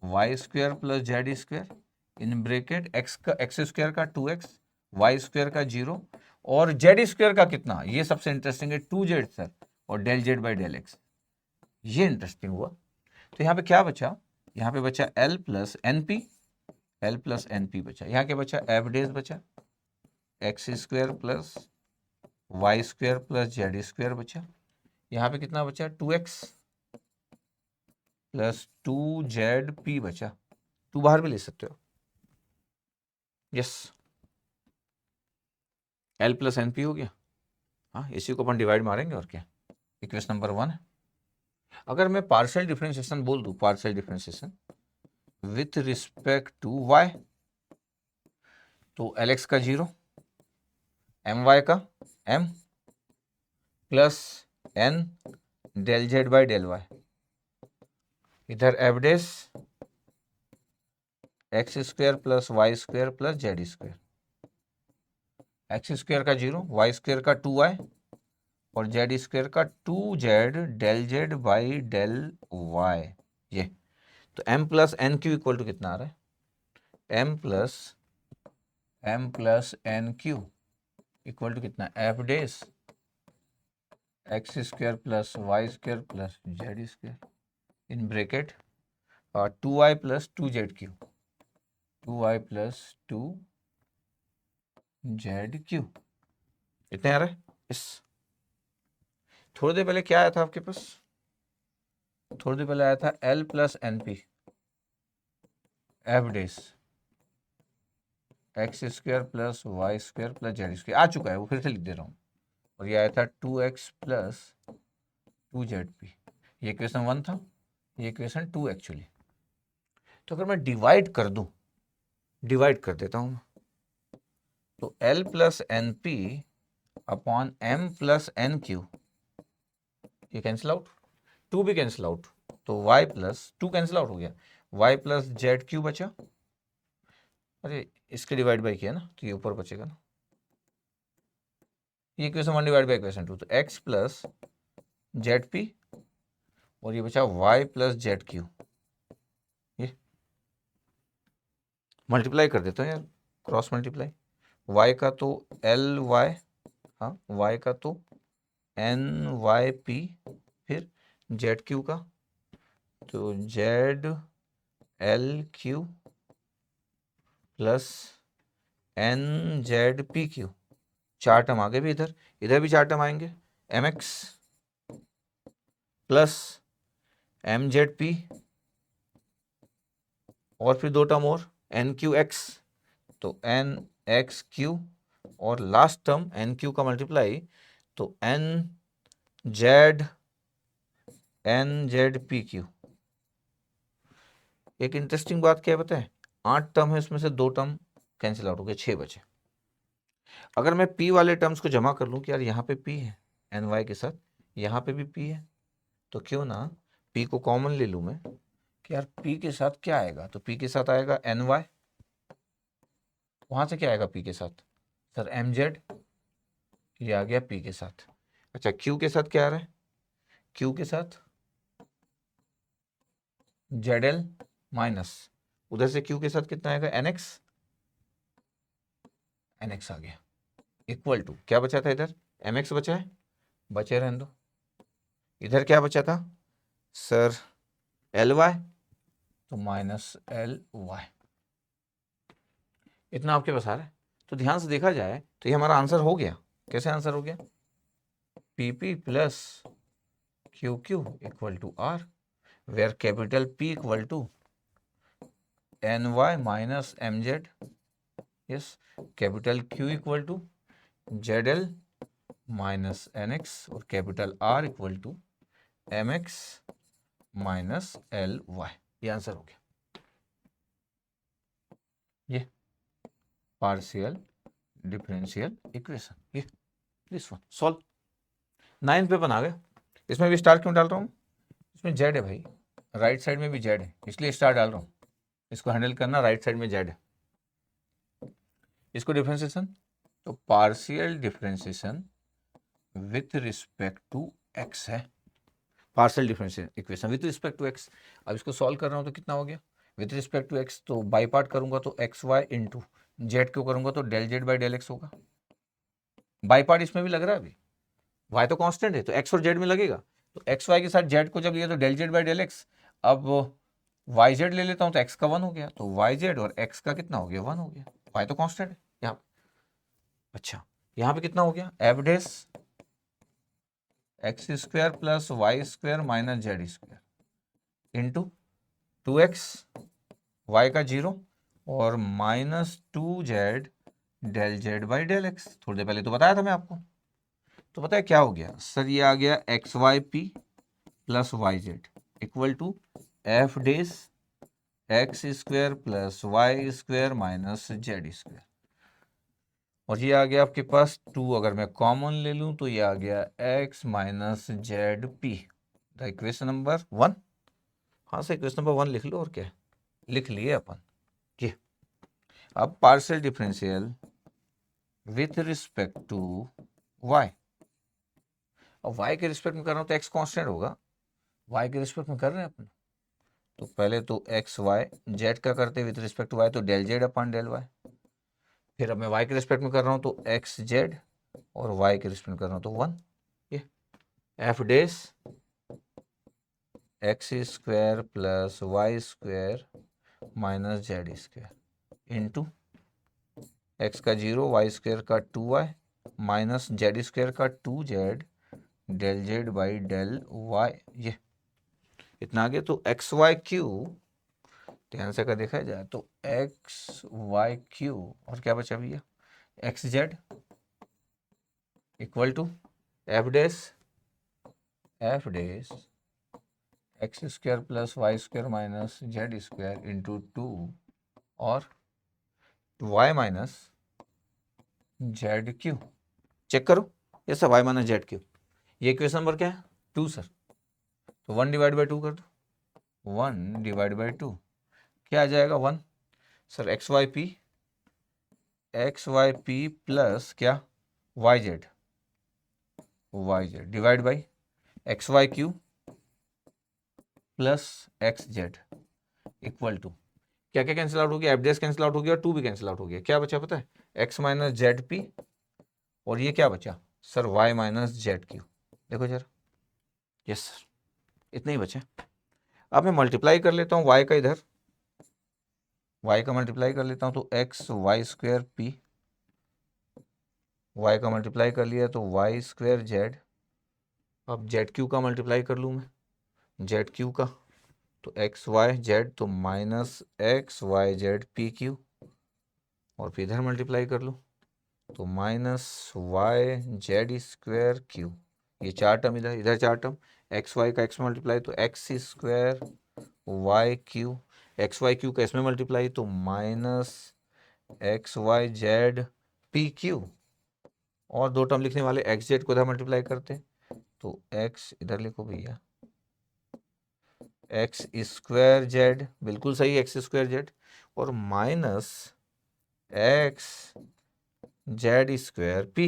y square plus z square in bracket, x का एक्स स्क्वायर का 2x, वाई स्क्वायर का 0, और जेड स्क्वायर का कितना? ये सबसे इंटरेस्टिंग है 2z सर, और del Z by del x. ये इंटरेस्टिंग हुआ। तो यहाँ पे क्या बचा? यहाँ पे बचा l plus n p, l plus n p बचा। यहाँ क्या बचा? एफ डेज बचा, x square plus y square plus z square बचा। यहाँ पे कितना बचा? 2x प्लस 2zp बचा। 2 बाहर भी ले सकते हो, yes, l plus n p हो गया। हाँ, इसी को अपन डिवाइड मारेंगे और क्या, इक्वेशन नंबर 1 है। अगर मैं पार्शियल डिफरेंशिएशन बोल दूं, partial differentiation with respect to y, तो एल एक्स का 0, एम वाई का m plus n del Z by del y, इधर f dash x square plus y square plus z square, x square का 0, Y square का 2y, और Z square का 2z del Z by del y. ये तो m plus n q equal to कितना आ रहा है? m plus n q equal to कितना? F dash x square plus y square plus z square in bracket, और 2y plus 2z Q, 2y plus 2z Q, इतने आ रहे हैं। इस थोड़ी देर पहले क्या आया था आपके पास? थोड़ी देर पहले आया था l plus n p, f dash x square plus y square plus z square, आ चुका है वो, फिर से लिख दे रहा हूँ। और ये आया था 2x प्लस 2zp, ये इक्वेशन 1 था, ये इक्वेशन 2 एक्चुअली। तो अगर मैं डिवाइड कर दूं, डिवाइड कर देता हूं, तो L plus n p upon m plus n q, ये कैंसिल आउट, 2 भी कैंसिल आउट, तो y प्लस 2 कैंसिल आउट हो गया, y प्लस जेड क्यू बचा। अरे इसके डिवाइड बाई किया ना, तो ये ऊपर बचेगा ना, ये इक्वेशन 1 डिवाइड बाई इक्वेशन 2, तो x प्लस जेड पी, और ये बचा y प्लस जेड क्यू। ये मल्टीप्लाई कर देता हूँ यार, क्रॉस मल्टीप्लाई, y का तो एल वाई, हाँ y का तो एन वाई पी, फिर जेड क्यू का तो z l q plus n z p q, 4 term आगे भी, इधर इधर भी 4 टर्म आएंगे, m x plus m z p, और फिर 2 टर्म और एन क्यू एक्स, तो एन एक्स क्यू, और लास्ट टर्म एन क्यू का मल्टीप्लाई, तो एन जेड पी क्यू। एक इंटरेस्टिंग बात क्या है पता है? 8 टर्म है, उसमें से 2 टर्म कैंसिल आउट हो गए, 6 बचे। अगर मैं p वाले टर्म्स को जमा कर लूं कि यार यहाँ पे p है एन वाई के साथ, यहाँ पे भी p है, तो क्यों ना p को कॉमन ले लूं मैं, कि यार p के साथ क्या आएगा? तो p के साथ आएगा एन वाई, वहां से क्या आएगा p के साथ? सर एम जेड, ये आ गया p के साथ। अच्छा q के साथ क्या आ रहा है? q के साथ जेड एल माइनस, उधर से q के साथ कितना आएगा? एन एक्स आ गया, इक्वल टू क्या बचा था? इधर एम एक्स बचा है, बचे रहने दो। इधर क्या बचा था सर? एल वाई, तो माइनस एल वाई, इतना आपके पास आ रहा है। तो ध्यान से देखा जाए तो ये हमारा आंसर हो गया। कैसे आंसर हो गया? P p plus Q Q equal to r, where capital P equal to n y minus m z, yes, capital Q equal to z l minus n x और capital R equal to m x minus l y. ये answer हो गया। ये partial differential equation, ये this one solve. 9th पे बना गया। इसमें भी स्टार क्यों डाल रहा हूँ? इसमें जेड है भाई, राइट साइड में भी जेड है, इसलिए स्टार डाल रहा हूँ। इसको हैंडल करना, राइट साइड में जेड है। इसको डिफरेंशिएशन, तो partial differentiation with respect to x है। Partial differential equation with respect to x. अब इसको सॉल्व कर रहा हूँ तो कितना हो गया विथ रिस्पेक्ट टू एक्स, तो बाई पार्ट करूंगा तो एक्स वाई इंटू जेड क्यों करूंगा तो del Z by del x होगा। बाई पार्ट इसमें भी लग रहा है अभी, वाई तो कांस्टेंट है तो एक्स और जेड में लगेगा, तो एक्स वाई के साथ जेड को जब लिया तो del Z by del x. अब वाई जेड ले लेता हूँ तो एक्स का 1 हो गया, तो वाई जेड और एक्स का कितना हो गया 1 हो गया। वाई तो कांस्टेंट है यहाँ पे। अच्छा यहाँ पे कितना हो गया f dash x square plus y square minus z square into 2x y का 0 और minus 2z del Z by del x. थोड़ी देर पहले तो बताया था मैं आपको। तो पता है क्या हो गया सर, ये आ गया x y p plus y z equal to f dash x square plus y square minus z square. और ये आ गया आपके पास 2, अगर मैं कॉमन ले लूं तो ये आ गया x minus Z P, the equation number 1। हाँ सर इक्वेशन नंबर 1 लिख लो, और क्या लिख लिए अपन ये। अब partial differential with respect to y, और y के रिस्पेक्ट में कर रहा हूँ तो x कांस्टेंट होगा, y के रिस्पेक्ट में कर रहे हैं अपन। तो पहले तो एक्स वाई जेड का करते विथ रिस्पेक्ट टू y, तो डेल जेड अपन डेल वाई। फिर अब मैं y के रिस्पेक्ट में कर रहा हूँ तो एक्स जेड, और y के रिस्पेक्ट में कर रहा हूँ तो 1। ये f dash x square plus y square minus z square into x का 0 वाई स्क्वायर का 2y माइनस जेड स्क्वायर का 2z del Z by del y. ये इतना आ गया। तो एक्स वाई क्यू ध्यान से अगर देखा जाए तो एक्स वाई क्यू और क्या बचा भैया x z equal to f dash x square plus y square minus z square into 2 और y minus z q. Check करो ये सब वाई माइनस जेड क्यू। ये इक्वेशन नंबर क्या है 2 सर, तो 1 डिवाइड बाई 2 कर दो, 1 डिवाइड बाई 2 क्या आ जाएगा 1 sir x y p plus क्या y z divide by x y q plus x z equal to क्या क्या कैंसिल आउट हो गया, एफ डेस कैंसिल आउट हो गया और 2 भी कैंसिल आउट हो गया। क्या बचा पता है एक्स माइनस जेड पी, और ये क्या बचा sir y minus z q. देखो जरा, यस सर इतना ही बचा। अब मैं मल्टीप्लाई कर लेता हूँ वाई का, इधर वाई का मल्टीप्लाई कर लेता हूँ तो x y square p, y का मल्टीप्लाई कर लिया तो वाई स्क्वायर जेड। अब जेड क्यू का मल्टीप्लाई कर लूँ मैं जेड क्यू का, तो एक्स वाई जेड तो minus x y z p q, और फिर इधर मल्टीप्लाई कर लूँ तो minus y z square q. ये 4 टर्म इधर, इधर 4 टर्म, एक्स वाई का एक्स में मल्टीप्लाई तो x square y q, x y q का इसमें मल्टीप्लाई तो minus x y z p q, और 2 टर्म लिखने वाले एक्स जेड को इधर मल्टीप्लाई करते तो एक्स इधर लिखो भैया एक्स स्क्वायर जेड, बिल्कुल सही एक्स स्क्वायर जेड, और minus X Z square P.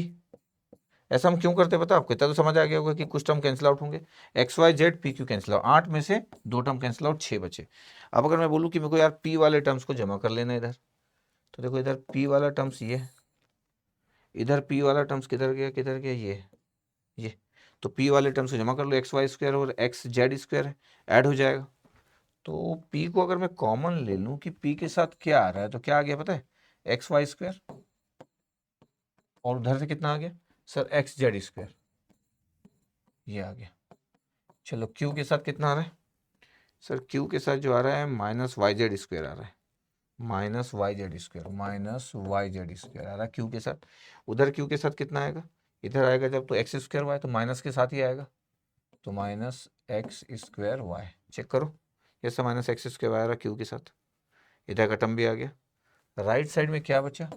ऐसा हम क्यों करते हैं पता आपको, इतना तो समझ आ गया होगा कि कुछ टर्म कैंसिल आउट होंगे। X y z p q cancel out, 8 में से 2 टर्म कैंसिल आउट, 6 बचे। अब अगर मैं बोलूँ कि मेरे को यार पी वाले टर्म्स को जमा कर लेना इधर, तो देखो इधर पी वाला टर्म्स ये, इधर पी वाला टर्म्स किधर गया ये, तो पी वाले टर्म्स को जमा कर लो, एक्स वाई स्क्वायर और एक्स जेड स्क्वायर ऐड हो जाएगा। तो p को अगर मैं कॉमन ले लूं कि p के साथ क्या आ रहा है, तो क्या आ गया पता है एक्स वाई स्क्वायर, और उधर से कितना आ गया सर एक्स जेड स्क्वायर, ये आ गया। चलो q के साथ कितना आ रहा है सर, q के साथ जो आ रहा है माइनस वाई जेड स्क्वायर आ रहा है, minus y z square, minus y z square आ रहा क्यू के साथ। उधर क्यू के साथ कितना आएगा, इधर आएगा जब तो एक्स स्क्वायर वाई, तो माइनस के साथ ही आएगा, तो minus x square y. Check करो, ये सब माइनस एक्स स्क्वायर वाई आ रहा क्यू के साथ, इधर का टर्म भी आ गया। राइट साइड में क्या बचा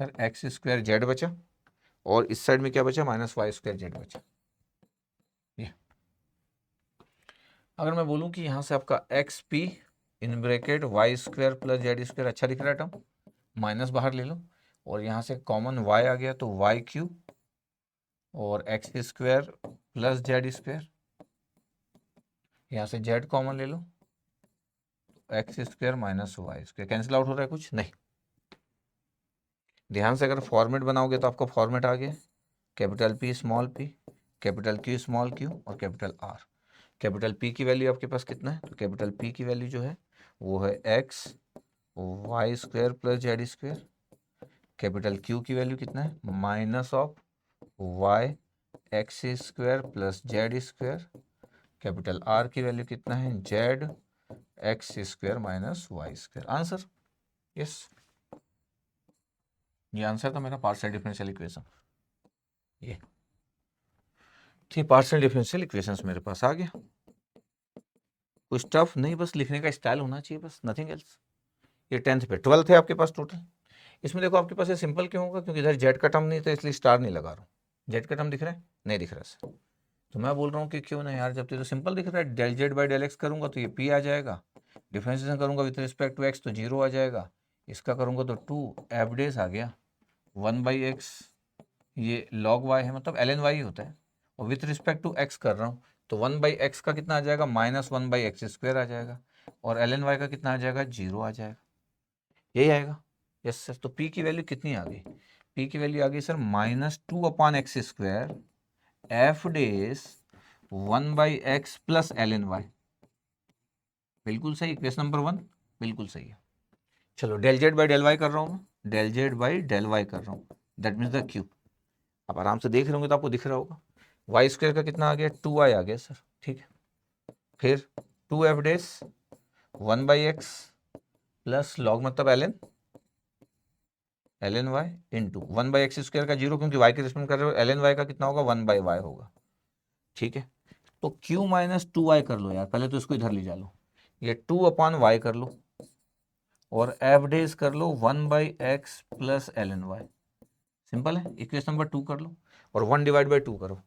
सर, एक्स स्क्वायर जेड बचा, और इस साइड में क्या बचा, माइनस वाई स्क्वायर जेड बचा। ये अगर मैं बोलूं कि यहाँ से आपका x p in bracket y square plus z square, अच्छा दिख रहा है टर्म, माइनस बाहर ले लो, और यहाँ से कॉमन वाई आ गया तो वाई क्यू और x square plus z square, यहाँ से जेड कॉमन ले लो, x square minus y square, cancel out हो रहा है कुछ नहीं। ध्यान से अगर फॉर्मेट बनाओगे तो आपका फॉर्मेट आ गया, capital P small p, capital Q small Q और कैपिटल आर। कैपिटल पी की वैल्यू आपके पास कितना है, तो कैपिटल पी की वैल्यू जो है वो है x y square plus z square. Capital Q की वैल्यू कितना है, minus of y x square plus z square. Capital R की वैल्यू कितना है, z x square minus y square. Answer yes, ये आंसर था मेरा पार्शियल डिफरेंशियल इक्वेशन। ये थी पार्शियल डिफरेंशियल इक्वेशंस मेरे पास आ गया। कुछ टफ नहीं, बस लिखने का स्टाइल होना चाहिए, बस नथिंग एल्स। ये 10th पे, 12th है आपके पास टोटल। इसमें देखो आपके पास ये सिंपल क्यों होगा, क्योंकि इधर जेड का टर्म नहीं था इसलिए स्टार नहीं लगा रहा हूँ। जेड का टर्म दिख रहा है, नहीं दिख रहा सर, तो मैं बोल रहा हूँ कि क्यों नहीं यार, जब तो सिंपल दिख रहा है, del Z by del x करूँगा तो ये पी आ जाएगा, डिफ्रेंशिएशन करूँगा विथ रिस्पेक्ट टू एक्स तो 0 आ जाएगा, इसका करूँगा तो 2 एफ डेज आ गया, 1/x ये लॉग वाई है, मतलब एल एन वाई होता है, और विथ रिस्पेक्ट टू एक्स कर रहा हूँ, तो 1/x का कितना आ जाएगा, -1/x स्क्वायर आ जाएगा, और एल एन वाई का कितना आ जाएगा, 0 आ जाएगा, यही आएगा। यस सर, तो p की वैल्यू कितनी आ गई, p की वैल्यू आ गई sir -2/x square f dash 1/x plus l n y. बिल्कुल सही, इक्वेशन नंबर 1 बिल्कुल सही है। चलो del Z by del Y कर रहा हूँ मैं, del Z by del Y कर रहा हूँ, दैट मीन्स द क्यू। आप आराम से देख रहे होंगे तो आपको दिख रहा होगा, वाई स्क्वायर का कितना आ गया, 2y आ गया सर, ठीक है। फिर 2f dash 1/x plus log मतलब l n y into 1/x square का 0, क्योंकि y के रिस्पेक्ट कर रहे हो, एल एन वाई का कितना होगा, 1/y होगा, ठीक है। तो q माइनस 2y कर लो यार, पहले तो इसको इधर ले जा लो, ये 2/y कर लो, और f डेज कर लो 1/x plus l n y. Simple है, इक्वेशन नंबर 2 कर लो, और 1 डिवाइड बाई 2 करो,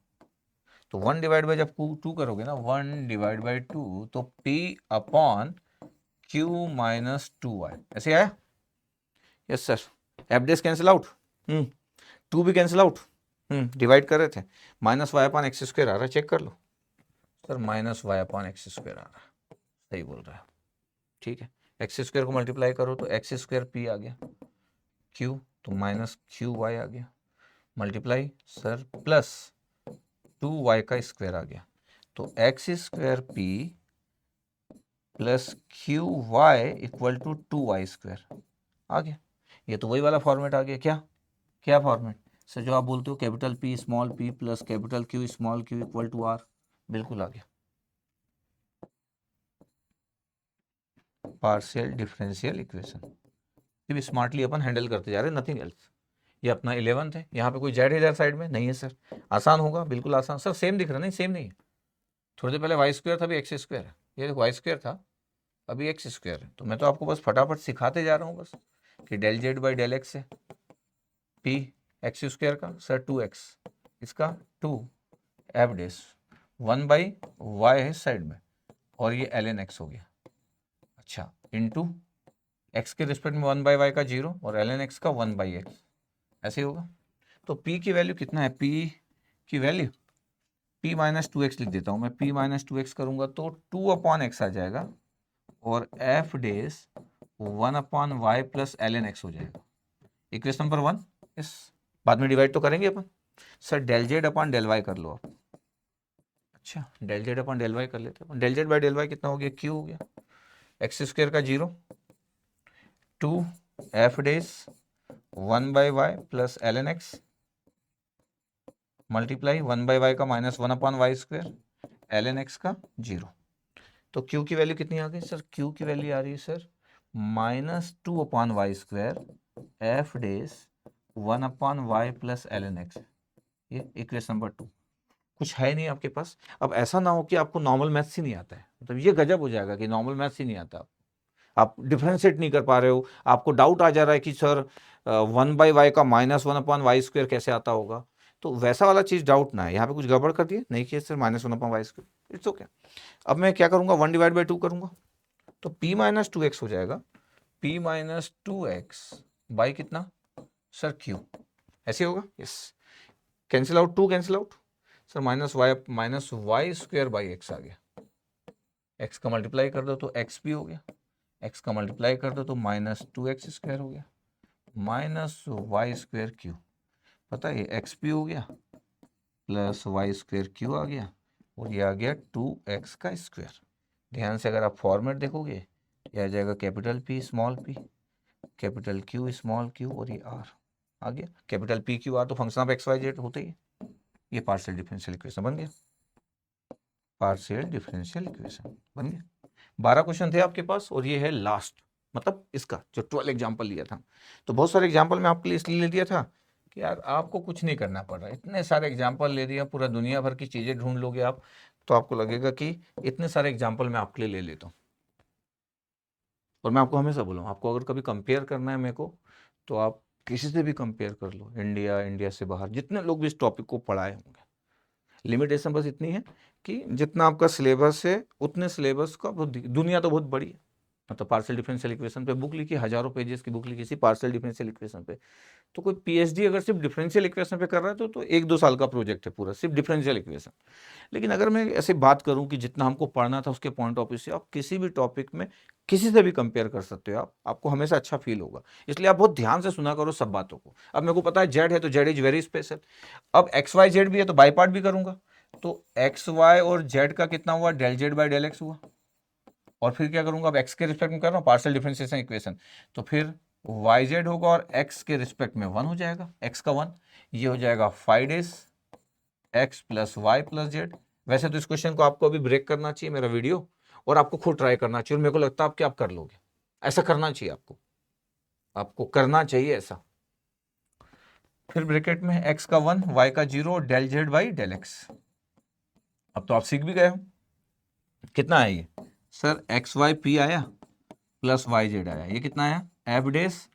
तो 1 डिवाइड बाई जब 2 करोगे ना, 1 डिवाइड बाई 2, तो p upon q minus 2y, ऐसे आया। Yes sir, F days cancel out, 2 भी कैंसिल आउट, डिवाइड कर रहे थे, -y/x स्क्वायर आ रहा है, चेक कर लो सर, -y/x स्क्वायर आ रहा है, सही बोल रहा है, ठीक है। एक्स स्क्वायर को मल्टीप्लाई करो तो एक्स स्क्वायर पी आ गया, क्यू तो -QY आ गया, मल्टीप्लाई सर प्लस 2y का स्क्वायर आ गया, तो x square p plus QY equal to 2y square आ गया। ये तो वही वाला फॉर्मेट आ गया, क्या क्या फॉर्मेट सर, जो आप बोलते हो capital P small p plus capital Q small q equal to R, बिल्कुल आ गया। पार्शियल डिफरेंशियल इक्वेशन भी स्मार्टली अपन हैंडल करते जा रहे हैं, नथिंग एल्स। ये अपना 11th है, यहाँ पे कोई जेड इधर साइड में नहीं है सर, आसान होगा, बिल्कुल आसान सर। सेम दिख रहा नहीं, सेम नहीं है, थोड़ी देर पहले वाई स्क्वायर था, अभी एक्स स्क्वायर है, ये वाई स्क्वायर था अभी एक्स स्क्वायर है, तो मैं तो आपको बस फटाफट सिखाते जा रहा हूँ बस, कि del Z by del x है पी एक्स स्क्वायर का सर 2x, इसका 2 एफ डेस 1/y है साइड में, और ये एल एन एक्स हो गया, अच्छा, इंटू एक्स के रिस्पेक्ट में 1/y का 0 और एल एन एक्स का 1/x, ऐसे होगा। तो p की वैल्यू कितना है, p की वैल्यू p माइनस 2x लिख देता हूँ मैं, p माइनस 2x करूँगा तो 2/x आ जाएगा, और f dash 1/y plus l n x हो जाएगा, इक्वेशन नंबर 1। इस बाद में डिवाइड तो करेंगे अपन sir, del z upon del Y कर लो आप, अच्छा del z upon del Y कर लेते हैं, del Z by del y कितना हो गया, क्यू हो गया, एक्स स्क्वायर का 0, 2 f dash 1/y plus l n x multiply 1/y का -1/y square L n x का 0। तो q की वैल्यू कितनी आ गई सर, q की वैल्यू आ रही है सर -2/y² f डेस 1/y प्लस ln x, ये इक्वेशन नंबर 2। कुछ है नहीं आपके पास। अब ऐसा ना हो कि आपको नॉर्मल मैथ्स ही नहीं आता है, मतलब ये गजब हो जाएगा कि नॉर्मल मैथ्स ही नहीं आता, आप डिफ्रेंशिएट नहीं कर पा रहे हो, आपको डाउट आ जा रहा है कि सर 1/y का -1/y² कैसे आता होगा। तो वैसा वाला चीज़ डाउट ना है, यहाँ पे कुछ गड़बड़ कर दिया नहीं किया सर, -1/y², इट्स ओके। अब मैं क्या करूँगा, 1/2 करूँगा, तो p - 2x हो जाएगा, p - 2x बाई कितना सर q, ऐसे होगा, yes. Cancel out, 2 cancel out sir, -y² by x आ गया, x का मल्टीप्लाई कर दो तो x भी हो गया, x का मल्टीप्लाई कर दो तो -2x² हो गया, -y² q, पता है x भी हो गया प्लस y² q आ गया, और ये आ गया 2x का स्क्वायर। ध्यान से अगर आप फॉर्मेट देखोगे, ये आ जाएगा capital P small p, capital Q small q, और ये r आ गया। कैपिटल P Q R तो function of x y z होते ही, ये पार्शियल डिफरेंशियल इक्वेशन बन गया, पार्शियल डिफरेंशियल इक्वेशन बन गया। 12 क्वेश्चन थे आपके पास, और ये है लास्ट, मतलब इसका जो 12 एग्जाम्पल लिया था। तो बहुत सारे एग्जाम्पल मैं आपके लिए इसलिए ले दिया था कि यार आपको कुछ नहीं करना पड़ रहा, इतने सारे एग्जाम्पल ले दिया, पूरा दुनिया भर की चीज़ें ढूंढ लोगे आप, तो आपको लगेगा कि इतने सारे एग्जाम्पल मैं आपके लिए ले लेता हूँ। और मैं आपको हमेशा बोलूँ, आपको अगर कभी कंपेयर करना है मेरे को, तो आप किसी से भी कंपेयर कर लो, इंडिया से बाहर जितने लोग भी इस टॉपिक को पढ़ाए होंगे। लिमिटेशन बस इतनी है कि जितना आपका सिलेबस है उतने सिलेबस का, दुनिया तो बहुत बड़ी है, मतलब पार्शियल डिफरेंशियल इक्वेशन पे बुक लिखी, हजारों पेजेस की बुक लिखी थी पार्शियल डिफरेंशियल इक्वेशन पे। तो कोई पीएचडी अगर सिर्फ डिफरेंशियल इक्वेशन पे कर रहा है तो 1-2 साल का प्रोजेक्ट है पूरा, सिर्फ डिफरेंशियल इक्वेशन। लेकिन अगर मैं ऐसे बात करूं कि जितना हमको पढ़ना था उसके पॉइंट ऑफ व्यू से, आप किसी भी टॉपिक में किसी से भी कंपेयर कर सकते हो, आपको हमेशा अच्छा फील होगा। इसलिए आप बहुत ध्यान से सुना करो सब बातों को। अब मेरे को पता है जेड है तो जेड इज वेरी स्पेशल, अब एक्स वाई जेड भी है तो बाई पार्ट भी करूंगा, तो एक्स वाई और जेड का कितना हुआ, del Z by del x हुआ, और फिर क्या करूंगा, अब एक्स के रिस्पेक्ट में कर रहा हूँ पार्शियल डिफरेंशिएशन इक्वेशन, तो फिर वाई जेड होगा और एक्स के रिस्पेक्ट में 1 हो जाएगा, एक्स का 1, ये हो जाएगा 5 dash x plus y plus z. वैसे तो इस क्वेश्चन को आपको अभी ब्रेक करना चाहिए मेरा वीडियो, और आपको खुद ट्राई करना चाहिए, और मेरे को लगता है कि आप कर लोगे, ऐसा करना चाहिए आपको, आपको करना चाहिए ऐसा। फिर ब्रैकेट में एक्स का 1, वाई का 0, del Z by del x. अब तो आप सीख भी गए हो, कितना है ये सर, एक्स वाई पी आया प्लस वाई जेड आया, ये कितना आया, f dash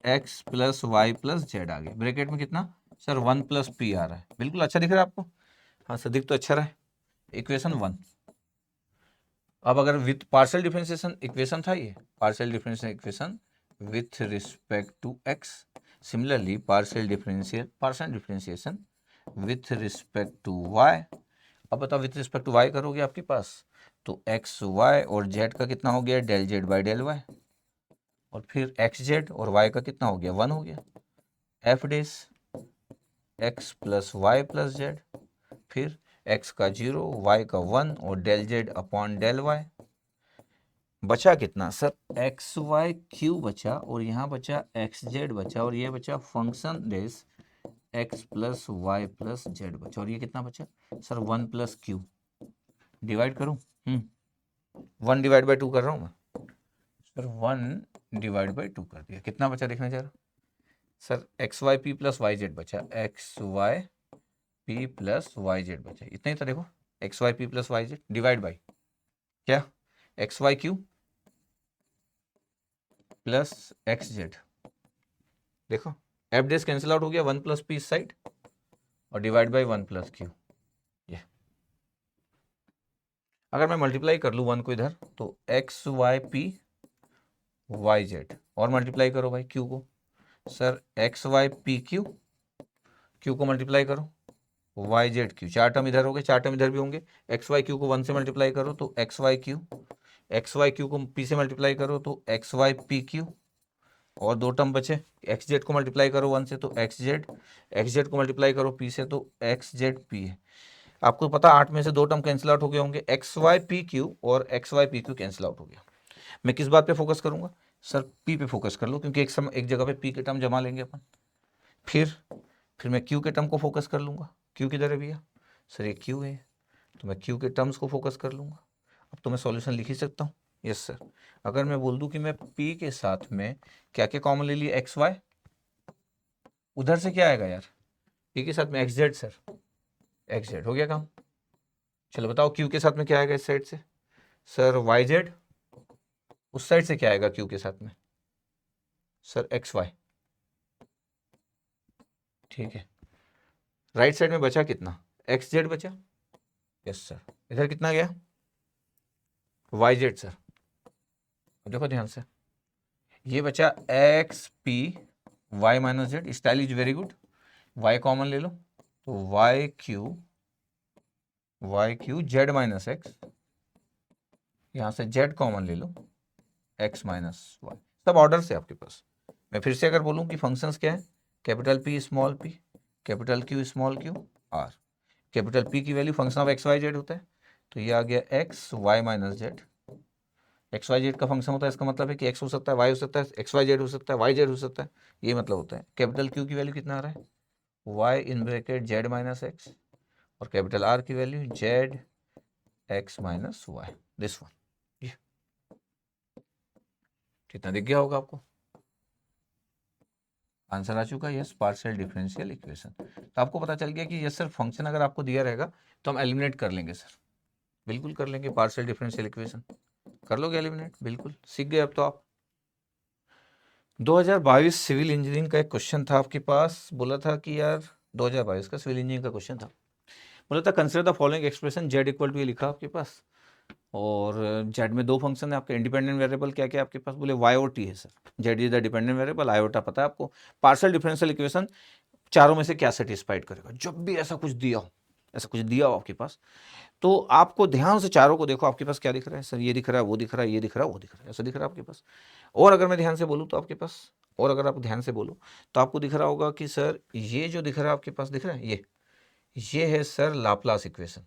x plus y plus z आ गया, ब्रैकेट में कितना सर 1 प्लस पी आ रहा है, बिल्कुल अच्छा दिख रहा है आपको, हाँ सर दिख तो अच्छा रहा है, इक्वेशन 1। अब अगर विथ पार्शियल डिफरेंशिएशन इक्वेशन था, ये partial differential equation with respect to x, similarly partial differentiation with respect to y. अब बताओ विथ रिस्पेक्ट टू वाई करोगे आपके पास, तो एक्स वाई और जेड का कितना हो गया, del Z by del y, और फिर एक्स जेड और वाई का कितना हो गया, 1 हो गया, f dash x plus y plus z, फिर एक्स का 0, वाई का 1, और del z upon del y. बचा कितना सर, एक्स वाई क्यू बचा, और यहाँ बचा एक्स जेड बचा, और ये बचा function dash x plus y plus z बचा, और ये कितना बचा सर, 1 प्लस क्यू। डिवाइड करूँ, 1/2 कर रहा हूँ मैं सर, 1/2 कर दिया, कितना बचा देखना जरा sir, x y p plus y z बचा, x y p plus y z बचा, इतना ही था देखो, x y p plus y z divide by क्या, x y q plus x z, देखो एफ डेस कैंसिल आउट हो गया, 1 प्लस पी इस साइड, और डिवाइड बाई 1 प्लस क्यू। ये अगर मैं मल्टीप्लाई कर लूँ 1 को इधर, तो x y p y z, और मल्टीप्लाई करो भाई क्यू को sir, x y p q, q को मल्टीप्लाई करो वाई जेड क्यू, 4 टर्म इधर हो गए, 4 टर्म इधर भी होंगे, एक्स वाई क्यू को 1 से मल्टीप्लाई करो तो एक्स वाई क्यू को पी से मल्टीप्लाई करो तो एक्स वाई पी क्यू, और 2 टर्म बचे, एक्स जेड को मल्टीप्लाई करो 1 से तो एक्स जेड को मल्टीप्लाई करो पी से तो एक्स जेड पी है। आपको पता 8 में से 2 टर्म कैंसिल आउट हो गए होंगे, एक्स वाई पी क्यू और x y p q cancel out हो गया। मैं किस बात पे फोकस करूंगा सर, पी पे फोकस कर लो, क्योंकि एक जगह पे पी के टर्म जमा लेंगे अपन। फिर मैं क्यू के टर्म को फोकस कर लूंगा, क्यू किधर है भैया सर, ये क्यू है, तो मैं क्यू के टर्म्स को फोकस कर लूंगा। अब तो मैं सॉल्यूशन लिख ही सकता हूँ, यस सर। अगर मैं बोल दूं कि मैं p के साथ में क्या क्या कॉमन ले लिया, एक्स वाई, उधर से क्या आएगा यार, p के साथ में x Z sir, x Z हो गया काम। चलो बताओ q के साथ में क्या आएगा इस साइड से, सर वाई जेड, उस साइड से क्या आएगा q के साथ में, सर एक्स वाई। ठीक है, राइट साइड में बचा कितना, एक्स जेड बचा। Yes sir. इधर कितना गया, वाई जेड सर। देखो ध्यान से, ये बचा x p y minus z, style is very good. Y common ले लो तो y q z minus x, यहां से जेड कॉमन ले लो, एक्स माइनस वाई, सब ऑर्डर से आपके पास। मैं फिर से अगर बोलूं कि फंक्शंस क्या है, capital P small p, capital Q small q, r. Capital P की value function of x y z होता है, तो ये आ गया x y minus z. X y z का फंक्शन होता है, इसका मतलब है कि एक्स हो सकता है, वाई हो सकता है, एक्स वाई जेड हो सकता है, वाई जेड हो सकता है, ये मतलब होता है। कैपिटल क्यू की वैल्यू कितना आ रहा है, y in bracket z minus x, और कैपिटल आर की value z x minus y, this one. ये कितना दिख गया होगा आपको, आंसर आ चुका है यस, पार्शियल डिफरेंशियल इक्वेशन। तो आपको पता चल गया कि यस सर, फंक्शन अगर आपको दिया रहेगा तो हम एलिमिनेट कर लेंगे सर, बिल्कुल कर लेंगे। पार्शियल डिफरेंशियल इक्वेशन कर लोगे एलिमिनेट, बिल्कुल सीख गए अब तो आप। 2022 सिविल इंजीनियरिंग का एक क्वेश्चन था आपके पास, बोला था कि यार 2022 का सिविल इंजीनियरिंग का क्वेश्चन था, बोला था consider the following expression, z equal to, ये लिखा आपके पास, और जेड में दो फंक्शन है आपके, इंडिपेंडेंट वेरिएबल क्या क्या आपके पास, बोले वाई और टी है sir. Z is the dependent variable, iota पता है आपको। पार्शियल डिफरेंशियल इक्वेशन चारों में से क्या सेटिस्फाइड करेगा, जब भी ऐसा कुछ दिया हो, ऐसा कुछ दिया हो आपके पास, तो आपको ध्यान से चारों को देखो, आपके पास क्या दिख रहा है सर, ये दिख रहा है, वो दिख रहा है, ये दिख रहा है, वो दिख रहा है, ऐसा दिख रहा है आपके पास। और अगर मैं ध्यान से बोलूँ तो आपके पास, और अगर आप ध्यान से बोलो तो आपको दिख रहा होगा कि सर ये जो दिख रहा है आपके पास, दिख रहा है ये है सर लाप्लास इक्वेशन।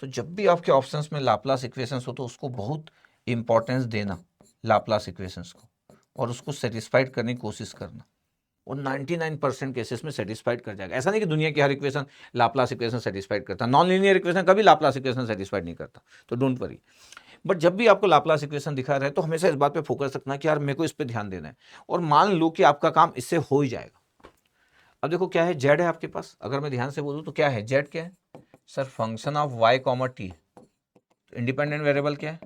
तो जब भी आपके ऑप्शंस में लाप्लास इक्वेशंस हो तो उसको बहुत इंपॉर्टेंस देना, लाप्लास इक्वेशंस को, और उसको सेटिस्फाइड करने की कोशिश करना, और 99% केसेस में सेटिस्फाइड कर जाएगा। ऐसा नहीं कि दुनिया की हर इक्वेशन लाप्लास इक्वेशन सेटिस्फाइड करता, नॉन लीनियर इक्वेशन कभी लाप्लास इक्वेशन सेटिस्फाइड नहीं करता, तो डोंट वरी। बट जब भी आपको लाप्लास इक्वेशन दिखा रहा है तो हमेशा इस बात पे फोकस रखना कि यार मेरे को इस पे ध्यान देना है, और मान लो कि आपका काम इससे हो ही जाएगा। अब देखो क्या है, जेड है आपके पास, अगर मैं ध्यान से बोलूँ तो क्या है, जेड क्या है sir, function of y comma t. Independent variable क्या है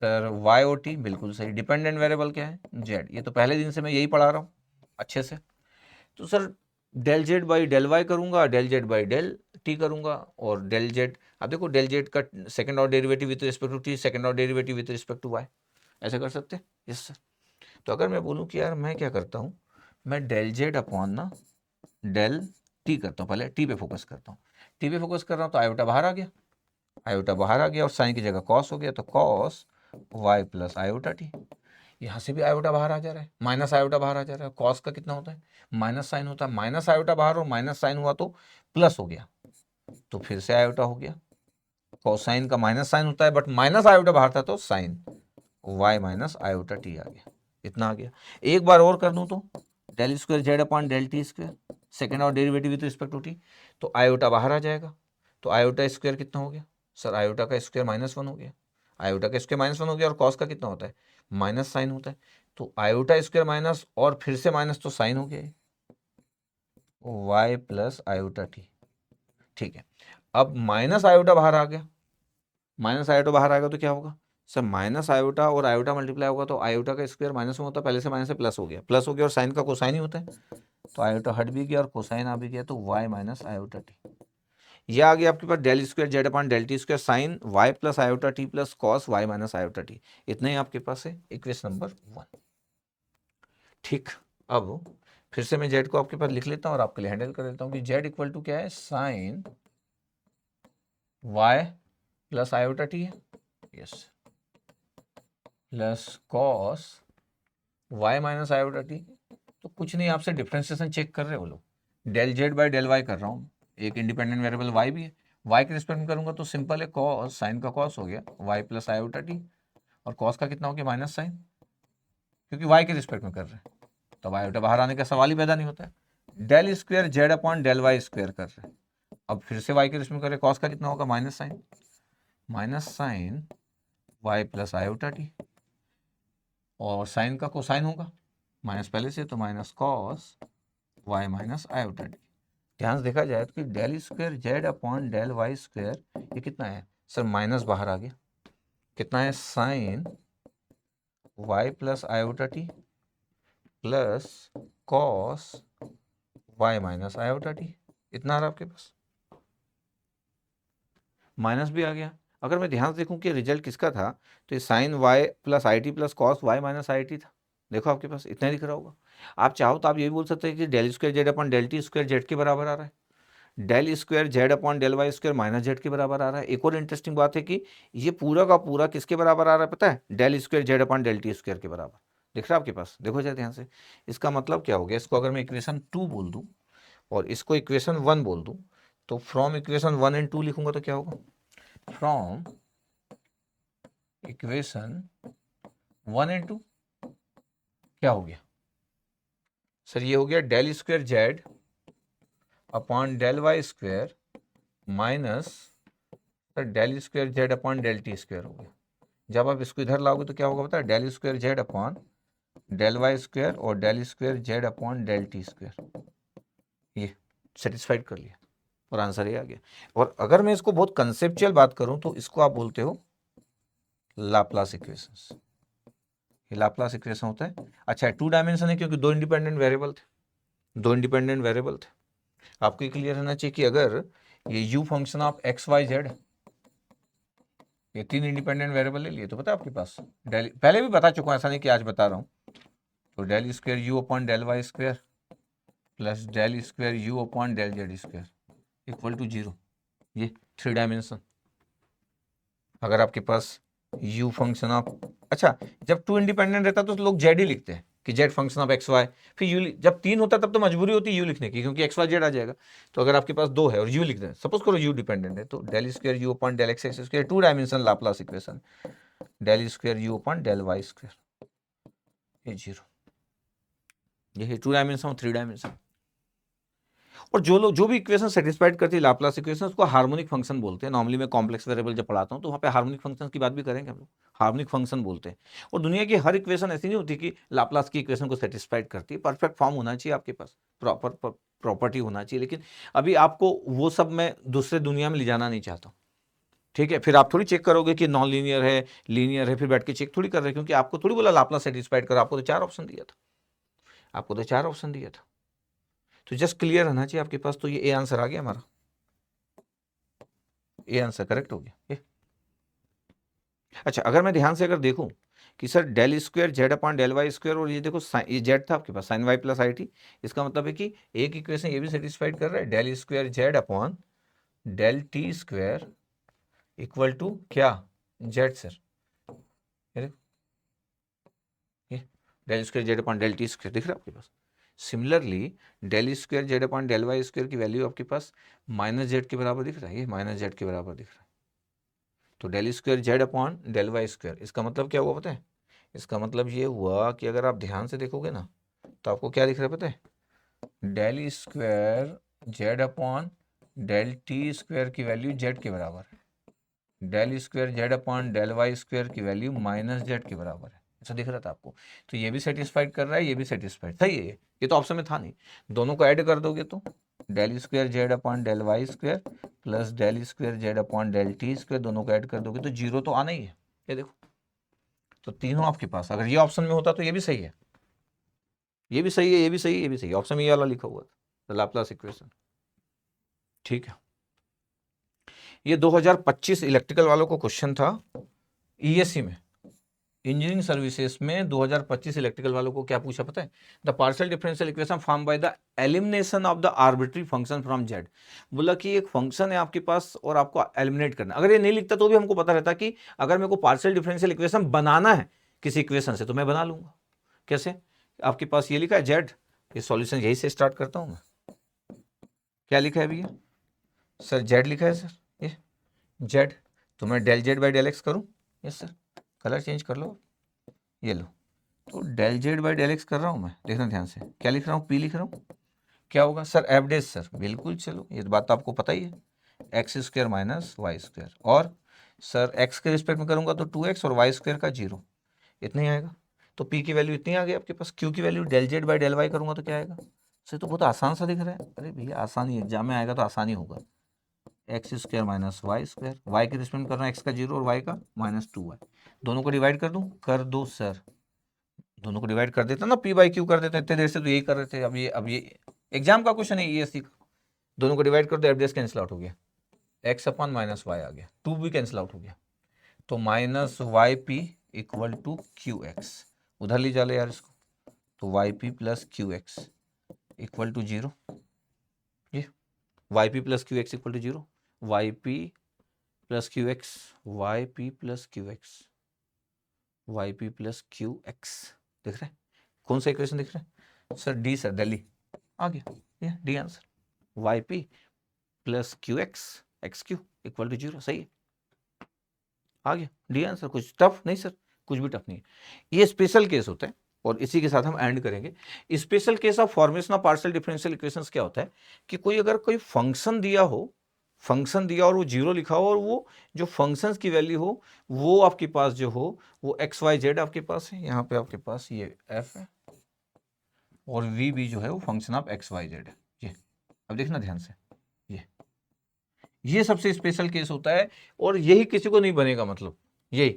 सर, वाई और टी, बिल्कुल सही। डिपेंडेंट वेरिएबल क्या है, जेड। ये तो पहले दिन से मैं यही पढ़ा रहा हूँ अच्छे से। तो sir del Z by del y करूंगा, del Z by del t करूंगा, और डेल जेड, अब देखो डेल जेड का second order derivative with respect to t, second order derivative with respect to y, ऐसे कर सकते हैं। Yes sir. तो अगर मैं बोलूँ कि यार मैं क्या करता हूँ, मैं डेल जेड अपॉन ना डेल टी करता हूँ, पहले टी पे फोकस करता हूँ। टी पे फोकस कर रहा हूँ तो आयोटा बाहर आ गया, आयोटा बाहर आ गया, और साइन की जगह कॉस हो गया, तो cos y plus iota t. यहाँ से भी आयोटा बाहर आ जा रहा है, माइनस आयोटा बाहर आ जा रहा है, कॉस का कितना होता है, माइनस साइन होता है, माइनस आयोटा बाहर और माइनस साइन हुआ तो प्लस हो गया, तो फिर से आयोटा हो गया। कोसाइन का माइनस साइन होता है, बट माइनस आयोटा बाहर था तो sine y minus iota t आ गया, इतना आ गया। एक बार और कर दूं तो del square Z upon del t square, second और derivative with respect to t, तो आयोटा बाहर आ जाएगा, तो आयोटा स्क्वायर कितना हो गया सर, आयोटा का स्क्वायर -1 हो गया, आयोटा का स्क्वायर -1 हो गया, और कॉस का कितना होता है, माइनस साइन होता है, तो आयोटा स्क्वायर माइनस और फिर से माइनस, तो साइन हो गया वाई प्लस आयोटा टी। ठीक है, अब माइनस आयोटा बाहर आ गया, माइनस आयोटा बाहर आएगा तो क्या होगा सर, माइनस आयोटा और आयोटा मल्टीप्लाई होगा, तो आयोटा का स्क्वायर माइनस में होता है, पहले से माइनस से प्लस हो गया, प्लस हो गया, और साइन का कोसाइन ही होता है, तो आयोटा हट भी गया और कोसाइन आ भी गया, तो वाई माइनस आयोटा टी। ये आ गया आपके पास del square Z upon del t square sine y plus iota t plus cos y minus iota t, इतना ही आपके पास है इक्वेशन नंबर 1। ठीक, अब फिर से मैं जेड को आपके पास लिख लेता हूँ और आपके लिए हैंडल कर देता हूँ कि जेड इक्वल टू क्या है, sine y plus iota t है, yes, plus cos y minus iota t. तो कुछ नहीं, आपसे डिफ्रेंसिएशन चेक कर रहे हो लोग, del Z by del Y कर रहा हूँ, एक इंडिपेंडेंट वेरिएबल वाई भी है, वाई के रिस्पेक्ट में करूंगा तो सिंपल है, कॉस साइन का कॉस हो गया वाई प्लस आयोटा टी, और कॉस का कितना हो गया माइनस साइन, क्योंकि वाई के रिस्पेक्ट में कर रहे हैं, तो आयोटा बाहर आने का सवाल ही पैदा नहीं होता है। Del square Z upon del Y square कर रहे हैं, अब फिर से वाई के रिस्पेक्ट में कर रहे हैं, कॉस का कितना होगा minus sine y plus iota t, और साइन का कोसाइन होगा माइनस पहले से, तो minus cos y minus iota t. ध्यान से देखा जाए तो कि del square Z upon del Y square ये कितना है सर, माइनस बाहर आ गया, कितना है sine y plus iota t plus cos y minus iota t, इतना आ रहा आपके पास, माइनस भी आ गया। अगर मैं ध्यान से देखूं कि रिजल्ट किसका था, तो ये sine y plus i t plus cos y minus i t था। देखो आपके पास इतना दिख रहा होगा। आप चाहो तो आप ये भी बोल सकते हैं कि del square Z upon del t square z के बराबर आ रहा है, del square Z upon del Y square minus z के बराबर आ रहा है। एक और इंटरेस्टिंग बात है कि ये पूरा का पूरा किसके बराबर आ रहा है पता है, del square Z upon del t square के बराबर दिख रहा है आपके पास। देखो जरा ध्यान से, इसका मतलब क्या हो गया, इसको अगर मैं इक्वेशन 2 बोल दूं और इसको इक्वेशन 1 बोल दूं, तो फ्रॉम इक्वेशन 1 एंड 2 लिखूंगा तो क्या होगा, फ्रॉम इक्वेशन 1 एंड 2 क्या हो गया सर, ये हो गया del square Z upon del Y square minus del square Z upon del t square हो गया। जब आप इसको इधर लाओगे तो क्या होगा पता है, del square Z upon del Y square और del square Z upon del t square, ये सेटिस्फाइड कर लिया और आंसर ये आ गया। और अगर मैं इसको बहुत कंसेप्चुअल बात करूं तो इसको आप बोलते हो लाप्लास इक्वेशंस। ये लाप्लास इक्वेशन होता है। अच्छा, 2 डायमेंशन है क्योंकि 2 इंडिपेंडेंट वेरिएबल थे, 2 इंडिपेंडेंट वेरिएबल थे। आपको ये क्लियर रहना चाहिए कि अगर ये u function of x y z, ये 3 इंडिपेंडेंट वेरिएबल ले लिए तो पता है आपके पास, डेल पहले भी बता चुका हूं, ऐसा नहीं कि आज बता रहा हूं, तो del square u upon del Y square plus del square u upon del z square equal to 0, ये 3 डायमेंशन। अगर आपके पास u फंक्शन ऑफ, अच्छा जब 2 इंडिपेंडेंट रहता तो लोग जेड ही लिखते हैं कि z function of x y, फिर यू, जब 3 होता तब तो मजबूरी होती है यू लिखने की क्योंकि एक्स वाई जेड आ जाएगा। तो अगर आपके पास 2 है और यू लिख दें, सपोज करो यू डिपेंडेंट है, तो del square u upon del x x square 2 dimension Laplace equation, del square u upon del Y square, ये 0, ये 2 डायमेंशन और 3 डायमेंशन। और जो भी इक्वेशन सेटिस्फाइड करती है लाप्लास इक्वेशन, उसको हार्मोनिक फंक्शन बोलते हैं। नॉर्मली मैं कॉम्प्लेक्स वेरिएबल जब पढ़ाता हूँ तो वहाँ पे हार्मोनिक फंक्शन की बात भी करेंगे हम लोग, हार्मोनिक फंक्शन बोलते हैं। और दुनिया की हर इक्वेशन ऐसी नहीं होती कि लाप्लास की इक्वेशन को सेटिस्फाइड करती है, परफेक्ट फॉर्म होना चाहिए आपके पास, प्रॉपर प्रॉपर्टी होना चाहिए। लेकिन अभी आपको वो सब मैं दूसरे दुनिया में ले जाना नहीं चाहता, ठीक है। फिर आप थोड़ी चेक करोगे कि नॉन लीनियर है लीनियर है, फिर बैठ के चेक थोड़ी कर रहे हैं, क्योंकि आपको थोड़ी बोला लाप्लास सेटिस्फाइड करो, आपको तो 4 ऑप्शन दिया था, आपको तो 4 ऑप्शन दिया था। तो जस्ट क्लियर रहना चाहिए आपके पास। तो ये ए आंसर आ गया हमारा, ए आंसर करेक्ट हो गया ये। अच्छा, अगर मैं ध्यान से अगर देखूं कि sir del square Z upon del Y square, और ये देखो ये जेड था आपके पास sine y plus i t, इसका मतलब है कि एक इक्वेशन ये भी सेटिस्फाइड कर रहा है, del square Z upon del t square equal to क्या, जेड सर, ये देखो ये del square Z upon del t square दिख रहा है आपके पास। Similarly del square Z upon del Y square की वैल्यू आपके पास माइनस जेड के बराबर दिख रहा है, ये माइनस जेड के बराबर दिख रहा है। तो del square Z upon del Y square, इसका मतलब क्या हुआ पता है, इसका मतलब ये हुआ कि अगर आप ध्यान से देखोगे ना तो आपको क्या दिख रहा है पता है, del square Z upon del t square की वैल्यू जेड के बराबर है, del square Z upon del Y square की वैल्यू माइनस जेड के बराबर है, ऐसा दिख रहा था आपको। तो ये भी सेटिस्फाइड कर रहा है, ये भी सेटिस्फाइड, सही है ये तो ऑप्शन में था नहीं। दोनों को ऐड कर दोगे तो del square Z upon del Y square plus del square Z upon del t square, दोनों को ऐड कर दोगे तो 0 तो आना ही है, ये देखो। तो तीनों आपके पास, अगर ये ऑप्शन में होता तो ये भी सही है, ये भी सही है, ये भी सही है, ये भी सही है, ऑप्शन में ये वाला लिखा हुआ था लाप्लास इक्वेशन, ठीक है। ये 2025 इलेक्ट्रिकल वालों को क्वेश्चन था ईएससी में, इंजीनियरिंग सर्विसेज में 2025 इलेक्ट्रिकल वालों को क्या पूछा पता है, the partial differential equation form by the elimination of the arbitrary function from Z. बोला कि एक फंक्शन है आपके पास और आपको एलिमिनेट करना, अगर ये नहीं लिखता तो भी हमको पता रहता कि अगर मेरे को पार्शियल डिफरेंशियल इक्वेशन बनाना है किसी इक्वेशन से तो मैं बना लूंगा। कैसे, आपके पास ये लिखा है जेड, ये सॉल्यूशन यही से स्टार्ट करता हूं मैं, क्या लिखा है भैया सर, जेड लिखा है सर, ये जेड, तो मैं del Z by del x करूं, यस सर, कलर चेंज कर लो, ये लो, तो del Z by del x कर रहा हूँ मैं, देखना ध्यान से, क्या लिख रहा हूँ, पी लिख रहा हूँ, क्या होगा सर, एफ डेज सर, बिल्कुल, चलो ये बात तो आपको पता ही है, x square minus y square, और सर एक्स के रिस्पेक्ट में करूंगा तो 2x और वाई स्क्वायर का 0, इतना ही आएगा। तो p की वैल्यू इतनी आ गई आपके पास। q की value del Z by del y करूंगा तो क्या आएगा सर? तो बहुत आसान सा दिख रहा है। अरे भैया आसानी एग्जाम में आएगा तो आसानी होगा। X square minus y square, y के रिस्पेक्ट में करना है एक्स का 0 और वाई का -2y, दोनों को डिवाइड कर दूं? कर दो सर, दोनों को डिवाइड कर देता ना, p बाई क्यू कर देता। इतने देर से तो यही कर रहे थे। अब ये एग्जाम का क्वेश्चन है ESC का। दोनों को डिवाइड कर दो, एफ कैंसिल आउट हो गया, x अपन माइनस वाई आ गया, 2 भी कैंसिल आउट हो गया, तो -yp इक्वल टू QX। उधर ले जा ले यार इसको, तो yp plus QX equal to 0। ये yp plus QX equal to 0, yp plus QX, yp plus QX, yp plus QX। दिख रहा है कौन सा इक्वेशन दिख रहा है सर? डी सर, दिल्ली आ गया, ये D answer. yp plus QX XQ equal to 0, सही है, आ गया डी आंसर। कुछ टफ नहीं सर, कुछ भी टफ नहीं है। ये स्पेशल केस होता है और इसी के साथ हम एंड करेंगे। Special case of formation of partial differential equations क्या होता है कि कोई अगर कोई फंक्शन दिया हो, फंक्शन दिया और वो 0 लिखा हो, और वो जो फंक्शंस की वैल्यू हो वो आपके पास जो हो वो एक्स वाई जेड आपके पास है। यहाँ पे आपके पास ये एफ है और वी भी जो है वो function of x y z है। ये अब देखना ध्यान से, ये सबसे स्पेशल केस होता है और यही किसी को नहीं बनेगा, मतलब यही।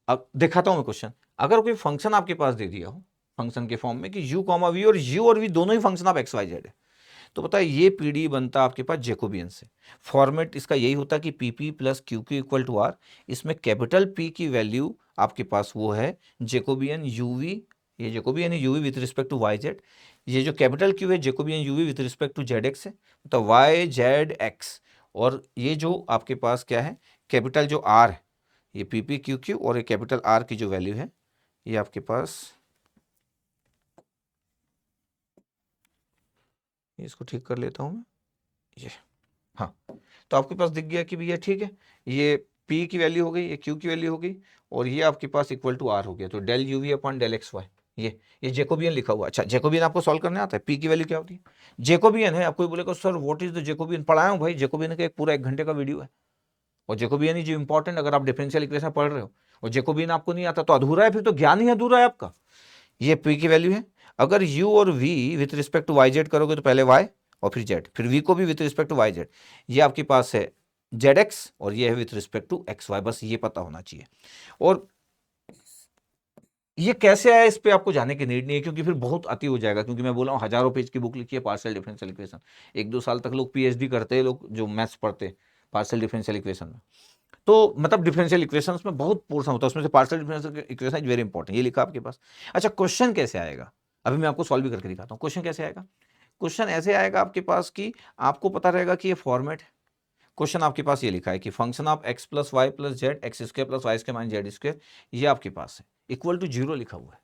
अब दिखाता हूं मैं क्वेश्चन। अगर कोई फंक्शन आपके पास दे दिया हो फंक्शन के फॉर्म में कि u कॉमा वी, और u और v दोनों ही function of x y z है, तो पता है ये पीडी बनता आपके पास जैकोबियन से। फॉर्मेट इसका यही होता कि p p plus Q Q equal to r. इसमें कैपिटल पी की वैल्यू आपके पास वो है जैकोबियन यूवी, ये जैकोबियन है u v with respect to y z. ये जो कैपिटल क्यू है Jacobian u v with respect to z x है, तो वाई जेड एक्स। और ये जो आपके पास क्या है, कैपिटल जो आर है, ये पी पी क्यू क्यू, और ये कैपिटल आर की जो वैल्यू है ये आपके पास, इसको ठीक कर लेता हूं मैं, ये हाँ। तो आपके पास दिख गया कि भैया ठीक है, ये P की वैल्यू हो गई, ये Q की वैल्यू हो गई, और ये आपके पास इक्वल टू R हो गया। तो del UV upon del XY, ये जैकोबियन लिखा हुआ। अच्छा, जैकोबियन आपको सॉल्व करने आता है? P की वैल्यू क्या होती है? जैकोबियन है, आपको बोलेगा sir what is the Jacobian? पढ़ाया हूँ भाई, जैकोबियन का एक पूरा 1 घंटे का वीडियो है। और जैकोबियन ही जो इंपॉर्टेंट, अगर आप डिफरेंशियल इक्वेशन पढ़ रहे हो और जैकोबियन आपको नहीं आता तो अधूरा है, फिर तो ज्ञान ही अधूरा है आपका। ये P की वैल्यू है। अगर U और V with respect to y z करोगे तो पहले Y और फिर Z, फिर V को भी with respect to y z. ये आपके पास है ZX और ये है विथ रिस्पेक्ट टू XY, बस ये पता होना चाहिए। और ये कैसे आया इस पे आपको जाने की नीड नहीं है, क्योंकि फिर बहुत अति हो जाएगा। क्योंकि मैं बोला हूँ हजारों पेज की बुक लिखी है पार्शियल डिफरेंशियल इक्वेशन, 1-2 साल तक लोग PhD करते हैं, लोग जो मैथ्स पढ़ते पार्शियल डिफरेंशियल इक्वेशन में। तो मतलब डिफरेंशियल इक्वेशंस में बहुत पोर्शन होता है, उसमें से partial differential equation is very important, ये लिखा आपके पास। अच्छा, क्वेश्चन कैसे आएगा अभी मैं आपको सॉल्व भी करके दिखाता हूँ। क्वेश्चन कैसे आएगा? क्वेश्चन ऐसे आएगा आपके पास कि आपको पता रहेगा कि ये फॉर्मेट है। क्वेश्चन आपके पास ये लिखा है कि function of x plus y plus z x square plus y square minus z square, ये आपके पास है, इक्वल टू 0 लिखा हुआ है।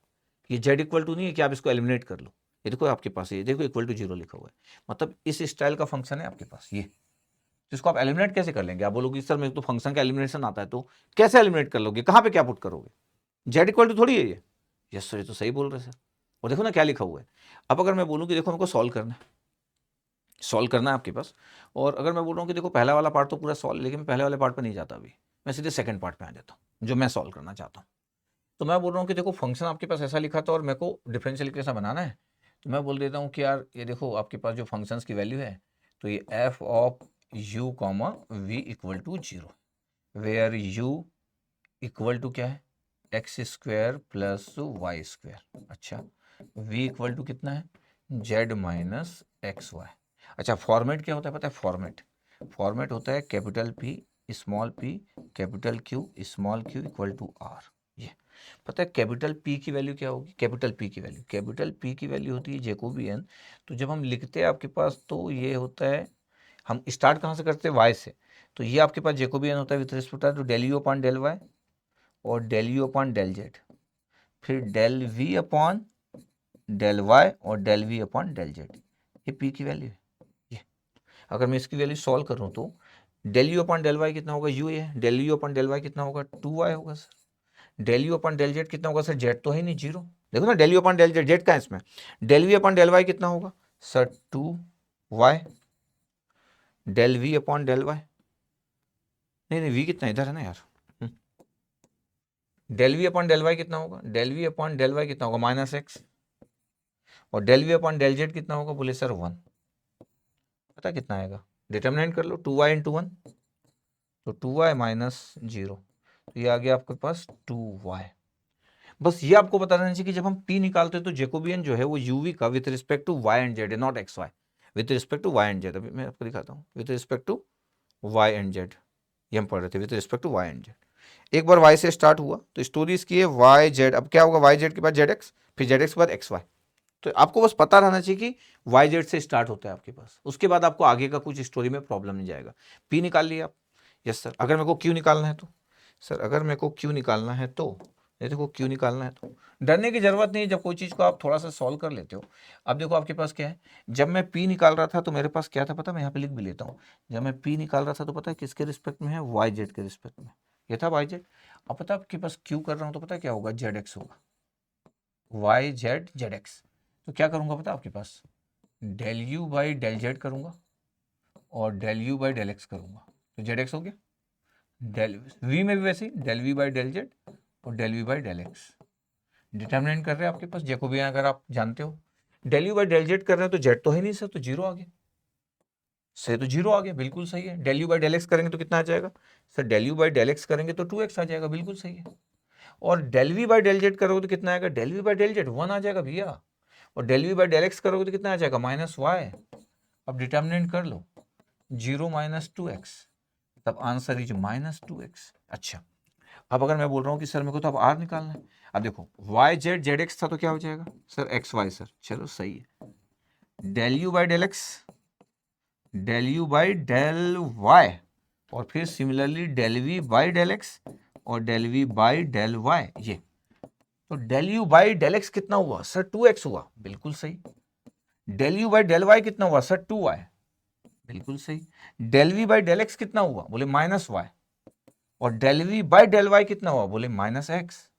ये जेड इक्वल टू नहीं है कि आप इसको एलिमिनेट कर लो, ये देखो आपके पास है, ये देखो इक्वल टू 0 लिखा हुआ है, मतलब इस स्टाइल का फंक्शन है आपके पास ये। तो इसको आप एलिमिनेट कैसे कर लेंगे? आप बोलोगे सर मेरे को तो फंक्शन का एलिमिनेशन आता है, तो कैसे एलिमिनेट कर लोगे? कहाँ पे क्या पुट करोगे? जेड इक्वल टू थोड़ी है ये। यस सर, ये तो सही बोल रहे सर। और देखो ना क्या लिखा हुआ है। अब अगर मैं बोलूँ कि देखो हमको सॉल्व करना है, सॉल्व करना है आपके पास, और अगर मैं बोल रहा हूँ कि देखो पहला वाला पार्ट तो पूरा सॉल्व, लेकिन मैं पहले वाले पार्ट पर नहीं जाता अभी, मैं सीधे सेकंड पार्ट पे आ जाता हूँ जो मैं सॉल्व करना चाहता हूँ। तो मैं बोल रहा हूँ कि देखो फंक्शन आपके पास ऐसा लिखा था और मेरे को डिफरेंशियल इक्वेशन बनाना है, तो मैं बोल देता हूँ कि यार ये देखो आपके पास जो फंक्शंस की वैल्यू है, तो ये f of u comma v equal to 0, where u equal to क्या है, x square plus y square. अच्छा, वी इक्वल टू कितना है, जेड माइनस एक्स वाई। अच्छा, फॉर्मेट क्या होता है पता है? फॉर्मेट होता है capital P small p capital Q small q equal to r. ये पता है कैपिटल पी की वैल्यू क्या होगी? कैपिटल पी की वैल्यू होती है जैकोबियन। तो जब हम लिखते हैं आपके पास, तो ये होता है, हम स्टार्ट कहाँ से करते हैं? वाई से। तो ये आपके पास जैकोबियन होता है with respect to del u upon del y और del u upon del z, फिर del v upon del y और del v upon del z. ये पी की वैल्यू है। ये अगर मैं इसकी वैल्यू सॉल्व करूँ तो del u upon del y कितना होगा? यू है, del u upon del y कितना होगा? 2y होगा sir. Del u upon del z कितना होगा सर? जेड तो है नहीं, 0। देखो ना, del u upon del z, z का है इसमें। Del v upon del y कितना होगा sir? 2y। Del v upon del y नहीं नहीं, वी कितना इधर है ना यार, del v upon del y कितना होगा, del v upon del y कितना होगा माइनस एक्स, और del v upon del z कितना होगा, बोले सर 1, पता कितना आएगा, डिटर्मिनेंट कर लो, 2y इंटू 1, तो 2y माइनस 0, तो ये आ गया आपके पास 2y। बस ये आपको बता देना चाहिए कि जब हम p निकालते हैं तो जेकोबियन जो है वो uv का with respect to y and z है, not xy, with respect to y and z। अभी मैं आपको दिखाता हूँ, with respect to y and z, ये हम पढ़ रहे थे, with respect to y and z। एक बार y से स्टार्ट हुआ तो स्टोरी इसकी है y z, अब क्या होगा, y z के बाद zx, फिर zx के बाद xy। तो आपको बस पता रहना चाहिए कि वाई जेड से स्टार्ट होता है आपके पास, उसके बाद आपको आगे का कुछ स्टोरी में प्रॉब्लम नहीं जाएगा। पी निकाल लिया आप, यस सर। अगर मेरे को क्यू निकालना है तो सर, अगर मेरे को क्यू निकालना है तो ये देखो, क्यू निकालना है तो डरने की जरूरत नहीं है जब कोई चीज़ को आप थोड़ा सा सॉल्व कर लेते हो। अब देखो आपके पास क्या है, जब मैं पी निकाल रहा था तो मेरे पास क्या था पता, मैं यहाँ पे लिख भी लेता हूँ। जब मैं पी निकाल रहा था तो पता है किसके रिस्पेक्ट में है, वाई जेड के रिस्पेक्ट में, ये था वाई जेड। अब पता आपके पास क्यू कर रहा हूँ तो पता क्या होगा, जेड एक्स होगा, वाई जेड जेड एक्स। तो क्या करूँगा पता आपके पास, del u by del z करूँगा और del u by del x करूँगा, तो जेड एक्स हो गया। डेल वी में भी वैसे ही del v by del z और del v by del x. Determinant कर रहे हैं आपके पास जैकोबियन, अगर आप जानते हो del u by del z कर रहे हैं तो जेड तो है नहीं सर, तो जीरो आ गया, सही, तो जीरो आ गया, बिल्कुल सही है। Del u by del x करेंगे तो कितना आ जाएगा sir, del u by del x करेंगे तो 2x आ जाएगा, बिल्कुल सही है। और del v by del z करोगे तो कितना आएगा, del v by del z 1 आ जाएगा भैया, और del v by del x करोगे तो कितना आ जाएगा, माइनस वाई। अब डिटर्मिनेंट कर लो, 0 माइनस 2x, तब आंसर इज माइनस 2x। अच्छा, अब अगर मैं बोल रहा हूँ कि सर मेरे को तो अब r निकालना है, अब देखो y जेड जेड एक्स था तो क्या हो जाएगा सर, एक्स वाई, सर चलो सही है, del u by del x, del u by del y, और फिर similarly del v by del x और del v by del y, ये तो del u by del x कितना हुआ सर, 2x हुआ, बिल्कुल सही। Del u by del y कितना हुआ सर, 2y, बिल्कुल सही। Del v by del x कितना हुआ, बोले माइनस वाई, और del v by del y कितना हुआ, बोले माइनस एक्स।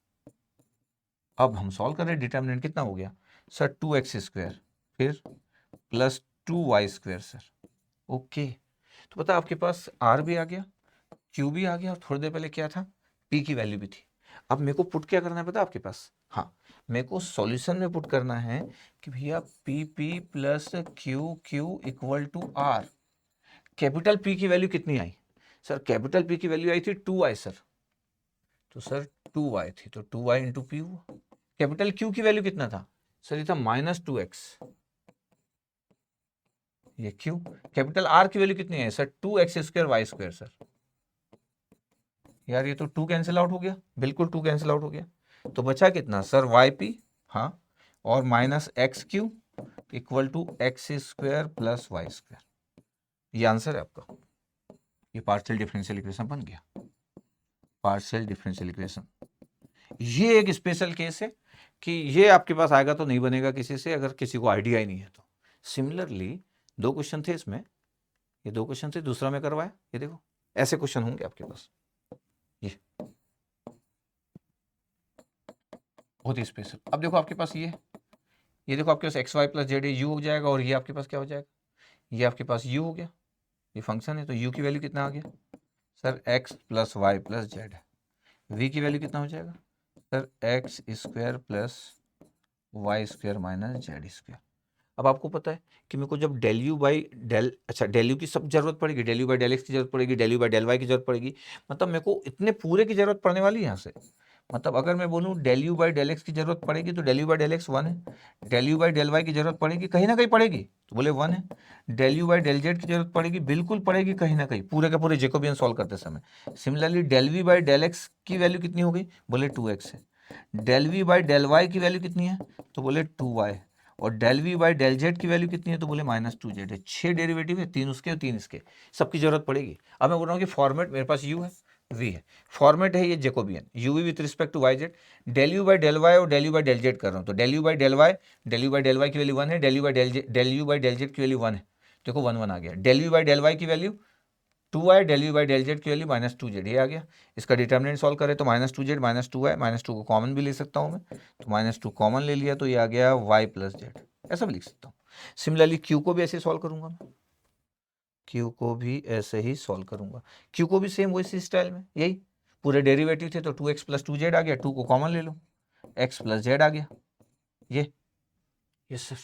अब हम सॉल्व कर रहे हैं, डिटर्मिनेंट कितना हो गया सर, 2x स्क्वायर फिर plus 2y square sir, okay. तो पता आपके पास r भी आ गया, q भी आ गया, और थोड़ी देर पहले क्या था, p की वैल्यू भी थी। अब मेरे को पुट क्या करना है पता आपके पास, हाँ मेरे को सॉल्यूशन में पुट करना है कि भैया p p plus Q Q equal to r. Capital P की वैल्यू कितनी आई सर, कैपिटल P की वैल्यू आई थी 2y सर, तो सर 2y थी तो 2y इंटू पी हुआ। कैपिटल Q की वैल्यू कितना था सर, ये था माइनस 2x, ये Q। कैपिटल R की वैल्यू कितनी है sir, 2x square y square sir. यार ये तो 2 कैंसिल आउट हो गया, बिल्कुल 2 कैंसिल आउट हो गया, तो बचा कितना सर, वाई पी, हाँ, और minus x q equal to x square plus y square, ये आंसर है आपका। ये पार्शियल डिफरेंशियल इक्वेशन बन गया, पार्शियल डिफरेंशियल इक्वेशन। ये एक स्पेशल केस है कि ये आपके पास आएगा तो नहीं बनेगा किसी से, अगर किसी को आइडिया ही नहीं है तो। सिमिलरली 2 क्वेश्चन थे इसमें, ये 2 क्वेश्चन थे, दूसरा में करवाया, ये देखो ऐसे क्वेश्चन होंगे आपके पास, ये बहुत ही स्पेशल। अब देखो आपके पास ये देखो आपके पास x y plus z u हो जाएगा, और ये आपके पास क्या हो जाएगा, ये आपके पास यू हो गया, ये फंक्शन है तो यू की वैल्यू कितना आ गया sir, x plus y plus z है। वी की वैल्यू कितना हो जाएगा sir, x square plus y square minus z square. अब आपको पता है कि मेरे को जब डेल यू बाई डेल, अच्छा डेल यू की सब जरूरत पड़ेगी, del u by del x की जरूरत पड़ेगी, del u by del y की जरूरत पड़ेगी, मतलब मेरे को इतने पूरे की जरूरत पड़ने वाली है यहाँ से। मतलब अगर मैं बोलूँ del u by del x की जरूरत पड़ेगी तो del u by del x 1 है, del u by del y की जरूरत पड़ेगी कहीं ना कहीं पड़ेगी तो बोले 1 है, del u by del z की जरूरत पड़ेगी, बिल्कुल पड़ेगी कहीं ना कहीं, पूरे का पूरे जैकोबियन सॉल्व करते समय। Similarly del v by del x की वैल्यू कितनी हो गई, बोले 2x है। Del v by del y की वैल्यू कितनी है तो बोले 2y, और del v by del z की वैल्यू कितनी है तो बोले माइनस 2z है। 6 डेरिवेटिव है, 3 उसके और 3 इसके, सबकी जरूरत पड़ेगी। अब मैं बोल रहा हूँ कि फॉर्मेट मेरे पास u है, v है, फॉर्मेट है ये Jacobian, u v with respect to y z, del u by del y और del u by del z कर रहा हूँ, तो del u by del y, del u by del y की वैल्यू 1 है, del u by del z की value 1 है, देखो 1 1 आ गया। Del u by del y की value 2y, del u by del z की वैल्यू माइनस 2z, ये आ गया। इसका डिटर्मिनेंट सॉल्व करें तो minus 2z minus 2y, minus 2 को कॉमन भी ले सकता हूँ मैं, तो माइनस 2 कॉमन ले लिया तो ये आ गया y प्लस जेड, ऐसा भी लिख सकता हूँ। सिमिलरली q को भी ऐसे सॉल्व करूंगा मैं, क्यू को भी ऐसे ही सॉल्व करूंगा, क्यू को भी सेम वैसी स्टाइल में, यही पूरे डेरिवेटिव थे तो 2x प्लस 2z आ गया, 2 को कॉमन ले लो, x प्लस जेड आ गया, ये यस सर।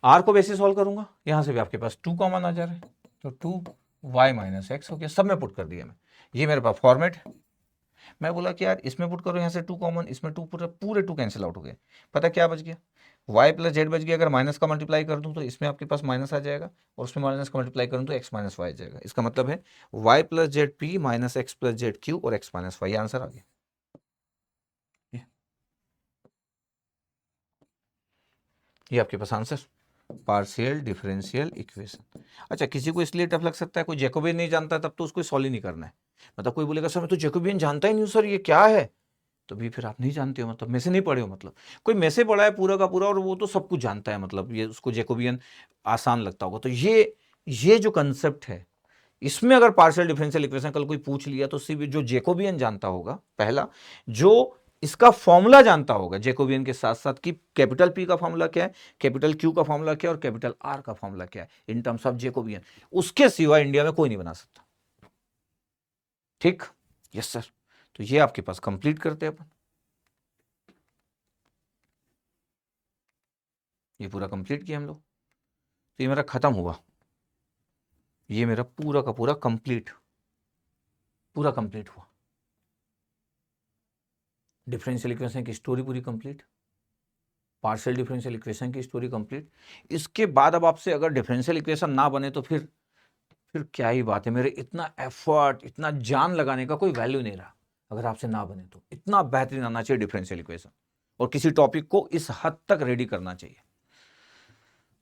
r को वैसे सॉल्व करूंगा, यहां से भी आपके पास 2 कॉमन आ जा रहा है, तो 2y माइनस एक्स हो गया, सब में पुट कर दिया मैं, ये मेरे पास फॉर्मेट है। मैं बोला कि यार इसमें पुट करो, यहाँ से 2 कॉमन, इसमें 2 पूरे 2 कैंसिल आउट हो गए, पता क्या बच गया, y प्लस जेड बच गया। अगर माइनस का मल्टीप्लाई कर दूं तो इसमें आपके पास माइनस आ जाएगा, और उसमें माइनस का मल्टीप्लाई करूं तो x माइनस वाई आ जाएगा। इसका मतलब है y plus Z P minus x plus Z Q और x माइनस वाई, आंसर आ गया। ये आपके पास आंसर, पार्शियल डिफरेंशियल इक्वेशन। अच्छा, किसी को इसलिए टफ लग सकता है, कोई जैकोबियन नहीं जानता तब तो उसको सॉल्व ही नहीं करना है, मतलब कोई बोलेगा सर मैं तो जैकोबियन जानता ही नहीं हूँ सर, ये क्या है, तो भी फिर आप नहीं जानते हो, मतलब में से नहीं पढ़े हो, मतलब कोई में से पढ़ा है पूरा का पूरा और वो तो सब कुछ जानता है, मतलब ये उसको जैकोबियन आसान लगता होगा। तो ये जो कंसेप्ट है, इसमें अगर पार्शियल डिफरेंशियल इक्वेशन कल कोई पूछ लिया तो सिर्फ जो जैकोबियन जानता होगा, पहला जो इसका फॉर्मूला जानता होगा जैकोबियन के साथ साथ कि कैपिटल पी का फॉर्मूला क्या है, कैपिटल क्यू का फॉर्मूला क्या है और कैपिटल आर का फॉर्मूला क्या है इन टर्म्स ऑफ जैकोबियन, उसके सिवा इंडिया में कोई नहीं बना सकता। ठीक, यस सर। तो ये आपके पास कंप्लीट करते हैं अपन, ये पूरा कंप्लीट किया हम लोग, तो ये मेरा खत्म हुआ, ये मेरा पूरा का पूरा कंप्लीट हुआ, डिफरेंशियल इक्वेशन की स्टोरी पूरी कंप्लीट, पार्शियल डिफरेंशियल इक्वेशन की स्टोरी कंप्लीट। इसके बाद अब आपसे अगर डिफरेंशियल इक्वेशन ना बने तो फिर क्या ही बात है, मेरे इतना एफर्ट इतना जान लगाने का कोई वैल्यू नहीं रहा। अगर आपसे ना बने तो इतना बेहतरीन आना चाहिए डिफरेंशियल इक्वेशन, और किसी टॉपिक को इस हद तक रेडी करना चाहिए।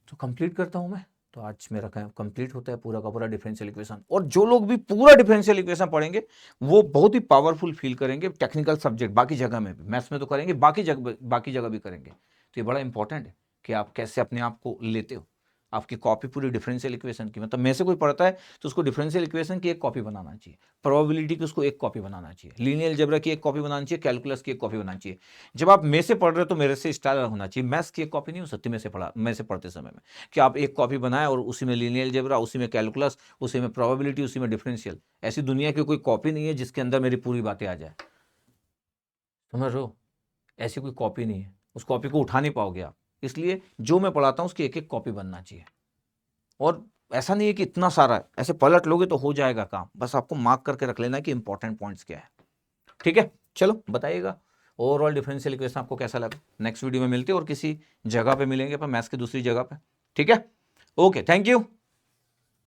तो कंप्लीट करता हूं मैं, तो आज मेरा कंप्लीट होता है पूरा का पूरा डिफरेंशियल इक्वेशन। और जो लोग भी पूरा डिफरेंशियल इक्वेशन पढ़ेंगे वो बहुत ही पावरफुल फील करेंगे, टेक्निकल सब्जेक्ट बाकी जगह में भी, मैथ्स में तो करेंगे, बाकी जगह भी करेंगे। तो ये बड़ा इंपॉर्टेंट है कि आप कैसे अपने आप को लेते हो, आपकी कॉपी पूरी डिफरेंशियल इक्वेशन की, मतलब में से कोई पढ़ता है तो उसको डिफरेंशियल इक्वेशन की एक कॉपी बनाना चाहिए, प्रोबेबिलिटी की उसको एक कॉपी बनाना चाहिए, लीनियर अलजेब्रा की एक कॉपी बनानी चाहिए, कैलकुलस की एक कॉपी बनानी चाहिए। जब आप में से पढ़ रहे हो तो मेरे से स्टाइल होना चाहिए, मैथ्स की एक कॉपी नहीं हो सकती में से पढ़ते समय में, कि आप एक कॉपी बनाए और उसी में लीनियर अलजेब्रा, उसी में कैलकुलस, उसी में प्रोबेबिलिटी, उसी में डिफरेंशियल। ऐसी दुनिया की कोई कॉपी नहीं है जिसके अंदर मेरी पूरी बातें आ जाए, समझ रहे हो, ऐसी कोई कॉपी नहीं है, उस कॉपी को उठा नहीं पाओगे आप। इसलिए जो मैं पढ़ाता हूं उसकी एक एक कॉपी बनना चाहिए, और ऐसा नहीं है कि इतना सारा है, ऐसे पलट लोगे तो हो जाएगा काम, बस आपको मार्क करके रख लेना कि इंपॉर्टेंट पॉइंट्स क्या है। ठीक है, चलो बताइएगा ओवरऑल डिफरेंशियल इक्वेशन आपको कैसा लगा। नेक्स्ट वीडियो में मिलते हैं और किसी जगह पे मिलेंगे, पर मैथ्स की दूसरी जगह पे। ठीक है, ओके, थैंक यू।